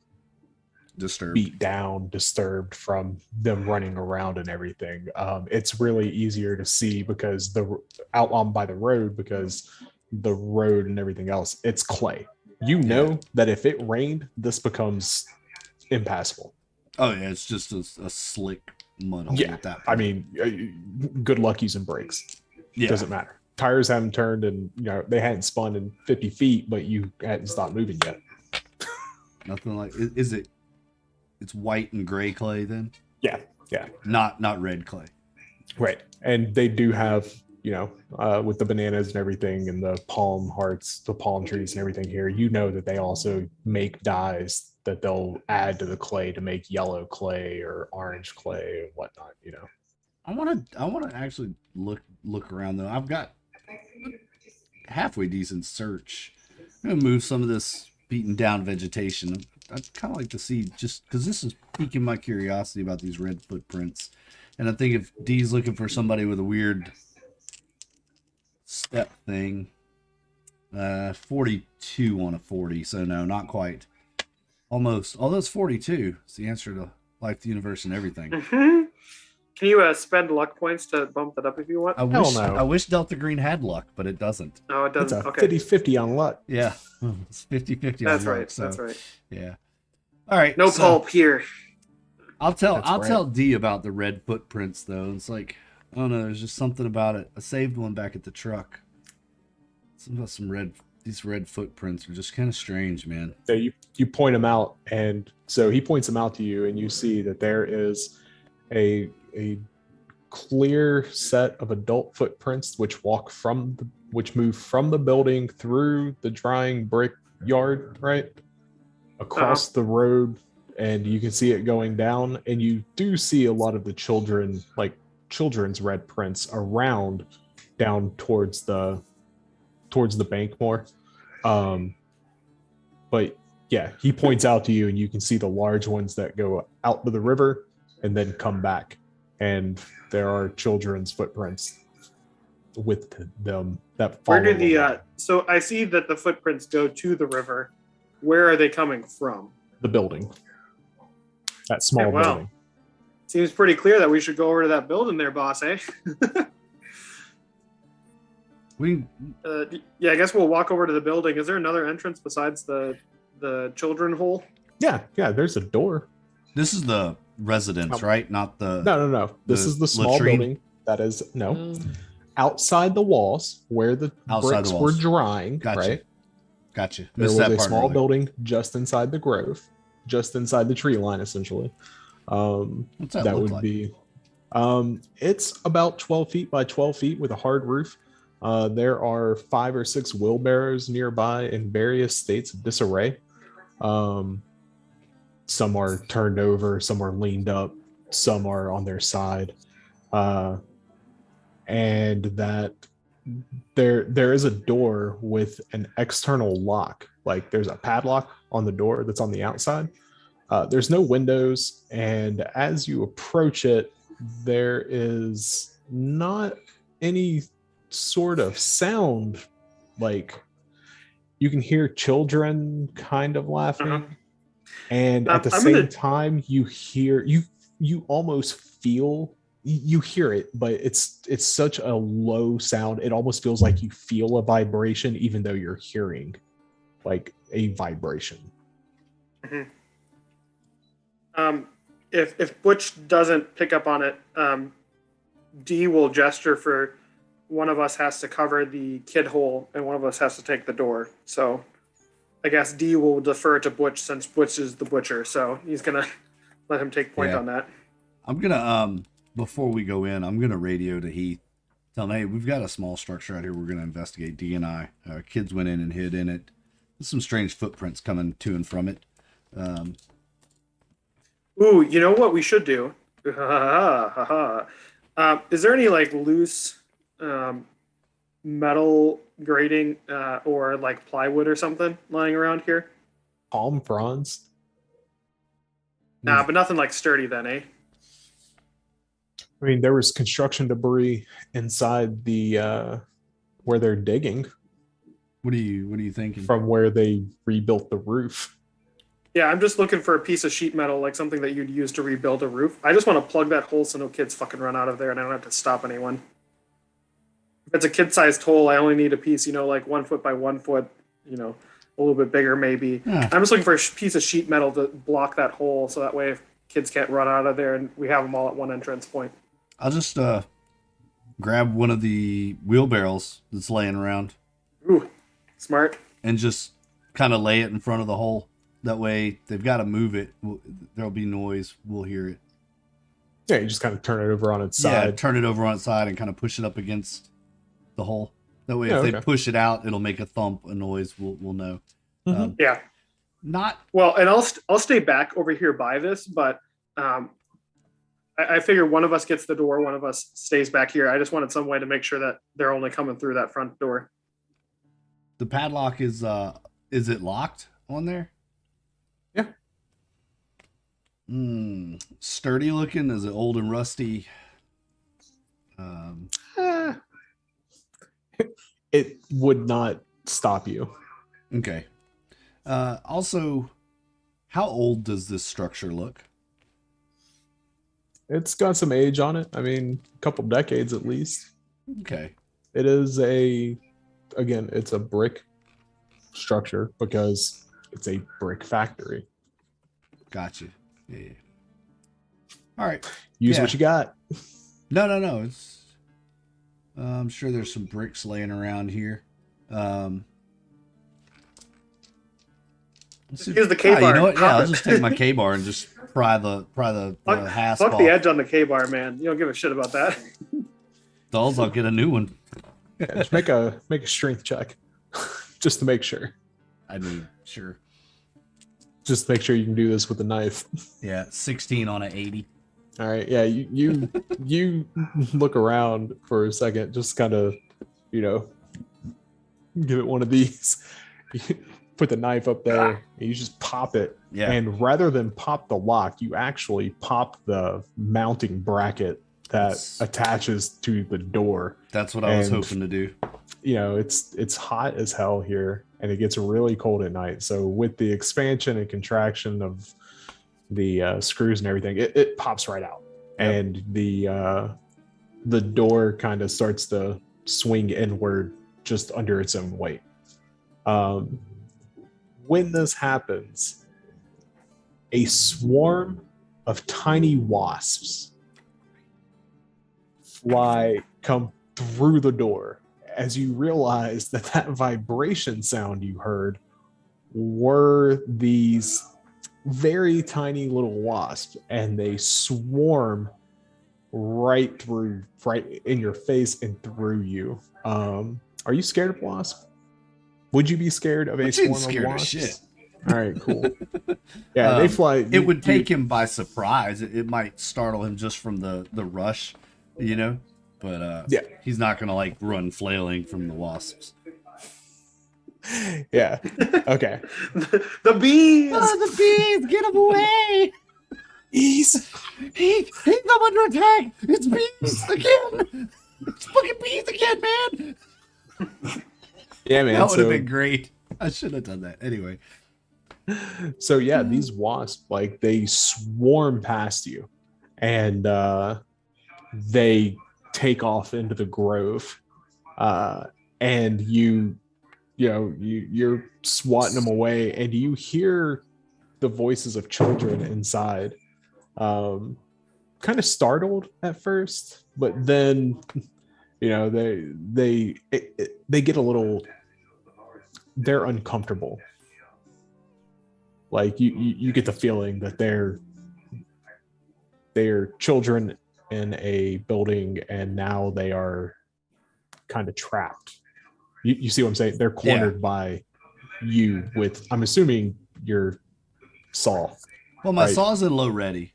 Disturbed. beat down, disturbed from them running around and everything. It's really easier to see because out on by the road, because the road and everything else, it's clay. You know that if it rained, this becomes impassable. Oh yeah, it's just a slick mud hole Yeah, at that point. I mean, good luck using brakes. yeah. Doesn't matter. Tires haven't turned, and they hadn't spun in 50 feet, but you hadn't stopped moving yet. Nothing like. Is it? It's white and gray clay then. Yeah, Not red clay. right. And they do have, with the bananas and everything, and the palm hearts, the palm trees and everything here, that they also make dyes that they'll add to the clay to make yellow clay or orange clay and whatnot. I want to actually look around though. I've got halfway decent search. I'm gonna move some of this beaten down vegetation. I'd kind of like to see, just because this is piquing my curiosity about these red footprints. And I think if Dee's looking for somebody with a weird step thing, 42 on a 40, so no, not quite. Almost. Although it's 42. It's the answer to life, the universe, and everything. Mm-hmm. Can you spend luck points to bump that up if you want? I wish Delta Green had luck, but it doesn't. No, it It's doesn't. a Okay. 50-50 on luck. Yeah, it's 50-50 That's on luck, right. so, That's right. yeah. All right. No so pulp here. I'll That's tell D about the red footprints though. It's like, I don't know, there's just something about it. I saved one back at the truck. Something about these red footprints are just kind of strange, man. So you point them out, and so he points them out to you, and you see that there is a clear set of adult footprints which move from the building through the drying brick yard, right across the road, and you can see it going down, and you do see a lot of the children's red prints around down towards the bank more. But yeah, he points out to you, and you can see the large ones that go out to the river and then come back, and there are children's footprints with them that follow. Where do along. so I see that the footprints go to the river. Where are they coming from? The building, that small wow. building. Seems pretty clear that we should go over to that building there, boss, eh? Yeah, I guess we'll walk over to the building. Is there another entrance besides the children hole? Yeah, there's a door. This is the residence, right? Not the. No. This the is the small latrine? building that is outside the walls where the Outside bricks the were walls. drying. Gotcha. Right. Gotcha. There Missed was that a part small earlier. building just inside the grove, just inside the tree line, essentially. What's that That look would like? be. It's about 12 feet by 12 feet with a hard roof. There are 5 or 6 wheelbarrows nearby in various states of disarray. Some are turned over, some are leaned up, some are on their side. And that there is a door with an external lock. Like there's a padlock on the door that's on the outside. There's no windows, and as you approach it, there is not any sort of sound like you can hear children kind of laughing. Uh-huh. And at the I'm same gonna- time, you hear you almost feel you hear it, but it's such a low sound. It almost feels like you feel a vibration, even though you're hearing like a vibration. If Butch doesn't pick up on it, D will gesture for one of us has to cover the kid hole and one of us has to take the door. So I guess D will defer to Butch since Butch is the butcher. So he's gonna let him take point Yeah. on that. I'm gonna before we go in, I'm gonna radio to Heath. Tell him, hey, we've got a small structure out here. We're gonna investigate. D and I. Kids went in and hid in it. There's some strange footprints coming to and from it. Ooh, you know what we should do? Is there any like loose metal grating or like plywood or something lying around here? Palm fronds. Nah, but nothing like sturdy then, eh? I mean, there was construction debris inside the where they're digging What are you thinking? from where they rebuilt the roof. Yeah, I'm just looking for a piece of sheet metal, like something that you'd use to rebuild a roof. I just want to plug that hole so no kids fucking run out of there and I don't have to stop anyone. If it's a kid-sized hole, I only need a piece, like 1 foot by 1 foot, a little bit bigger maybe. Yeah. I'm just looking for a piece of sheet metal to block that hole so that way if kids can't run out of there and we have them all at one entrance point. I'll just grab one of the wheelbarrows that's laying around Ooh, smart. and just kind of lay it in front of the hole. That way, they've got to move it. There'll be noise. We'll hear it. Yeah, you just kind of turn it over on its Yeah, side. turn it over on its side and kind of push it up against the hole. That way, Yeah, if they okay. push it out, it'll make a thump, a noise. We'll know. Mhm. Yeah. Not Well, and I'll stay back over here by this, but I figure one of us gets the door, one of us stays back here. I just wanted some way to make sure that they're only coming through that front door. the padlock is it locked on there? Yeah. Sturdy looking. Is it old and rusty? It would not stop you. Okay. Also, how old does this structure look? It's got some age on it. I mean, a couple decades at least. Okay. It is it's a brick structure because it's a brick factory. Gotcha. Yeah. All right. Use Yeah. what you got. No. It's. I'm sure there's some bricks laying around here. Use the K-bar. You know what? Yeah, Pop I'll it. just take my K-bar and just pry the hasp Fuck off. the edge on the K-bar, man. You don't give a shit about that. Dolls, I'll get a new one. Yeah, just make a strength check, just to make sure. I mean, sure. Just to make sure you can do this with a knife. Yeah, 16 on an 80. All right. Yeah, you look around for a second, just kind of, give it one of these. You put the knife up there, and you just pop it. Yeah. And rather than pop the lock, you actually pop the mounting bracket that That's- attaches to the door. That's what I was And- hoping to do. It's hot as hell here, and it gets really cold at night. So with the expansion and contraction of the screws and everything, it pops right out, Yep. and the door kind of starts to swing inward just under its own weight. When this happens, a swarm of tiny wasps come through the door as you realize that vibration sound you heard were these very tiny little wasps, and they swarm right in your face and through you. Are you scared of wasps? Would you be scared of a Butch ain't swarm scared of of wasps? shit. All right, cool. Yeah, they fly. It would take him by surprise. It might startle him just from the rush, But Yeah. he's not gonna like run flailing from the wasps. Yeah. Okay. The bees. the bees! Get him away! He's He's under attack! It's bees again! It's fucking bees again, man. Yeah, man. That would have So, been great. I should have done that. Anyway. so yeah, these wasps, like, they swarm past you, and they take off into the grove, and you're swatting them away, and you hear the voices of children inside, kind of startled at first, but then they get a little, they're uncomfortable. Like you get the feeling that they're children in a building, and now they are kind of trapped. You see what I'm saying? They're cornered by you with, I'm assuming, your saw. Well, my Right. saw's in low ready.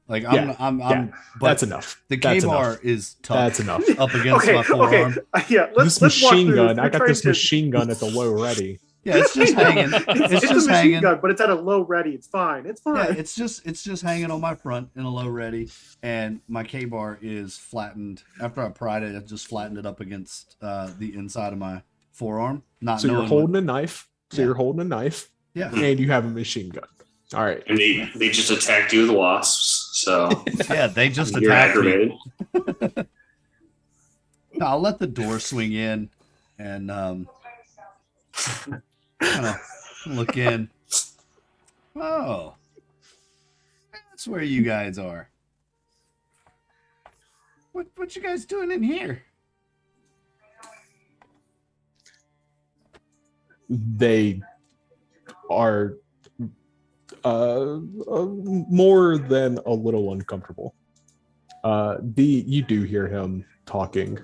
Like Yeah, I'm but that's enough. The K That's bar enough. is tough. That's enough. Up against my forearm. Yeah, This let's walk machine through gun, this. I We're got trying this to- machine gun at the low ready. Yeah, it's just hanging. It's a just machine hanging. gun, but it's at a low ready. It's fine. It's fine. Yeah, it's just hanging on my front in a low ready, and my K bar is flattened. After I pried it, I just flattened it up against the inside of my forearm. Not So you're knowing holding a knife. So Yeah. you're holding a knife, Yeah, and you have a machine gun. All right. And they just attacked you with wasps, so yeah. They just you're attacked me. aggravated. No, I'll let the door swing in, and kind of look in. Oh, that's where you guys are. What you guys doing in here? They are more than a little uncomfortable. You do hear him talking.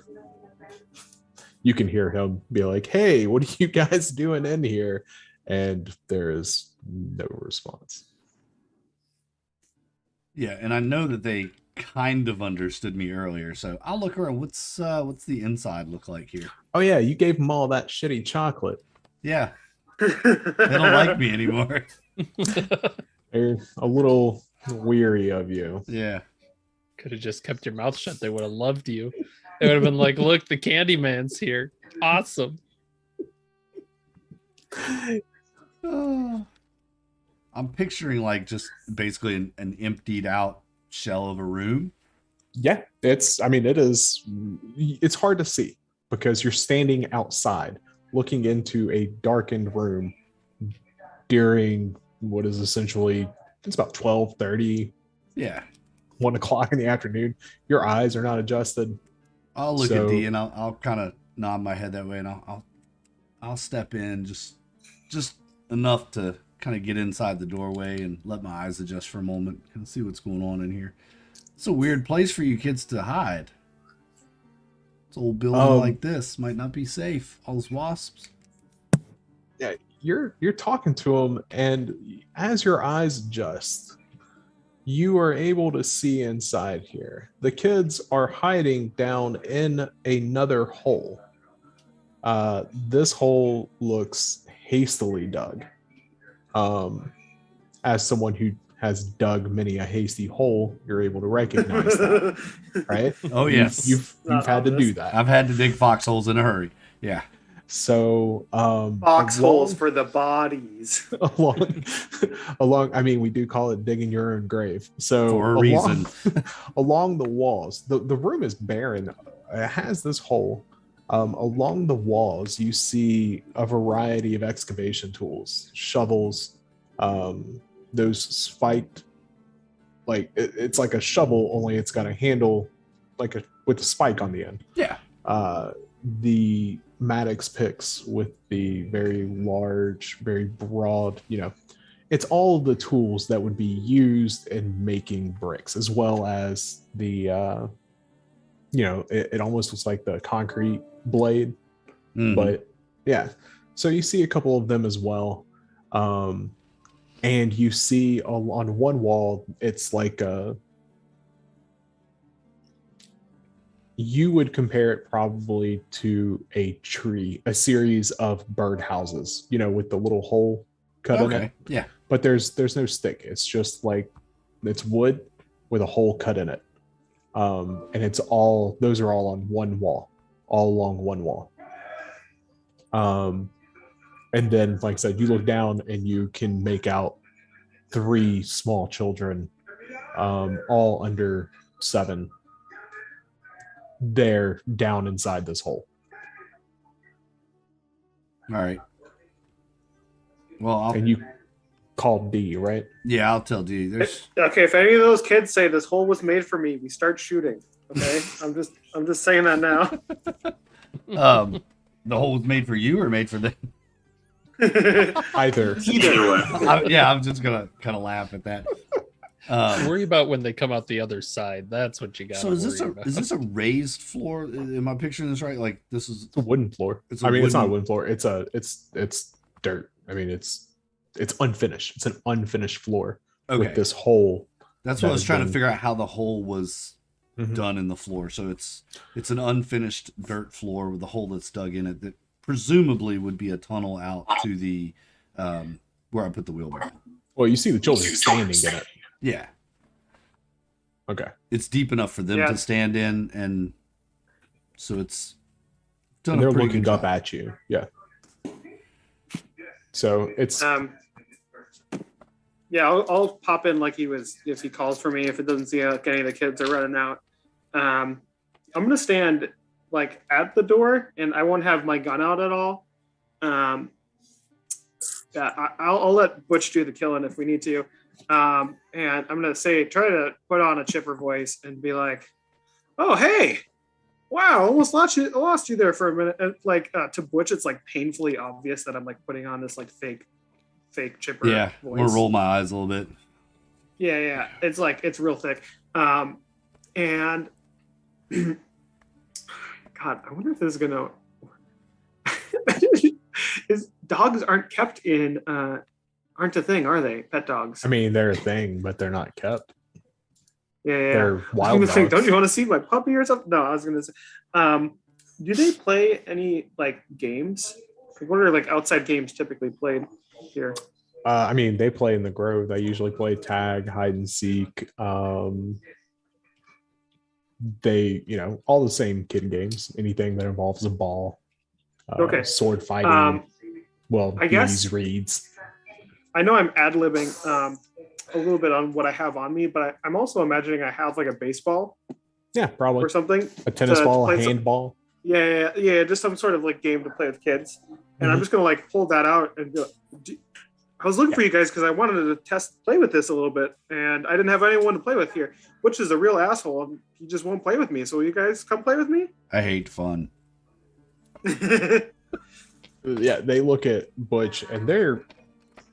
You can hear him be like, "Hey, what are you guys doing in here?" And there is no response. Yeah, and I know that they kind of understood me earlier, so I'll look around. What's the inside look like here? Oh yeah, you gave them all that shitty chocolate. Yeah, they don't like me anymore. They're a little weary of you. Yeah. Could have just kept your mouth shut. They would have loved you. They would have been like, look, the Candyman's here. Awesome. I'm picturing like just basically an emptied out shell of a room. Yeah, it's hard to see because you're standing outside looking into a darkened room during what is essentially, it's about 12:30, Yeah. 1 o'clock in the afternoon. Your eyes are not adjusted. I'll look So- at D and I'll kind of nod my head that way, and I'll step in just enough to kind of get inside the doorway and let my eyes adjust for a moment and see what's going on in here. It's a weird place for you kids to hide. It's old building like this might not be safe. All those wasps. Yeah, you're talking to them, and as your eyes adjust, you are able to see inside here. The kids are hiding down in another hole. This hole looks hastily dug. As someone who has dug many a hasty hole, you're able to recognize that, right? Oh yes, You've had to do that. I've had to dig foxholes in a hurry. Yeah. So Foxholes for the bodies. along I mean, we do call it digging your own grave. So For a reason. along the walls, the room is barren. It has this hole. Along the walls, you see a variety of excavation tools, shovels, those spiked, like it's like a shovel, only it's got a handle with a spike on the end. Yeah. The Maddox picks with the very large, very broad, it's all the tools that would be used in making bricks, as well as the it almost looks like the concrete blade. Mhm. But yeah, so you see a couple of them as well. And you see on one wall, it's like you would compare it probably to a tree, a series of bird houses, with the little hole cut in it. Okay. Yeah. But there's no stick. It's just like, it's wood with a hole cut in it. And those are all on one wall, all along one wall. And then, like I said, you look down and you can make out 3 small children, all under 7. They're down inside this hole. All right. Well, And you called D, right? yeah, I'll tell D. There's Okay, if any of those kids say this hole was made for me, we start shooting. Okay, I'm just saying that now. the hole was made for you or made for them? Either. Either way. I'm just gonna kind of laugh at that. Worry about when they come out the other side. That's what you got. So is this a raised floor? Am I picturing this right? Like this is It's a wooden floor. It's It's not a wooden floor. It's dirt. I mean, it's unfinished. It's an unfinished floor okay. with this hole. That's what I was that trying to has figure out how the hole was Mhm. done in the floor. So it's an unfinished dirt floor with a hole that's dug in it that presumably would be a tunnel out to the where I put the wheelbarrow. Well, you see the children standing in it. Yeah, Okay. it's deep enough for them Yeah. to stand in, and so it's done And a they're pretty looking good up job. at you. Yeah. So it's Yeah, I'll pop in like if he calls for me. If it doesn't seem like any of the kids are running out, I'm gonna stand like at the door, and I won't have my gun out at all. Yeah, I'll let Butch do the killing if we need to. And I'm gonna try to put on a chipper voice and be like, "Oh, hey, wow, almost lost you there for a minute." And to Butch, it's like painfully obvious that I'm like putting on this like fake chipper Yeah, voice. I'm gonna roll my eyes a little bit. Yeah. It's real thick. And God, I wonder if this is gonna. Dogs aren't kept in aren't a thing, are they? Pet dogs. I mean, they're a thing, but they're not kept. Yeah. They're I was wild gonna think, dogs. don't you want to see my puppy or something? No, I was gonna say. Do they play any like games? Like, what are like outside games typically played here? I mean, they play in the Grove. They usually play tag, hide and seek. They, all the same kid games. Anything that involves a ball. Okay. Sword fighting. I guess- these reads. I know I'm ad-libbing a little bit on what I have on me, but I'm also imagining I have like a baseball Yeah, probably or something. a tennis to ball, a play some- handball. Yeah, just some sort of like game to play with kids. And I'm Mhm. just gonna like pull that out and go. I was looking for you guys because I wanted to play with this a little bit, and I didn't have anyone to play with here, which is a real asshole. And he just won't play with me. So will you guys come play with me? I hate fun. Yeah, they look at Butch and they're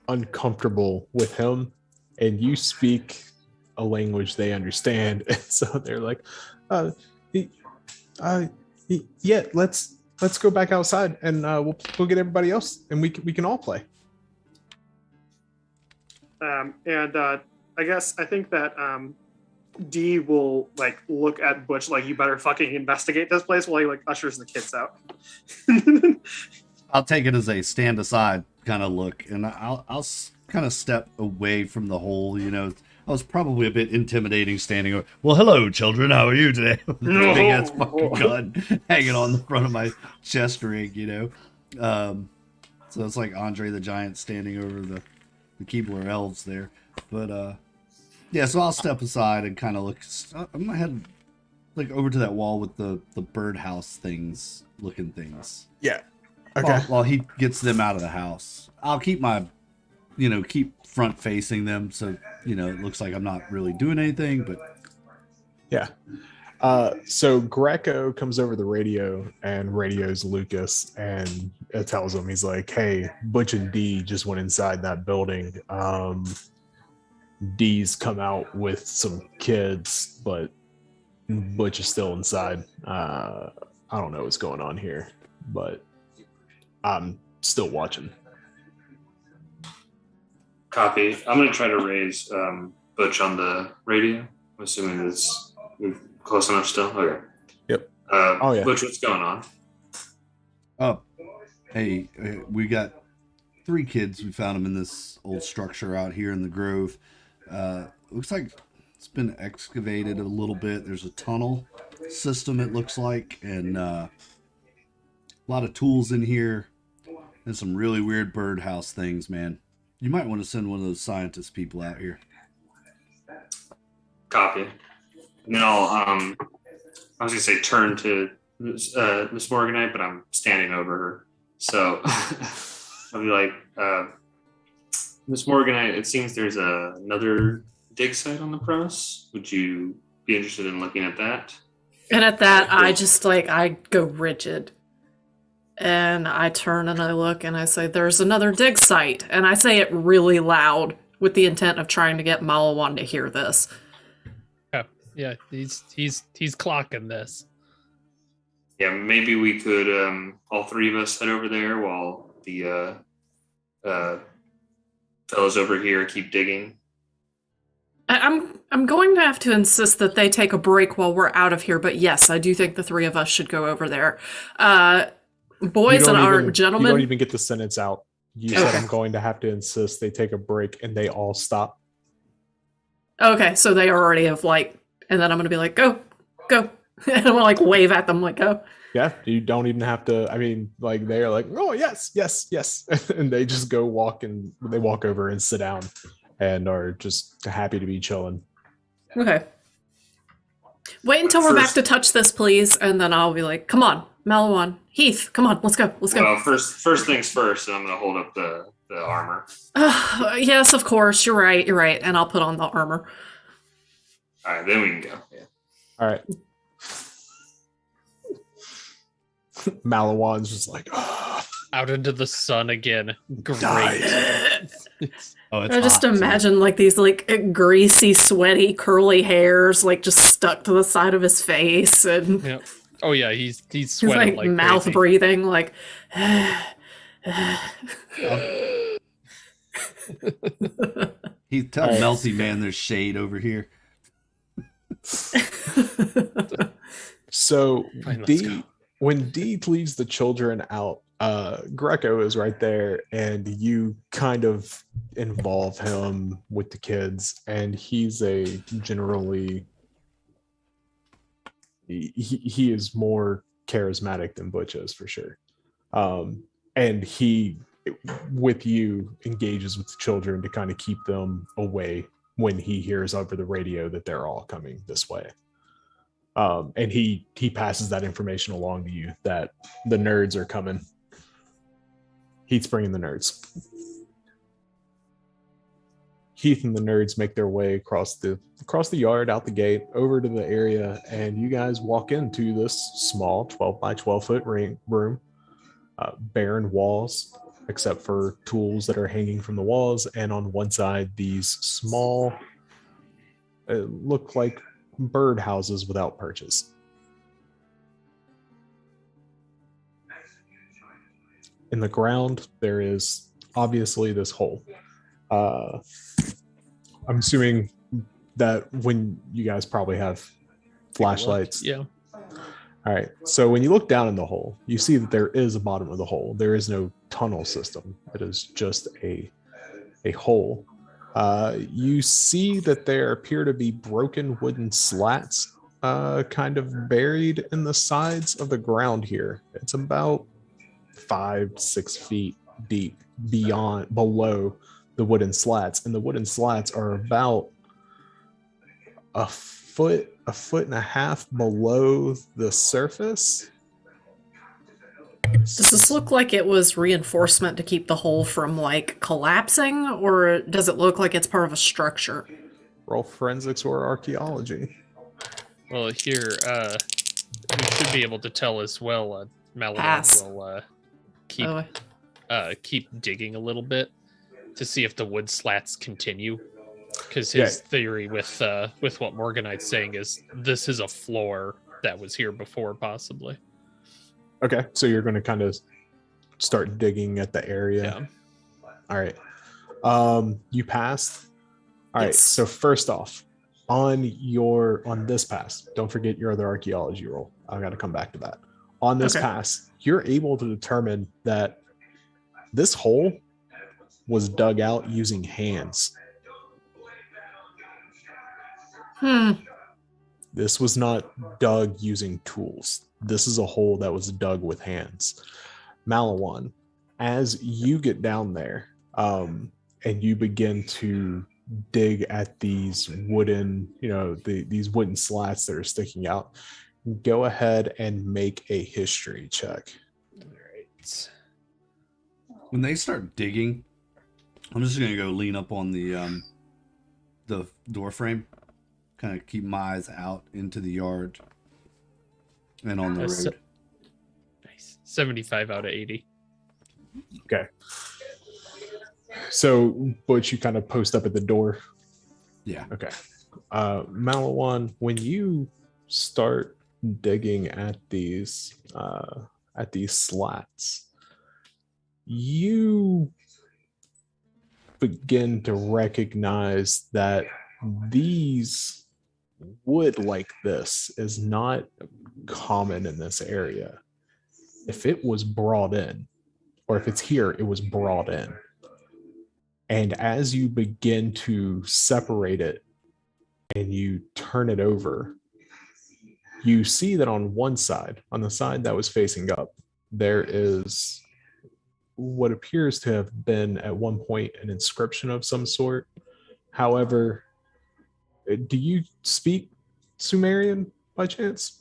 uncomfortable with him, and you speak a language they understand, and so they're like, yeah, let's go back outside and we'll get everybody else, and we can all play. I think that D will like look at Butch like, you better fucking investigate this place, while he like ushers the kids out. I'll take it as a stand aside kind of look, and I'll kind of step away from the hole. I was probably a bit intimidating standing over. Well, hello, children. How are you today? With this big ass fucking gun hanging on the front of my chest rig. So it's like Andre the Giant standing over the Keebler elves there. But yeah, so I'll step aside and kind of look. I'm gonna head like over to that wall with the birdhouse looking things. Yeah. Okay. While he gets them out of the house, I'll keep my, keep front facing them, so it looks like I'm not really doing anything. But Yeah. So Greco comes over the radio and radios Lucas, and it tells him, he's like, "Hey, Butch and D just went inside that building. D's come out with some kids, but Butch is still inside. I don't know what's going on here, but I'm still watching." Copy. I'm going to try to raise Butch on the radio. I'm assuming it's close enough still. Okay. Yep. Yeah. Butch, what's going on? oh, hey, we got 3 kids. We found them in this old structure out here in the Grove. Looks like It's been excavated a little bit. There's a tunnel system, it looks like, and a lot of tools in here, and some really weird birdhouse things, man. You might want to send one of those scientist people out here. Copy. And then I was gonna say turn to Miss Morganite, but I'm standing over her. So I'll be like, Miss Morganite, it seems there's another dig site on the premise. Would you be interested in looking at that? And at that, I go rigid. And I turn and I look and I say, there's another dig site. And I say it really loud with the intent of trying to get Malawan to hear this. Yeah, he's clocking this. Yeah, maybe we could all three of us head over there while the fellows over here keep digging. I'm going to have to insist that they take a break while we're out of here, but yes, I do think the three of us should go over there. Boys and our gentlemen. You don't even get the sentence out. You said I'm going to have to insist they take a break, and they all stop. Okay, so they already have and then I'm going to be like, go. And I'm going to wave at them go. Yeah, you don't even have to. I mean, they're like, oh, yes. And they just go they walk over and sit down and are just happy to be chilling. Okay. Wait until we're back to touch this, please. And then I'll be like, come on, Malawan, Heath, come on, let's go. Well, first things first, I'm going to hold up the armor. Yes, of course. You're right. And I'll put on the armor. All right, then we can go. Yeah. All right. Malawan's just like, out into the sun again. Great. I just hot, imagine these greasy, sweaty, curly hairs just stuck to the side of his face, and yeah. Oh yeah, he's sweating like mouth crazy. breathing He tell Melty Man there's shade over here. So Fine, let's go. when Dee leaves the children out, Greco is right there, and you kind of involve him with the kids, and he's he is more charismatic than Butch is for sure. And he, with you, engages with the children to kind of keep them away when he hears over the radio that they're all coming this way. And he passes that information along to you that the nerds are coming. Heath's bringing the nerds. Heath and the nerds make their way across the yard, out the gate, over to the area, and you guys walk into this small 12 by 12 foot room. Barren walls, except for tools that are hanging from the walls, and on one side these small, look like bird houses without perches. In the ground, there is obviously this hole. I'm assuming that when you guys probably have flashlights. Yeah. All right. So when you look down in the hole, you see that there is a bottom of the hole. There is no tunnel system. It is just a hole. You see that there appear to be broken wooden slats kind of buried in the sides of the ground here. It's about 5-6 feet deep below the wooden slats, and the wooden slats are about a foot and a half below the surface. Does this look like it was reinforcement to keep the hole from collapsing, or does it look like it's part of a structure? Roll forensics or archaeology. Well, here we should be able to tell as well. Pass. Malawan will keep digging a little bit to see if the wood slats continue, because his theory with what Morganite's saying is this is a floor that was here before, possibly. Okay, so you're going to kind of start digging at the area. Yeah. All right. You passed. All right. Yes. So first off, on this pass, don't forget your other archaeology roll. I got to come back to that. On this pass, you're able to determine that this hole was dug out using hands. This was not dug using tools. This is a hole that was dug with hands. Malawan, as you get down there, and you begin to dig at these wooden, these wooden slats that are sticking out, go ahead and make a history check. All right. When they start digging, I'm just gonna go lean up on the door frame, kind of keep my eyes out into the yard and on the road. Nice. 75 out of 80. Okay. So, Butch, you kind of post up at the door. Yeah. Okay. Malawan, when you start digging at these slats, you begin to recognize that these wood like this is not common in this area. If it was brought in, or if it's here, it was brought in. And as you begin to separate it and you turn it over, you see that on one side, on the side that was facing up, there is what appears to have been at one point an inscription of some sort. However, do you speak Sumerian by chance?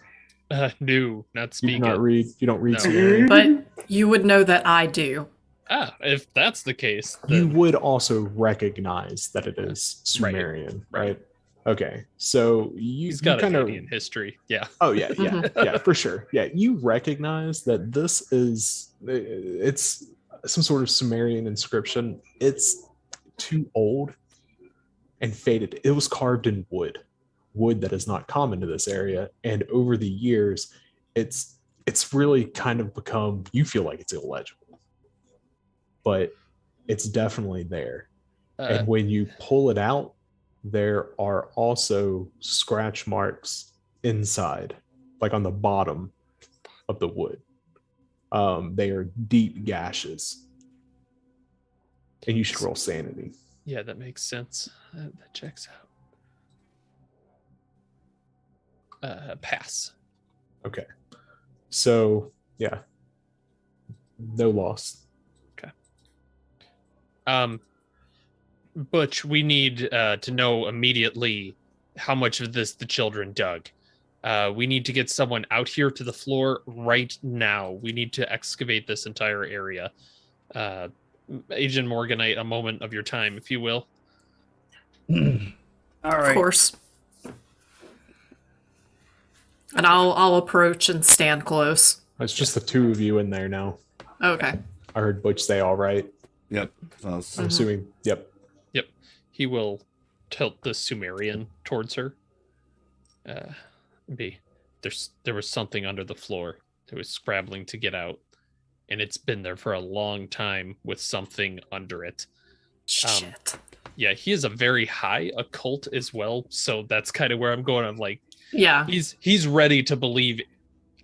No, not You do speaking. not read. You don't read No. Sumerian. But you would know that I do. Ah, if that's the case, You then would also recognize that it is Sumerian, right? Okay, so he's you got kind a of. Canadian history. Yeah. Oh yeah, yeah, for sure. Yeah, you recognize that this is it's some sort of Sumerian inscription. It's too old and faded. It was carved in wood that is not common to this area, and over the years, it's really kind of become. You feel like it's illegible, but it's definitely there. And when you pull it out, there are also scratch marks inside, like on the bottom of the wood. They are deep gashes. And you should roll sanity. Yeah, that makes sense. That checks out. Pass. Okay. So, yeah. No loss. Butch, we need to know immediately how much of this the children dug. We need to get someone out here to the floor right now. We need to excavate this entire area. Agent Morganite, a moment of your time, if you will. All right. Of course. And I'll approach and stand close. It's just the two of you in there now. Okay. I heard Butch say all right. Yep. I'm assuming, yep. Yep. He will tilt the Sumerian towards her. There was something under the floor that was scrabbling to get out, and it's been there for a long time with something under it. Shit. Yeah, he is a very high occult as well, so that's kind of where I'm going. I'm like, Yeah. he's ready to believe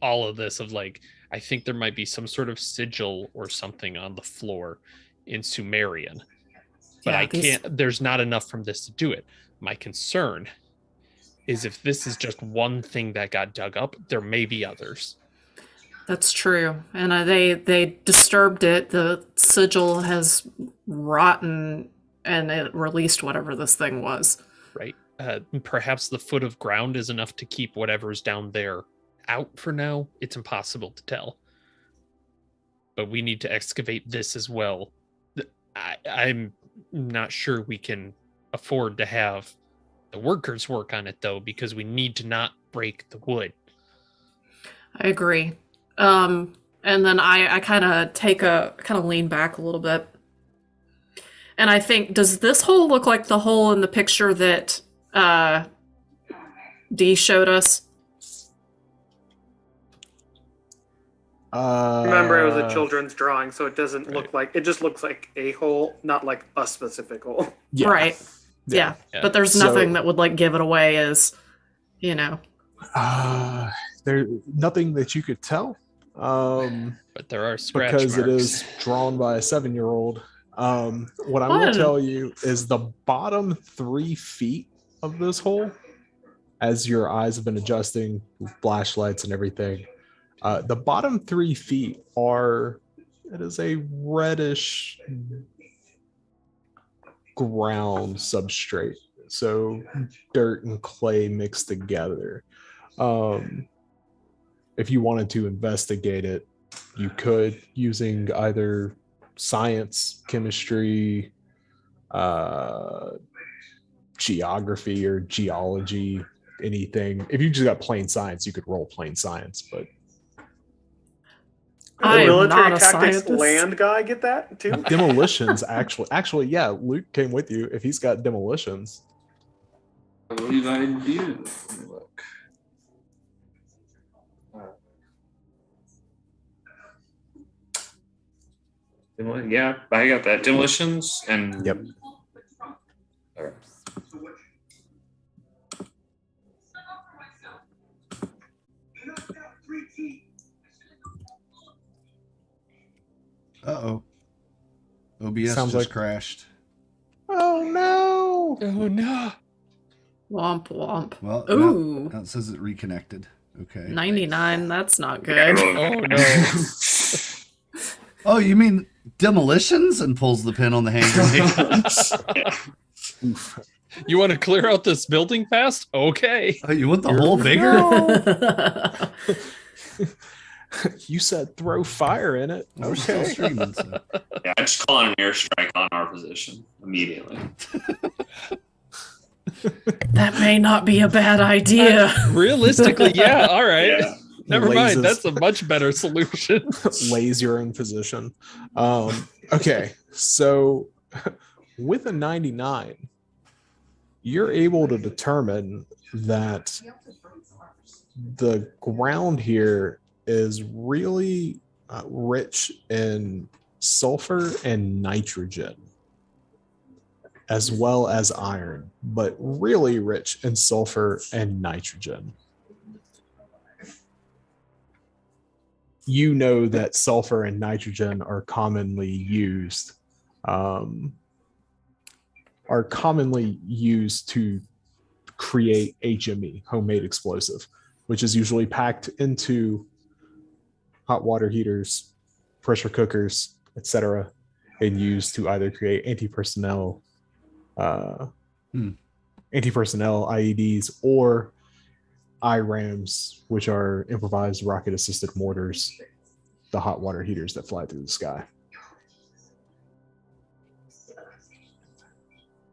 all of this. Of like, I think there might be some sort of sigil or something on the floor in Sumerian, but Yeah, I can't. There's not enough from this to do it. My concern is if this is just one thing that got dug up, there may be others. That's true. And they disturbed it. The sigil has rotten and it released whatever this thing was. Right. Perhaps the foot of ground is enough to keep whatever's down there out for now. It's impossible to tell. But we need to excavate this as well. I'm not sure we can afford to have the workers work on it, though, because we need to not break the wood. I agree. And then I kind of lean back a little bit. And I think, does this hole look like the hole in the picture that Dee showed us? Remember, it was a children's drawing, so it doesn't look like, it just looks like a hole, not like a specific hole. Yeah. Right. Yeah. But there's nothing that would like give it away as, you know. There's nothing that you could tell. But there are scratch because marks. it is drawn by a 7-year-old. What I will tell you is the bottom 3 feet of this hole as your eyes have been adjusting, flashlights and everything, the bottom 3 feet are, it is a reddish ground substrate. So dirt and clay mixed together. If you wanted to investigate it, you could, using either science, chemistry, geography, or geology, anything. If you just got plain science, you could roll plain science, but I am military not a tactics scientist. land guy get that too? demolitions actually, yeah, Luke came with you. If he's got demolitions, I believe I do. Let me look. Yeah, I got that. Demolitions and Yep. All right. Uh-oh. OBS Sounds just like- crashed. oh no. Oh no. Womp womp. Well, Ooh, now it says it reconnected. Okay. 99. That's not Yeah, good. Oh no. Oh, you mean demolitions? And pulls the pin on the hand grenade. Oof. You want to clear out this building fast? Okay. Oh, you want the whole vigor? You said throw fire in it. We're still Okay. streaming. So. Yeah, I just call an airstrike on our position immediately. That may not be a bad idea. Realistically, yeah. All right. Yeah. Never mind. Lasers. That's a much better solution. Lays your own position. Okay, so with a 99, you're able to determine that the ground here is really rich in sulfur and nitrogen, as well as iron, but really rich in sulfur and nitrogen. You know that sulfur and nitrogen are commonly used to create HME, homemade explosive, which is usually packed into hot water heaters, pressure cookers, etc., and used to either create anti-personnel IEDs or IRAMs, which are improvised rocket-assisted mortars, the hot water heaters that fly through the sky.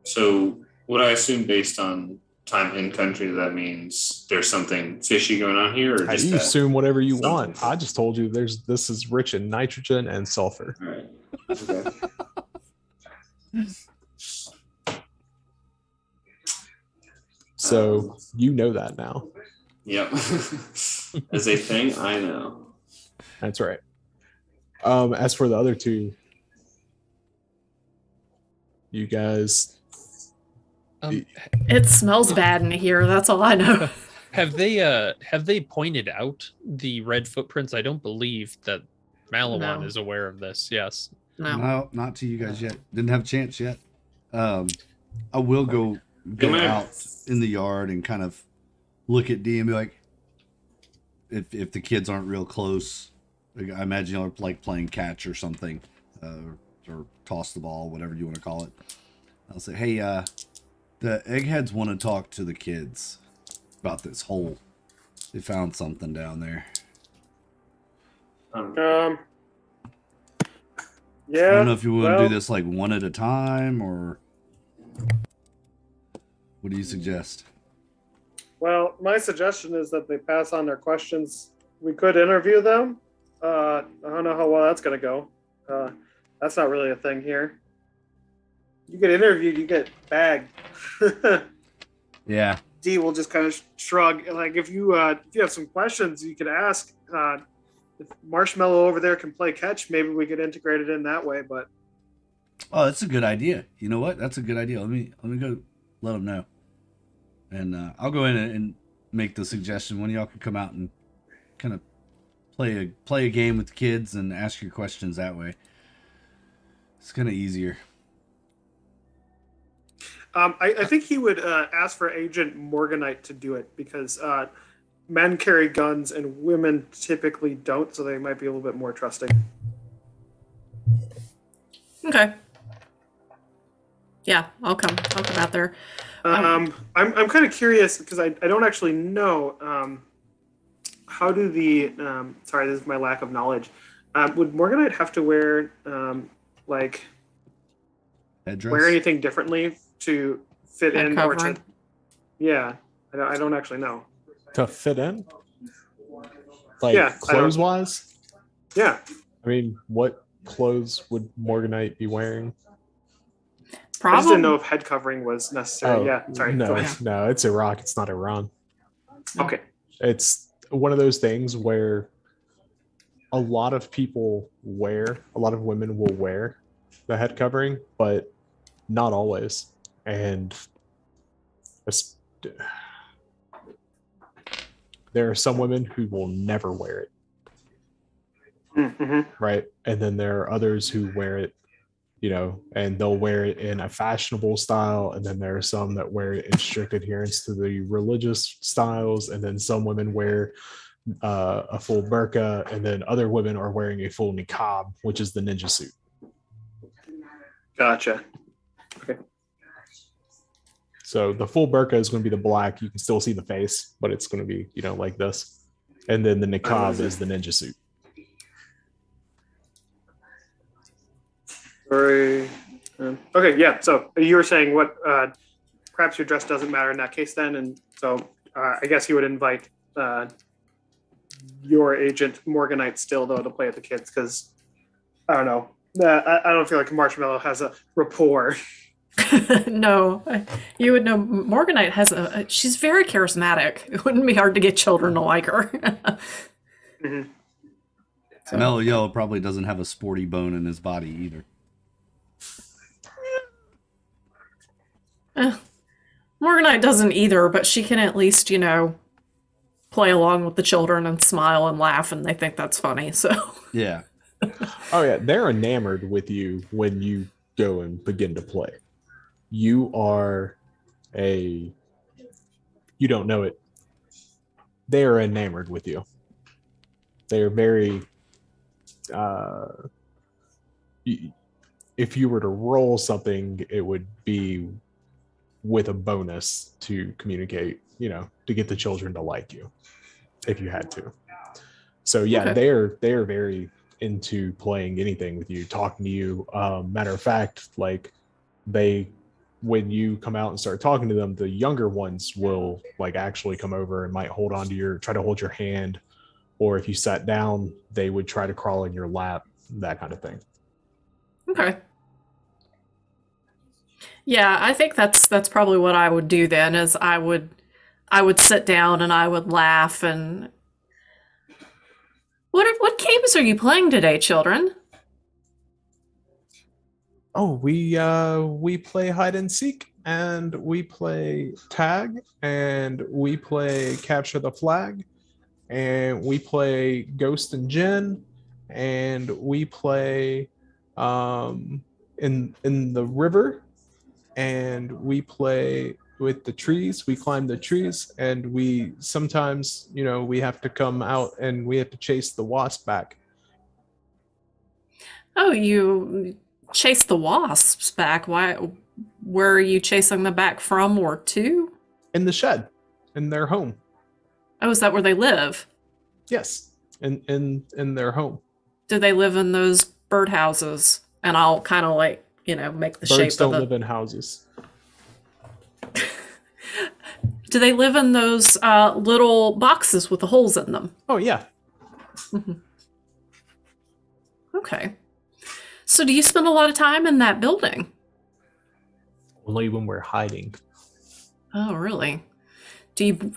So, would I assume based on time in country that means there's something fishy going on here, or just You that? assume whatever you something. want. I just told you this is rich in nitrogen and sulfur. All right. Okay. So you know that now. Yep. As a thing, I know. That's right. As for the other two, you guys, It smells bad in here. That's all I know. Have they pointed out the red footprints? I don't believe that Malawan No. is aware of this. Yes. No. No, not to you guys yet. Didn't have a chance yet. I will go Come on. out in the yard and kind of look at D and be like, if the kids aren't real close, like, I imagine y'all are like playing catch or something, or toss the ball, whatever you want to call it. I'll say, hey, the eggheads want to talk to the kids about this hole. They found something down there. Yeah. I don't know if you want to well, do this like one at a time, or what do you suggest? Well, my suggestion is that they pass on their questions. We could interview them. I don't know how well that's going to go. That's not really a thing here. You get interviewed, you get bagged. Yeah. D will just kind of shrug. Like if you have some questions, you could ask. If Marshmallow over there can play catch, maybe we could integrate it in that way. But Oh, that's a good idea. You know what? That's a good idea. Let me go let them know, and I'll go in and make the suggestion. One of y'all could come out and kind of play a game with the kids and ask your questions that way. It's kind of easier. I think he would ask for Agent Morganite to do it because men carry guns and women typically don't, so they might be a little bit more trusting. Okay. Yeah, I'll come out there. I'm kind of curious because I don't actually know how do the sorry, this is my lack of knowledge. Would Morganite have to wear like Headdress? wear anything differently to fit Head in or to? covering. Yeah, I don't actually know. To fit in, like Yeah, I don't- clothes wise. Yeah, I mean, what clothes would Morganite be wearing? I just didn't know Problem. if head covering was necessary. Yeah, sorry. No, Go ahead. no, it's Iraq. It's not Iran. Okay. It's one of those things where a lot of women will wear the head covering, but not always. And it's- there are some women who will never wear it, Mm-hmm. right? And then there are others who wear it, and they'll wear it in a fashionable style. And then there are some that wear it in strict adherence to the religious styles. And then some women wear a full burqa, and then other women are wearing a full niqab, which is the ninja suit. Gotcha. Okay. So the full burqa is going to be the black. You can still see the face, but it's going to be, like this. And then the niqab is the ninja suit. Sorry. Okay, yeah. So you were saying what? Perhaps your dress doesn't matter in that case, then, and so I guess you would invite your agent Morganite still though to play with the kids because I don't know. I don't feel like Marshmallow has a rapport. No, you would know. Morganite has she's very charismatic. It wouldn't be hard to get children to like her. Mhm. Mellow Yellow probably doesn't have a sporty bone in his body either. Morganite doesn't either, but she can at least, play along with the children and smile and laugh, and they think that's funny. So Yeah. Oh yeah, they're enamored with you when you go and begin to play. You don't know it. They are enamored with you. They are very if you were to roll something, it would be with a bonus to communicate, to get the children to like you if you had to. So yeah, Okay. they're very into playing anything with you, talking to you. Matter of fact, like when you come out and start talking to them, the younger ones will like actually come over and might try to hold your hand, or if you sat down, they would try to crawl in your lap, that kind of thing. okay. Yeah, I think that's probably what I would do then. Is I would sit down and I would laugh and what games are you playing today, children? Oh, we play hide and seek, and we play tag, and we play capture the flag, and we play ghost and gin, and we play in the river, and we play with the trees. We climb the trees, and we sometimes, we have to come out and we have to chase the wasp back. Oh, you chase the wasps back. Why? Where are you chasing them back from or to? In the shed, in their home. Oh, is that where they live? Yes, in their home. Do they live in those birdhouses? And I'll kind of like, make the shape Birds of don't the. live in houses. Do they live in those little boxes with the holes in them? Oh yeah. Okay. So do you spend a lot of time in that building? Only when we're hiding. Oh, really?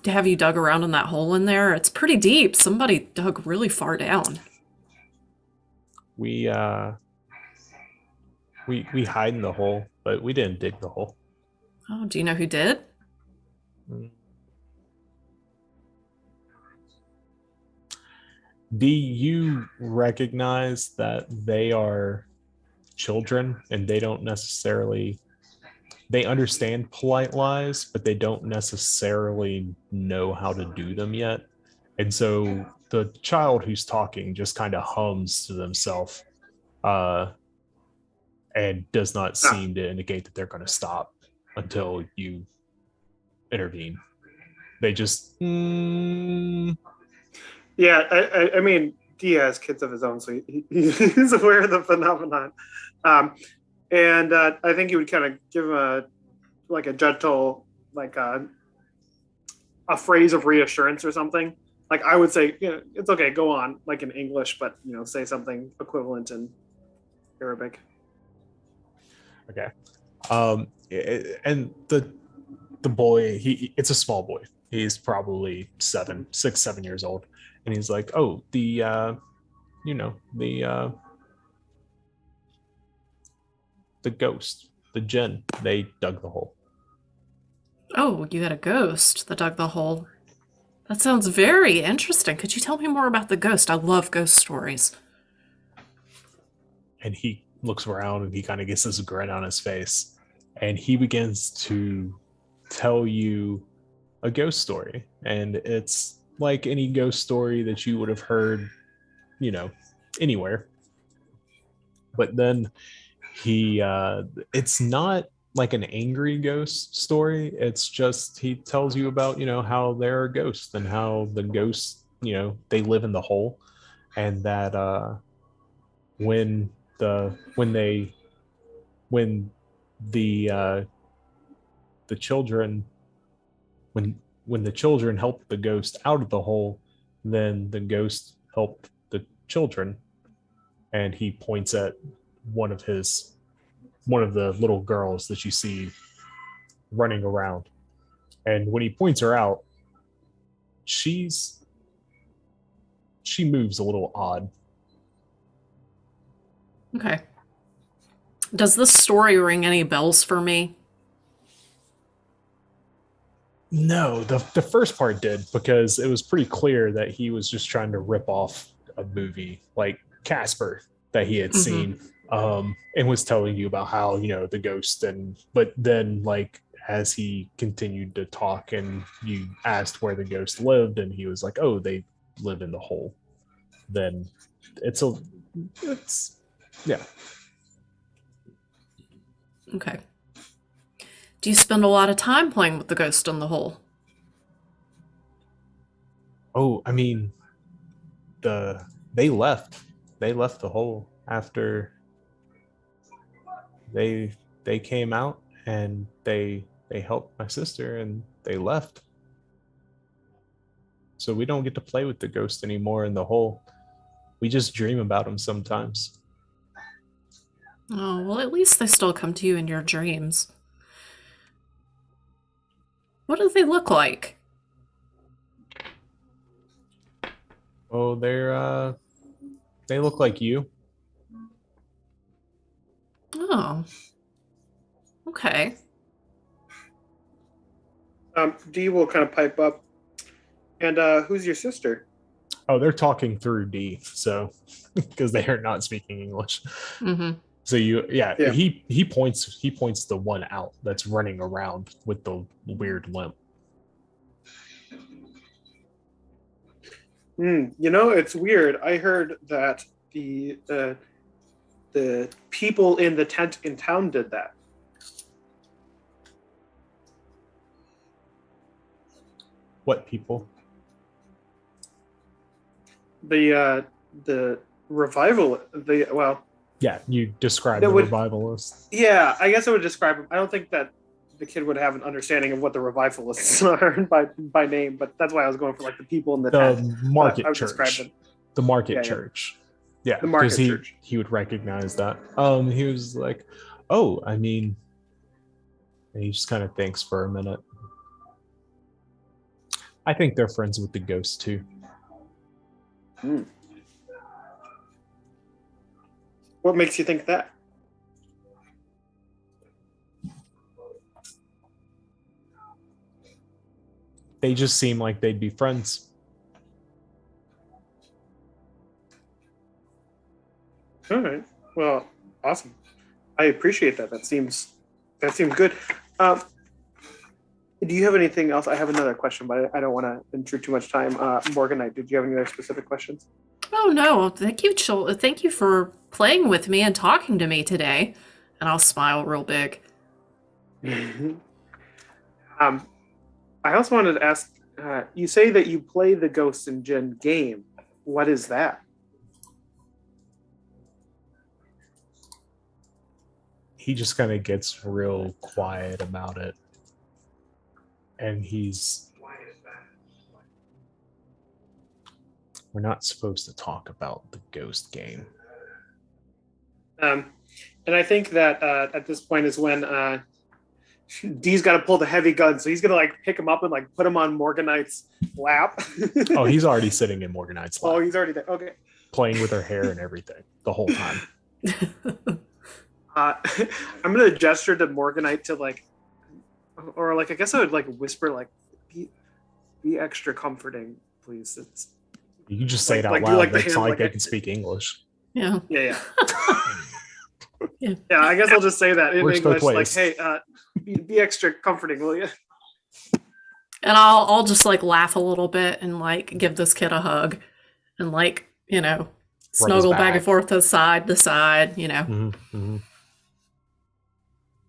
Have you dug around in that hole in there? It's pretty deep. Somebody dug really far down. We hide in the hole, but we didn't dig the hole. Oh, do you know who did? Do you recognize that they are children and they don't necessarily they understand polite lies, but they don't necessarily know how to do them yet. And so the child who's talking just kind of hums to themselves, uh, and does not Ah, seem to indicate that they're going to stop until you intervene. They just, yeah, I mean, Dee has kids of his own, so he's aware of the phenomenon. Um, and I think you would kind of give him a gentle, like a phrase of reassurance or something. Like I would say, it's okay, go on, like in English, but say something equivalent in Arabic. okay. And the boy, it's a small boy. He's probably 7 6 7 years old, and he's like, oh, you know, the ghost, the jinn, they dug the hole. Oh, you had a ghost that dug the hole. That sounds very interesting. Could you tell me more about the ghost? I love ghost stories. And he looks around and he kind of gets this grin on his face, and he begins to tell you a ghost story. And it's like any ghost story that you would have heard, you know, anywhere. But then it's not like an angry ghost story. It's just he tells you about, how there are ghosts and how the ghosts, they live in the hole, and that when the when they when the children when the children helped the ghost out of the hole, then the ghost helped the children. And he points at one of the little girls that you see running around. And when he points her out, she moves a little odd. Okay. Does this story ring any bells for me? No, the first part did, because it was pretty clear that he was just trying to rip off a movie like Casper that he had seen, and was telling you about how, the ghost. But then, like, as he continued to talk and you asked where the ghost lived, and he was like, oh, they live in the hole, then it's yeah. Okay. Do you spend a lot of time playing with the ghost in the hole? Oh, I mean, they left the hole after they came out, and they helped my sister and they left. So we don't get to play with the ghost anymore in the hole. We just dream about him sometimes. Oh, well, at least they still come to you in your dreams. What do they look like? Oh, they look like you. Oh, okay. Dee will kind of pipe up. And who's your sister? Oh, they're talking through D, so because they are not speaking English. Mm-hmm. So Yeah. he points the one out that's running around with the weird limp. It's weird. I heard that the people in the tent in town did that. What people? The revival. Yeah, you describe That the would- revivalists. Yeah, I guess I would describe them. I don't think that the kid would have an understanding of what the revivalists are by name, but that's why I was going for like the people in the The tent. market I would describe church. them. The market Yeah. church. Yeah, The market because church. he would recognize that. He was like, "Oh, I mean," and he just kind of thinks for a minute. I think they're friends with the ghost too. What makes you think that? They just seem like they'd be friends. All right. Well, awesome. I appreciate that. That seems That seems good. Do you have anything else? I have another question, but I don't want to intrude too much time. Morganite, did you have any other specific questions? Oh no, thank you, thank you for playing with me and talking to me today. And I'll smile real big. I also wanted to ask, you say that you play the Ghosts in Jinn game. What is that? He just kind of gets real quiet about it. And we're not supposed to talk about the Ghost game. And I think that at this point is when Dee's got to pull the heavy gun, so he's gonna like pick him up and like put him on Morganite's lap. Oh, he's already sitting in Morganite's lap. Oh, he's already there. Okay. Playing with her hair and everything the whole time. I'm gonna gesture to Morganite to like, or like I guess I would like whisper like, be extra comforting, please. It's you can just say like, it out like, do loud. like the It's hand, not like like they a- can speak English. Yeah. yeah. Yeah. Yeah, I guess I'll just say that in Works both English, like, ways. hey, be extra comforting, will you? And I'll just like laugh a little bit and like give this kid a hug and like, you know, Rub his snuggle back back. and forth to side, you know. Mm-hmm, mm-hmm.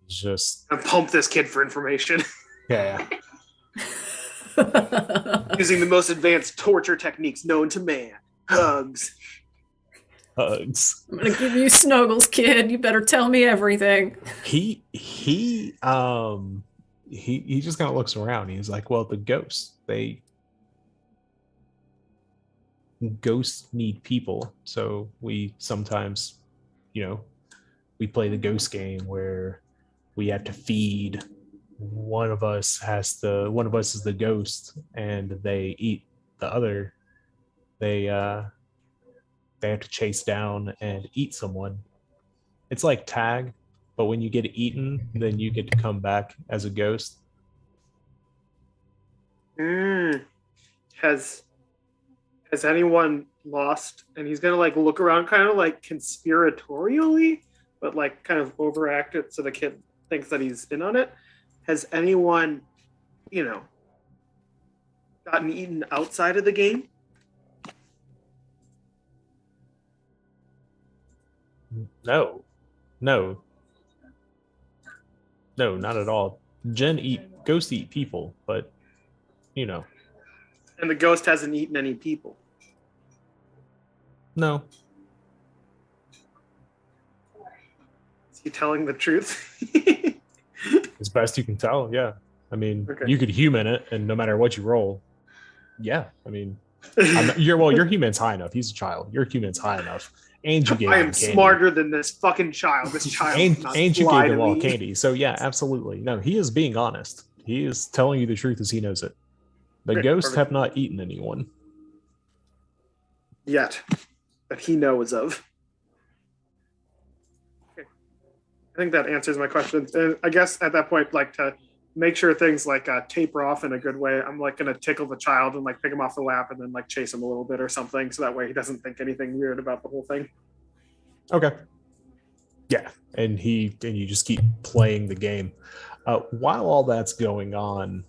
Just And pump this kid for information yeah. using the most advanced torture techniques known to man. Hugs. Hugs. I'm gonna give you snuggles, kid. You better tell me everything. He just kind of looks around. He's like, well, the ghosts need people, so we sometimes, we play the ghost game where we have to feed. One of us is the ghost, and they eat the other. They have to chase down and eat someone. It's like tag, but when you get eaten, then you get to come back as a ghost. Has anyone lost? And he's gonna like look around, kind of like conspiratorially, but like kind of overact it so the kid thinks that he's in on it. Has anyone, gotten eaten outside of the game? No, not at all. Ghosts eat people, but And the ghost hasn't eaten any people. no. Is he telling the truth? As best you can tell, yeah. I mean, Okay. you could human it, and no matter what you roll, yeah. I mean, your human's high enough. He's a child. Your human's high enough, and you gave I him am candy. smarter than this fucking child. This child and cannot you lie gave to him all me. candy. So yeah, absolutely. No, he is being honest. He is telling you the truth as he knows it. The Okay, ghosts perfect. have not eaten anyone. Yet that he knows of. Okay. I think that answers my question. And I guess at that point, like to make sure things like taper off in a good way, I'm like gonna tickle the child and like pick him off the lap and then like chase him a little bit or something, so that way he doesn't think anything weird about the whole thing. Okay. Yeah, and you just keep playing the game. While all that's going on,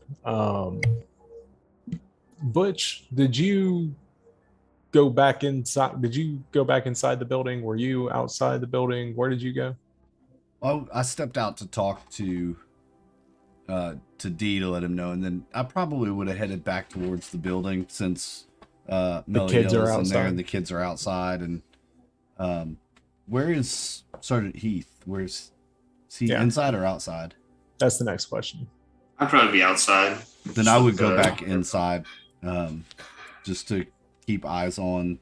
Butch, did you go back inside? Did you go back inside the building? Were you outside the building? Where did you go? Well, I stepped out to talk to D to let him know, and then I probably would have headed back towards the building since kids are Meliella's in there outside. and the kids are outside. And where is Sergeant Heath? Is he Yeah. inside or outside? That's the next question. I'd probably be outside. Then I would go Uh, back inside, just to keep eyes on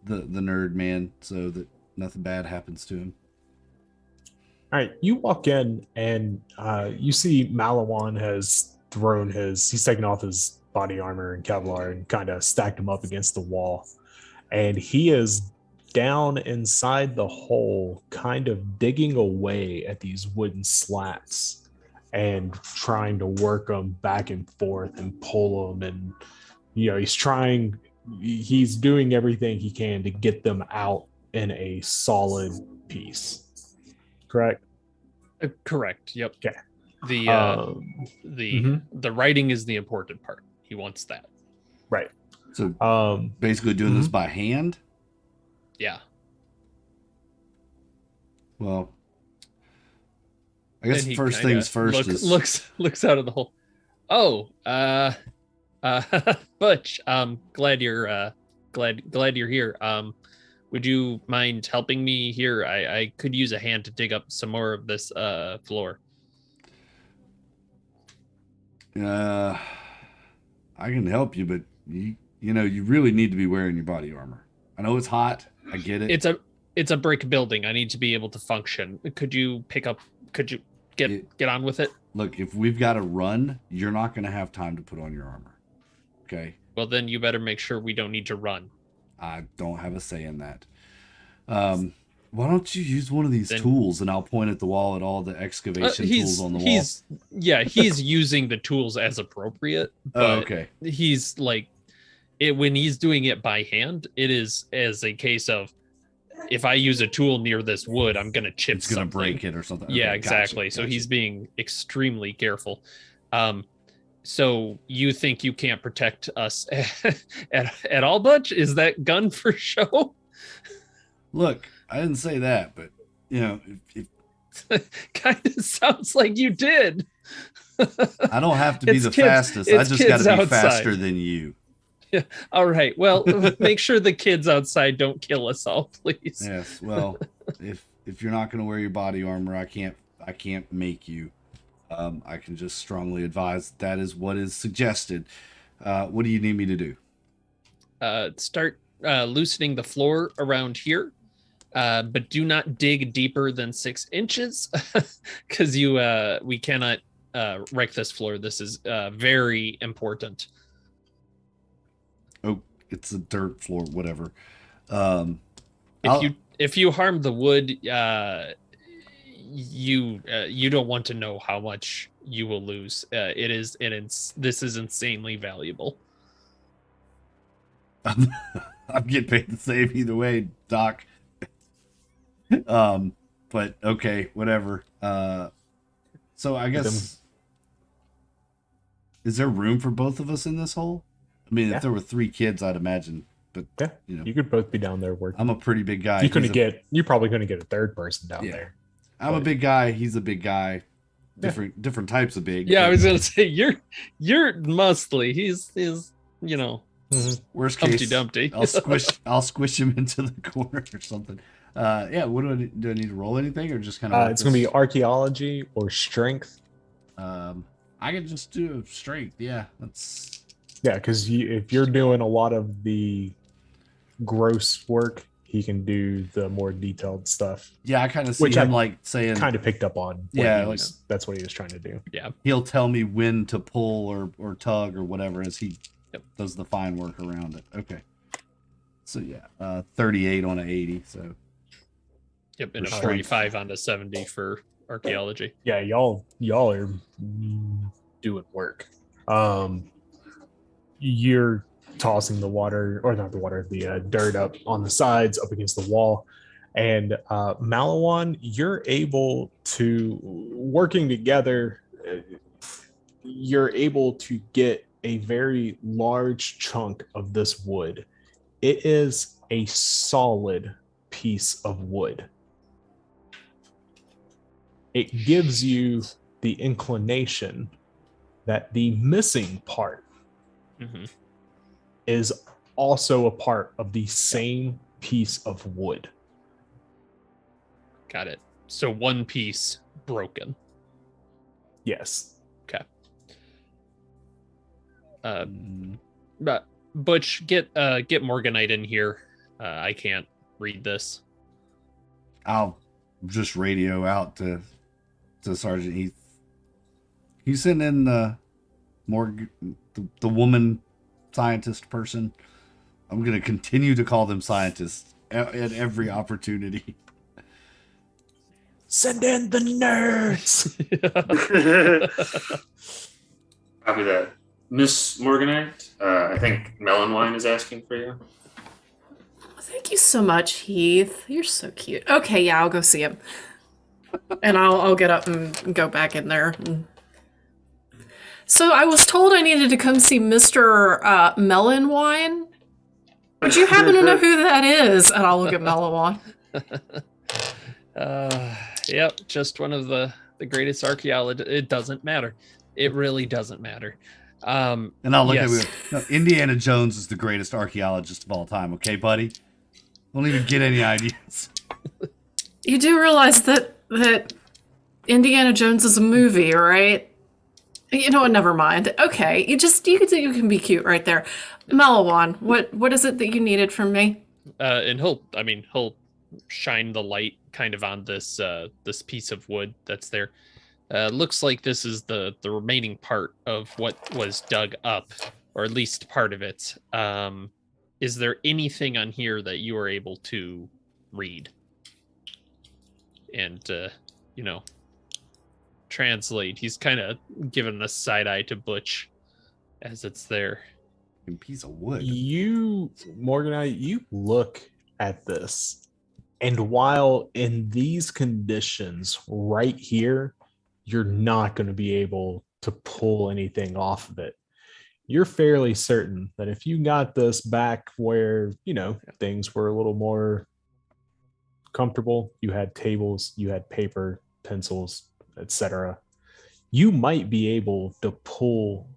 the nerd man, so that nothing bad happens to him. All right, you walk in and you see Malawan has he's taken off his body armor and Kevlar and kind of stacked him up against the wall. And he is down inside the hole, kind of digging away at these wooden slats and trying to work them back and forth and pull them. And, he's doing everything he can to get them out in a solid piece. Correct? Correct. Yep. Okay. The Mhm. the writing is the important part. He wants that. Right. So basically doing this Mhm. by hand. Yeah. Well, I guess And he first kinda things first is looks out of the hole. Oh, Butch, glad you're glad you're here. Would you mind helping me here? I could use a hand to dig up some more of this floor. I can help you, but you really need to be wearing your body armor. I know it's hot. I get it. It's a brick building. I need to be able to function. Could you get on with it? Look, if we've got to run, you're not going to have time to put on your armor. Okay? Well, then you better make sure we don't need to run. I don't have a say in that. Why don't you use one of these Then- tools, and I'll point at the wall at all the excavation tools on the wall. He's using the tools as appropriate. But Oh, okay. He's like it when he's doing it by hand. It is as a case of if I use a tool near this wood, I'm gonna chip It's going to something. break it or something. Yeah, Okay, exactly. gotcha, So gotcha. he's being extremely careful. So you think you can't protect us at all, Butch? Is that gun for show? Look, I didn't say that, but if Kind of sounds like you did. I don't have to be It's the kids- fastest. I it's just got kids to be outside. faster than you. All right. Well, make sure the kids outside don't kill us all, please. Yes. Well, if you're not going to wear your body armor, I can't make you. I can just strongly advise that is what is suggested. What do you need me to do? Start loosening the floor around here, but do not dig deeper than 6 inches, because we cannot wreck this floor. This is very important. Oh, it's a dirt floor, whatever. If you harm the wood, you don't want to know how much you will lose. This is insanely valuable. I'm getting paid the same either way, Doc. But okay, whatever. So I guess is there room for both of us in this hole? I mean, Yeah. if there were 3 kids, I'd imagine. But Yeah, you could both be down there working. I'm a pretty big guy. You're probably going to get a third person down Yeah. there. I'm a big guy. He's a big guy. Yeah. Different types of big. Yeah, I but was gonna say you're muscly. He's worst Humpty case. Dumpty. I'll squish him into the corner or something. Yeah. What do I need to roll anything or just kind of? It's going to be archaeology or strength. I could just do strength. Yeah, that's. Yeah, because if you're doing a lot of the gross work, he can do the more detailed stuff. Yeah, I kind of see Which him I like saying. Kind of picked up on. Yeah, That's what he was trying to do. Yeah. He'll tell me when to pull or tug or whatever as he Yep. does the fine work around it. Okay. So yeah, 38 on an 80. So Yep, and a For strength. 45 on a 70 for archaeology. Yeah, y'all are doing work. You're tossing the water, or not the water, the dirt up on the sides, up against the wall. And Malawan, you're able to, working together, you're able to get a very large chunk of this wood. It is a solid piece of wood. It gives you the inclination that the missing part Mhm. is also a part of the same piece of wood. Got it. So one piece broken. Yes. Okay. But Butch, get Morganite in here. I can't read this. I'll just radio out to Sergeant Heath. You send in the woman scientist person. I'm gonna continue to call them scientists at every opportunity. Send in the nerds. Copy that. Miss Morganite, I think Melon Wine is asking for you. Thank you so much, Heath. You're so cute. Okay, yeah, I'll go see him. And I'll get up and go back in there. So I was told I needed to come see Mr. Melon Wine. Would you happen to know who that is? And I'll look at Melon Wine. Yep, just one of the greatest archaeologists. It doesn't matter. It really doesn't matter. And I'll look yes. at it. No, Indiana Jones is the greatest archaeologist of all time. Okay, buddy. Don't even get any ideas. You do realize that Indiana Jones is a movie, right? You know what? Never mind. Okay, you can be cute right there. Malawan, what is it that you needed from me? And he'll shine the light kind of on this this piece of wood that's there. Looks like this is the remaining part of what was dug up, or at least part of it. Is there anything on here that you were able to read and translate? He's kind of giving a side eye to Butch as it's there. A piece of wood. Morganite, you look at this, and while in these conditions right here, you're not going to be able to pull anything off of it. You're fairly certain that if you got this back where, things were a little more comfortable, you had tables, you had paper, pencils, etc., you might be able to pull,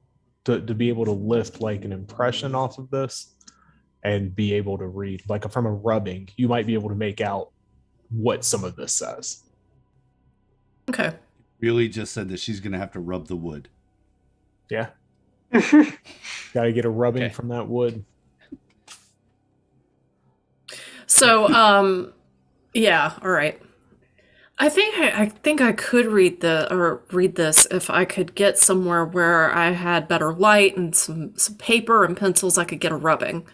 to be able to lift like an impression off of this and be able to read. Like from a rubbing, you might be able to make out what some of this says. Okay. Really just said that she's going to have to rub the wood. Yeah. Got to get a rubbing from that wood. So, yeah, all right. I think I could read this if I could get somewhere where I had better light and some paper and pencils. I could get a rubbing.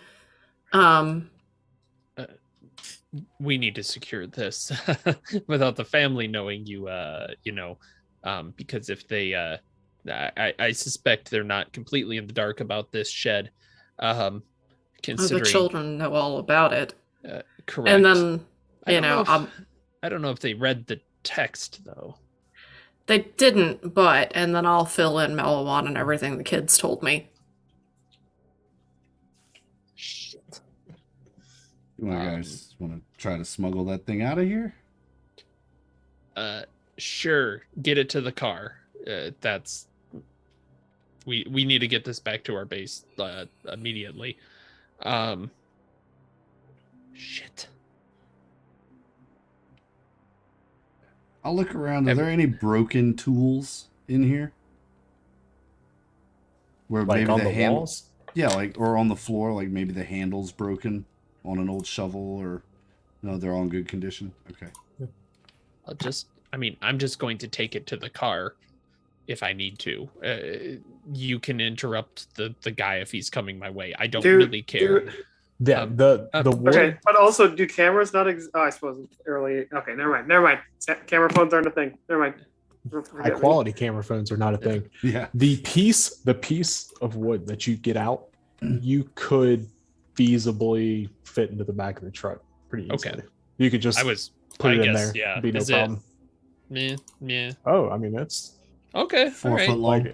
We need to secure this without the family knowing you. Because if they, I suspect they're not completely in the dark about this shed. Considering the children know all about it. Correct. And then I don't know if they read the text though. They didn't, and then I'll fill in Malawan and everything the kids told me. Shit. You guys want to try to smuggle that thing out of here? Sure. Get it to the car. That's we need to get this back to our base immediately. Shit. I'll look around. Are there any broken tools in here? Where like maybe on the the handle, walls? yeah, or on the floor, like maybe the handle's broken on an old shovel, or no, they're all in good condition. Okay. I'm just going to take it to the car if I need to. You can interrupt the guy if he's coming my way. I don't really care. Yeah, the wood. Okay, but also, do cameras not exist? Oh, I suppose it's early. Okay, never mind. Camera phones aren't a thing. Never mind. High quality camera phones are not a thing. Yeah. The piece of wood that you get out, you could feasibly fit into the back of the truck pretty easily. Okay. You could just put it in there. Yeah. Be no problem. Yeah. Oh, I mean that's okay. 4 foot long.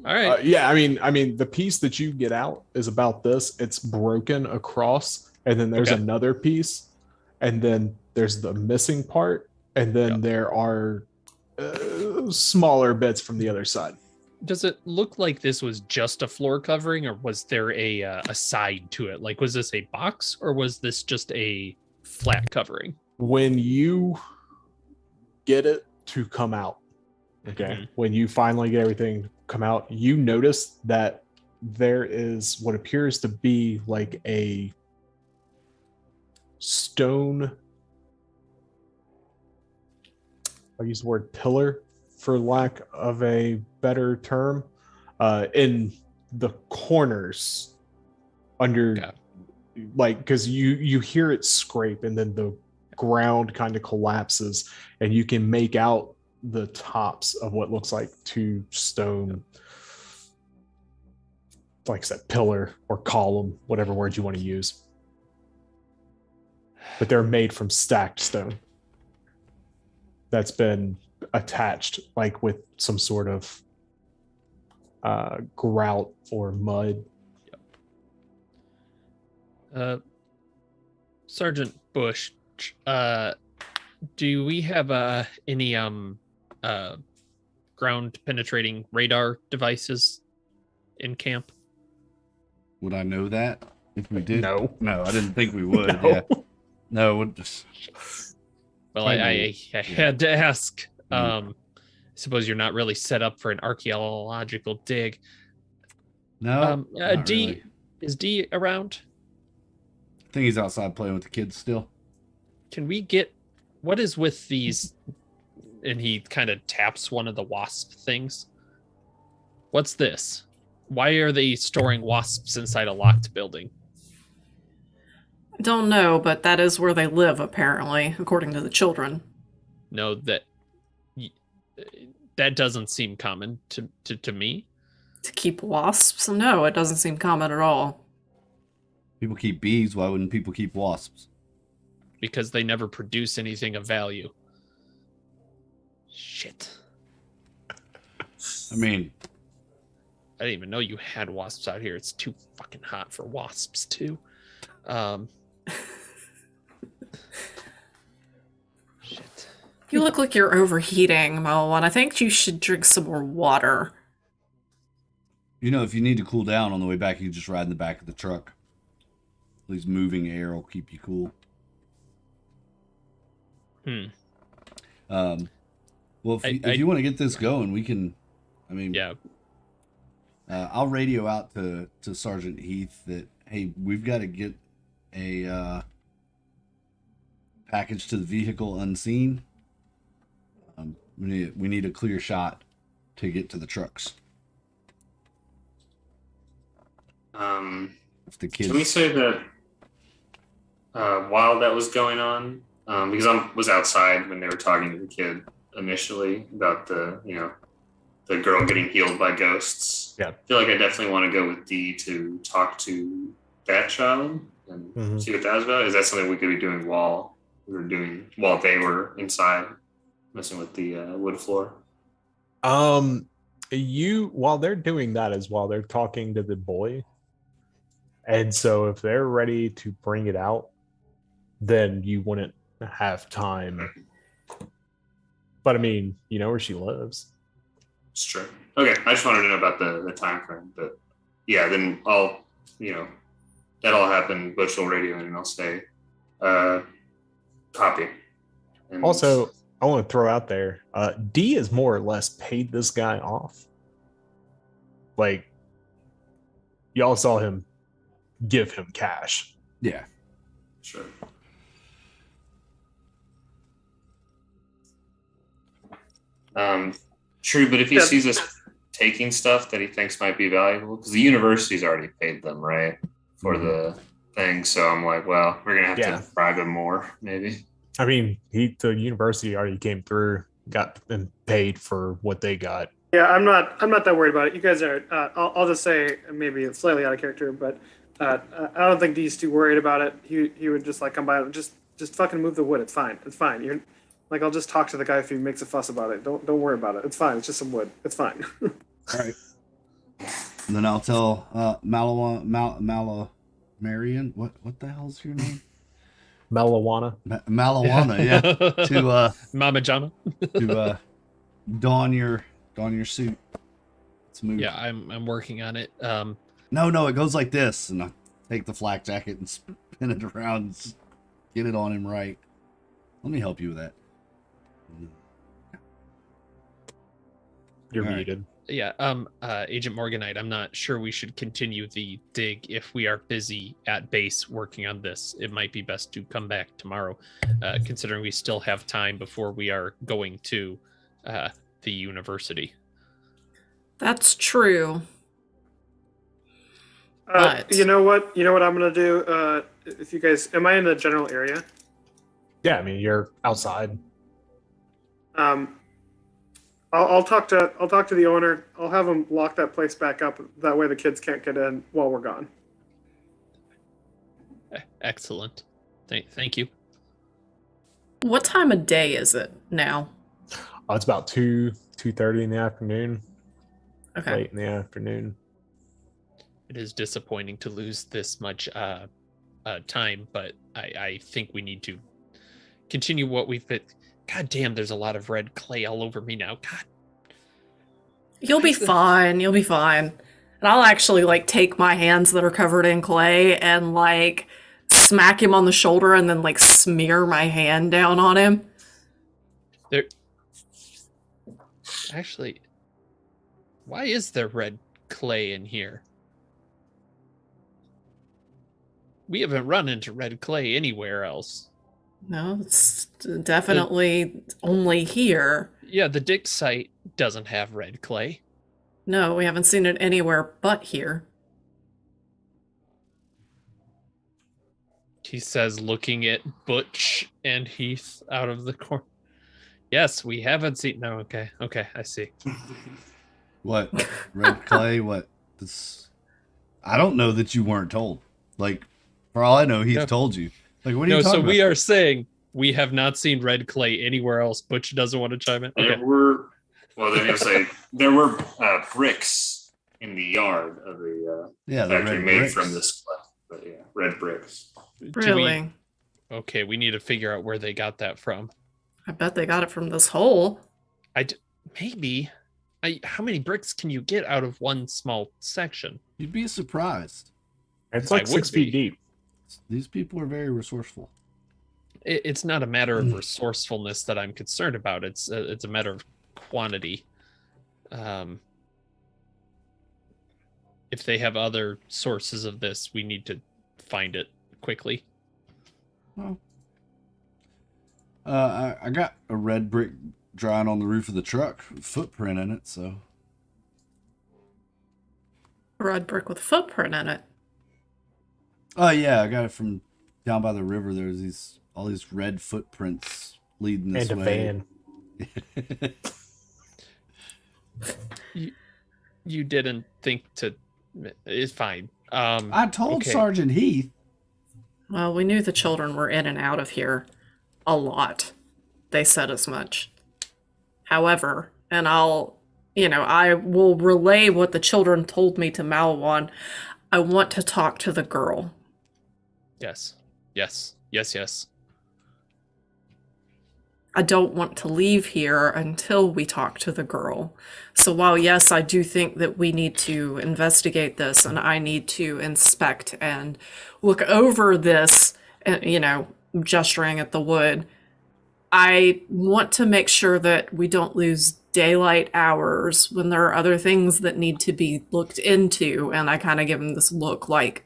All right. Yeah, I mean, the piece that you get out is about this. It's broken across, and then there's another piece, and then there's the missing part, and then there are smaller bits from the other side. Does it look like this was just a floor covering, or was there a side to it? Like, was this a box, or was this just a flat covering? When you get it to come out, when you finally get everything to come out, you notice that there is what appears to be like a stone, I'll use the word pillar for lack of a better term, in the corners under, like, because you hear it scrape and then the ground kind of collapses and you can make out the tops of what looks like two stone, like I said, pillar or column, whatever word you want to use. But they're made from stacked stone. that's been attached, like with some sort of grout or mud. Sergeant Bush, do we have any ground penetrating radar devices in camp? Would I know that if we did? No. No, I didn't think we would. No. Yeah. No, we'll just. Well, Trying I to- had to ask. Mm. I suppose you're not really set up for an archaeological dig. No. not D really. is D around? I think he's outside playing with the kids still. Can we get what is with these? And he kind of taps one of the wasp things. What's this? Why are they storing wasps inside a locked building? Don't know, but that is where they live, apparently, according to the children. No, that doesn't seem common to me. To keep wasps? No, it doesn't seem common at all. People keep bees. Why wouldn't people keep wasps? Because they never produce anything of value. Shit. I mean, I didn't even know you had wasps out here. It's too fucking hot for wasps too. Shit. You look like you're overheating, Mo1. I think you should drink some more water. you know, if you need to cool down on the way back, you just ride in the back of the truck. At least moving air will keep you cool. Well, if you want to get this going, we can. I mean, Yeah. I'll radio out to Sergeant Heath that, hey, we've got to get a package to the vehicle unseen. We need a clear shot to get to the trucks. If the kids. Can we say that while that was going on, because I was outside when they were talking to the kid initially about the girl getting healed by ghosts. Yeah. I feel like I definitely want to go with D to talk to that child and see what that was about. Is that something we could be doing while they were inside messing with the wood floor? While they're doing that is while they're talking to the boy. And so if they're ready to bring it out, then you wouldn't have time. But I mean, you know where she lives. It's true. Okay, I just wanted to know about the time frame, but yeah, then I'll that'll happen. Butch will radio in and I'll say copy. And Also, I want to throw out there, D has more or less paid this guy off. Like, y'all saw him give him cash. Yeah. sure. True, but if he sees us taking stuff that he thinks might be valuable, because the university's already paid them, right, for the thing. So I'm like, well, we're gonna have to bribe him more, maybe. I mean, the university already came through, got them paid for what they got. Yeah, I'm not that worried about it. You guys are. I'll just say, maybe it's slightly out of character, but I don't think Dee's too worried about it. He would just like come by and just fucking move the wood. It's fine. It's fine. You're like, I'll just talk to the guy if he makes a fuss about it. Don't worry about it. It's fine. It's just some wood. It's fine. All right. And then I'll tell Marion. What the hell's your name? Malawana. Malawana, yeah. To Mama Jana. to don your suit. Let's move. Yeah, I'm working on it. No, it goes like this, and I take the flak jacket and spin it around and get it on him right. Let me help you with that. You're All right. muted. Yeah, Agent Morganite, I'm not sure we should continue the dig if we are busy at base working on this. It might be best to come back tomorrow, considering we still have time before we are going to the university. That's true. You know what? I'm gonna do. If you guys, am I in the general area? Yeah, I mean, you're outside. I'll talk to the owner. I'll have him lock that place back up. That way the kids can't get in while we're gone. Excellent. Thank you. What time of day is it now? It's about 2:30 in the afternoon, Okay. late in the afternoon. It is disappointing to lose this much time, but I think we need to continue what we've been. God damn, there's a lot of red clay all over me now. God. You'll be fine. You'll be fine. And I'll actually like take my hands that are covered in clay and like smack him on the shoulder and then like smear my hand down on him. There. Actually, why is there red clay in here? We haven't run into red clay anywhere else. No, it's definitely only here. Yeah, the dig site doesn't have red clay. No, we haven't seen it anywhere but here. He says, looking at Butch and Heath out of the corner. Yes, we haven't seen. No, okay, I see. What? Red clay? What? This? I don't know that you weren't told. Like, for all I know, he's No. told you. Like, what are No, you talking so about? we are saying we have not seen red clay anywhere else. Butch doesn't want to chime in. Okay. There were, well, then you'll say there were bricks in the yard of the Yeah, the factory red made bricks. from this clay. But yeah, red bricks. Really? Okay, we need to figure out where they got that from. I bet they got it from this hole. Maybe. How many bricks can you get out of one small section? You'd be surprised. It's I like would 6 feet be. deep. These people are very resourceful. It's not a matter of resourcefulness that I'm concerned about. It's a matter of quantity. If they have other sources of this, we need to find it quickly. Well, I got a red brick drying on the roof of the truck, with footprint in it. So A red brick with footprint in it. oh yeah, I got it from down by the river. There's all these red footprints leading this And a way. van. You didn't think to. It's fine. I told okay. Sergeant Heath. Well, we knew the children were in and out of here a lot. They said as much. However, and I will relay what the children told me to Malwan. I want to talk to the girl. Yes. I don't want to leave here until we talk to the girl. So while, yes, I do think that we need to investigate this and I need to inspect and look over this, gesturing at the wood, I want to make sure that we don't lose daylight hours when there are other things that need to be looked into. And I kind of give him this look like,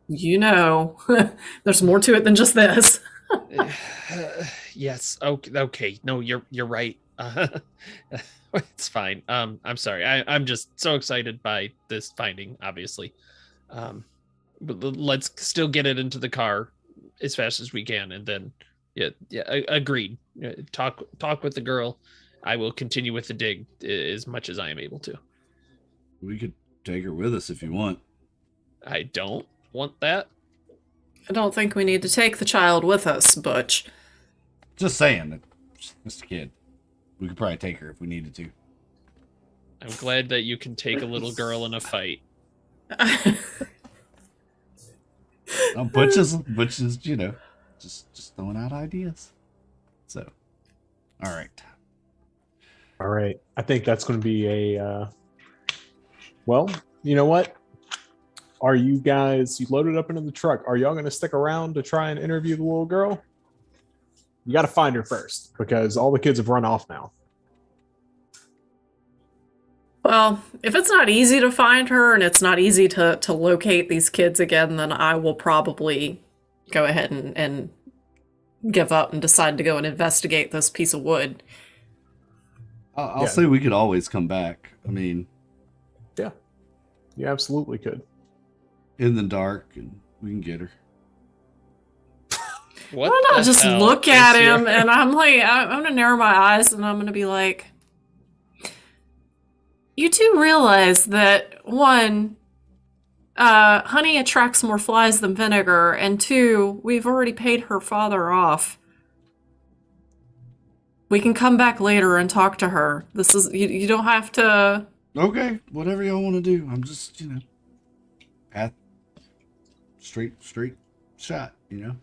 there's more to it than just this. Yes. Okay. No, you're right. It's fine. I'm sorry. I'm just so excited by this finding. Obviously, but let's still get it into the car as fast as we can, and then agreed. Talk with the girl. I will continue with the dig as much as I am able to. We could take her with us if you want. I don't want that. I don't think we need to take the child with us, Butch. Just saying, just a kid. We could probably take her if we needed to. I'm glad that you can take a little girl in a fight. Butch is, just throwing out ideas. So, all right. All right. I think that's going to be well, you know what? Are you guys, you loaded up into the truck. Are y'all going to stick around to try and interview the little girl? You got to find her first because all the kids have run off now. Well, if it's not easy to find her and it's not easy to locate these kids again, then I will probably go ahead and give up and decide to go and investigate this piece of wood. I'll say we could always come back. I mean, Yeah, you absolutely could. in the dark, and we can get her. What? Why not the just hell look at is him your- and I'm like, I'm going to narrow my eyes and I'm going to be like, you do realize that one, honey attracts more flies than vinegar, and two, we've already paid her father off. We can come back later and talk to her. This is you don't have to. Okay, whatever y'all want to do. I'm just, path straight shot, I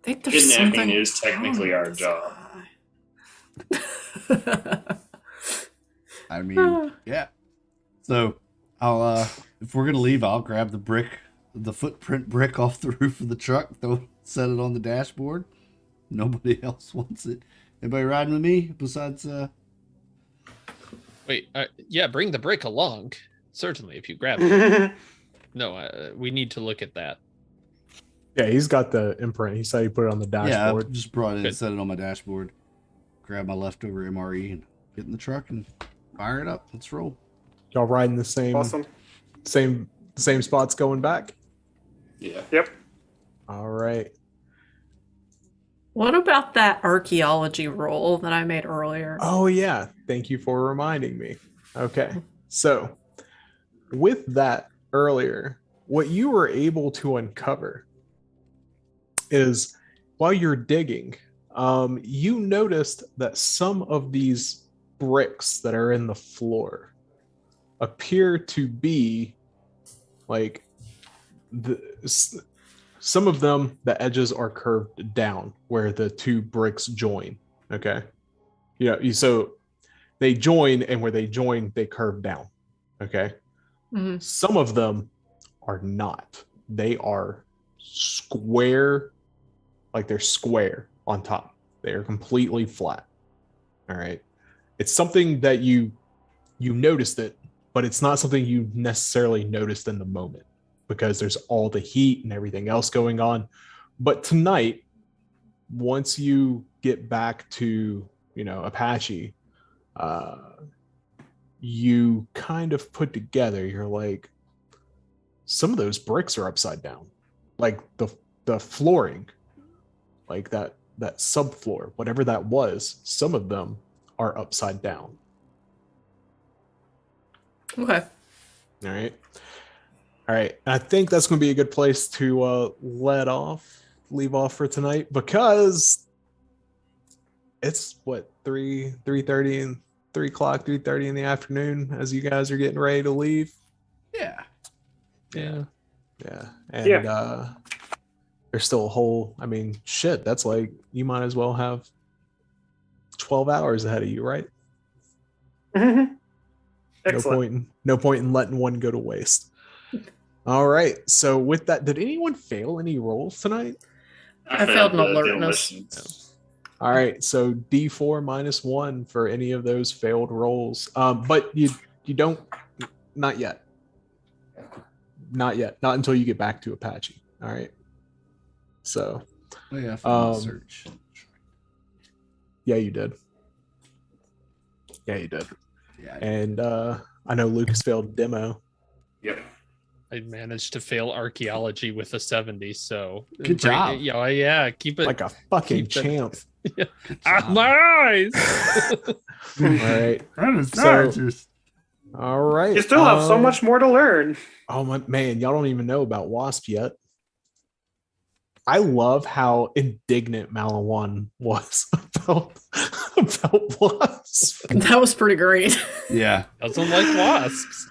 think there's Kidnapping something is technically wrong our with job. this guy. I mean, yeah. So I'll if we're gonna leave, I'll grab the footprint brick off the roof of the truck, set it on the dashboard. Nobody else wants it. Anybody riding with me besides Wait, yeah, bring the brick along. Certainly, if you grab it. No, we need to look at that. Yeah, he's got the imprint. He said he put it on the Yeah, I dashboard. just brought it and Good. set it on my dashboard. Grab my leftover MRE and get in the truck and fire it up. Let's roll. Y'all riding the same Awesome. same spots going back? Yeah. Yep. All right. What about that archaeology roll that I made earlier? Oh yeah, thank you for reminding me. Okay. So, with that earlier, what you were able to uncover is while you're digging, you noticed that some of these bricks that are in the floor appear to be like some of them, the edges are curved down where the two bricks join. Okay. So they join, and where they join, they curve down. Okay. Mhm. Some of them are not. They are square, like they're square on top. They are completely flat. All right. It's something that you noticed it, but it's not something you necessarily noticed in the moment because there's all the heat and everything else going on. But tonight, once you get back to, Apache, you kind of put together, you're like, some of those bricks are upside down. Like the flooring, like that subfloor, whatever that was, some of them are upside down. Okay. All right. All right. I think that's going to be a good place to leave off for tonight, because it's what 3:30 and 3:30 in the afternoon as you guys are getting ready to leave. Yeah. Yeah. And there's still a whole, shit, that's like, you might as well have 12 hours ahead of you, right? Excellent. No point in letting one go to waste. All right. So with that, did anyone fail any rolls tonight? I failed an the alertness. demolitions. All right. So D4 -1 for any of those failed rolls. But you don't, not yet. Not yet. Not until you get back to Apache. All right. So Oh yeah, I found the search. yeah, you did. Yeah, you did. Yeah. And I know Lucas failed demo. Yep. I managed to fail archaeology with a 70, so Good job. Yeah, keep it Like a fucking keep it- champ. my eyes. All right. I'm a So- scientist. All right. You still have so much more to learn. Oh my man, y'all don't even know about Wasp yet. I love how indignant Malawan was about Wasp. That was pretty great. Yeah. Doesn't like wasps.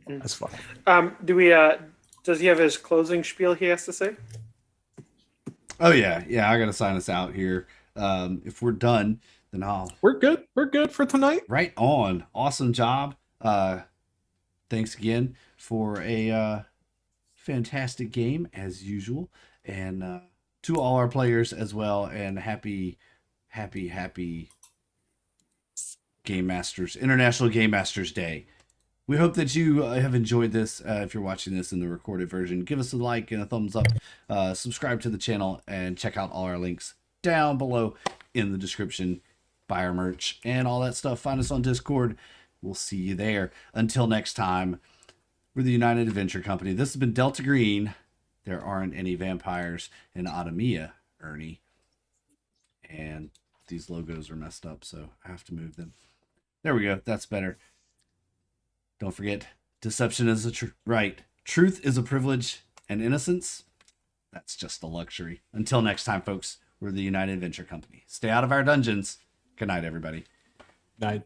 That's fine. Does he have his closing spiel he has to say? Oh yeah. I gotta sign us out here. If we're done, then I'll We're good. We're good for tonight. right on. Awesome job. Thanks again for a fantastic game as usual, and to all our players as well. And happy Game Masters International Game Masters Day. We hope that you have enjoyed this. If you're watching this in the recorded version, give us a like and a thumbs up. Subscribe to the channel and check out all our links down below in the description. Buy our merch and all that stuff. Find us on Discord. We'll see you there. Until next time, we're the United Adventure Company. This has been Delta Green. There aren't any vampires in Adhamiya, Ernie. And these logos are messed up, so I have to move them. There we go. That's better. Don't forget, deception is a right. Truth is a privilege, and innocence, that's just a luxury. Until next time, folks. We're the United Venture Company. Stay out of our dungeons. Good night, everybody. Night.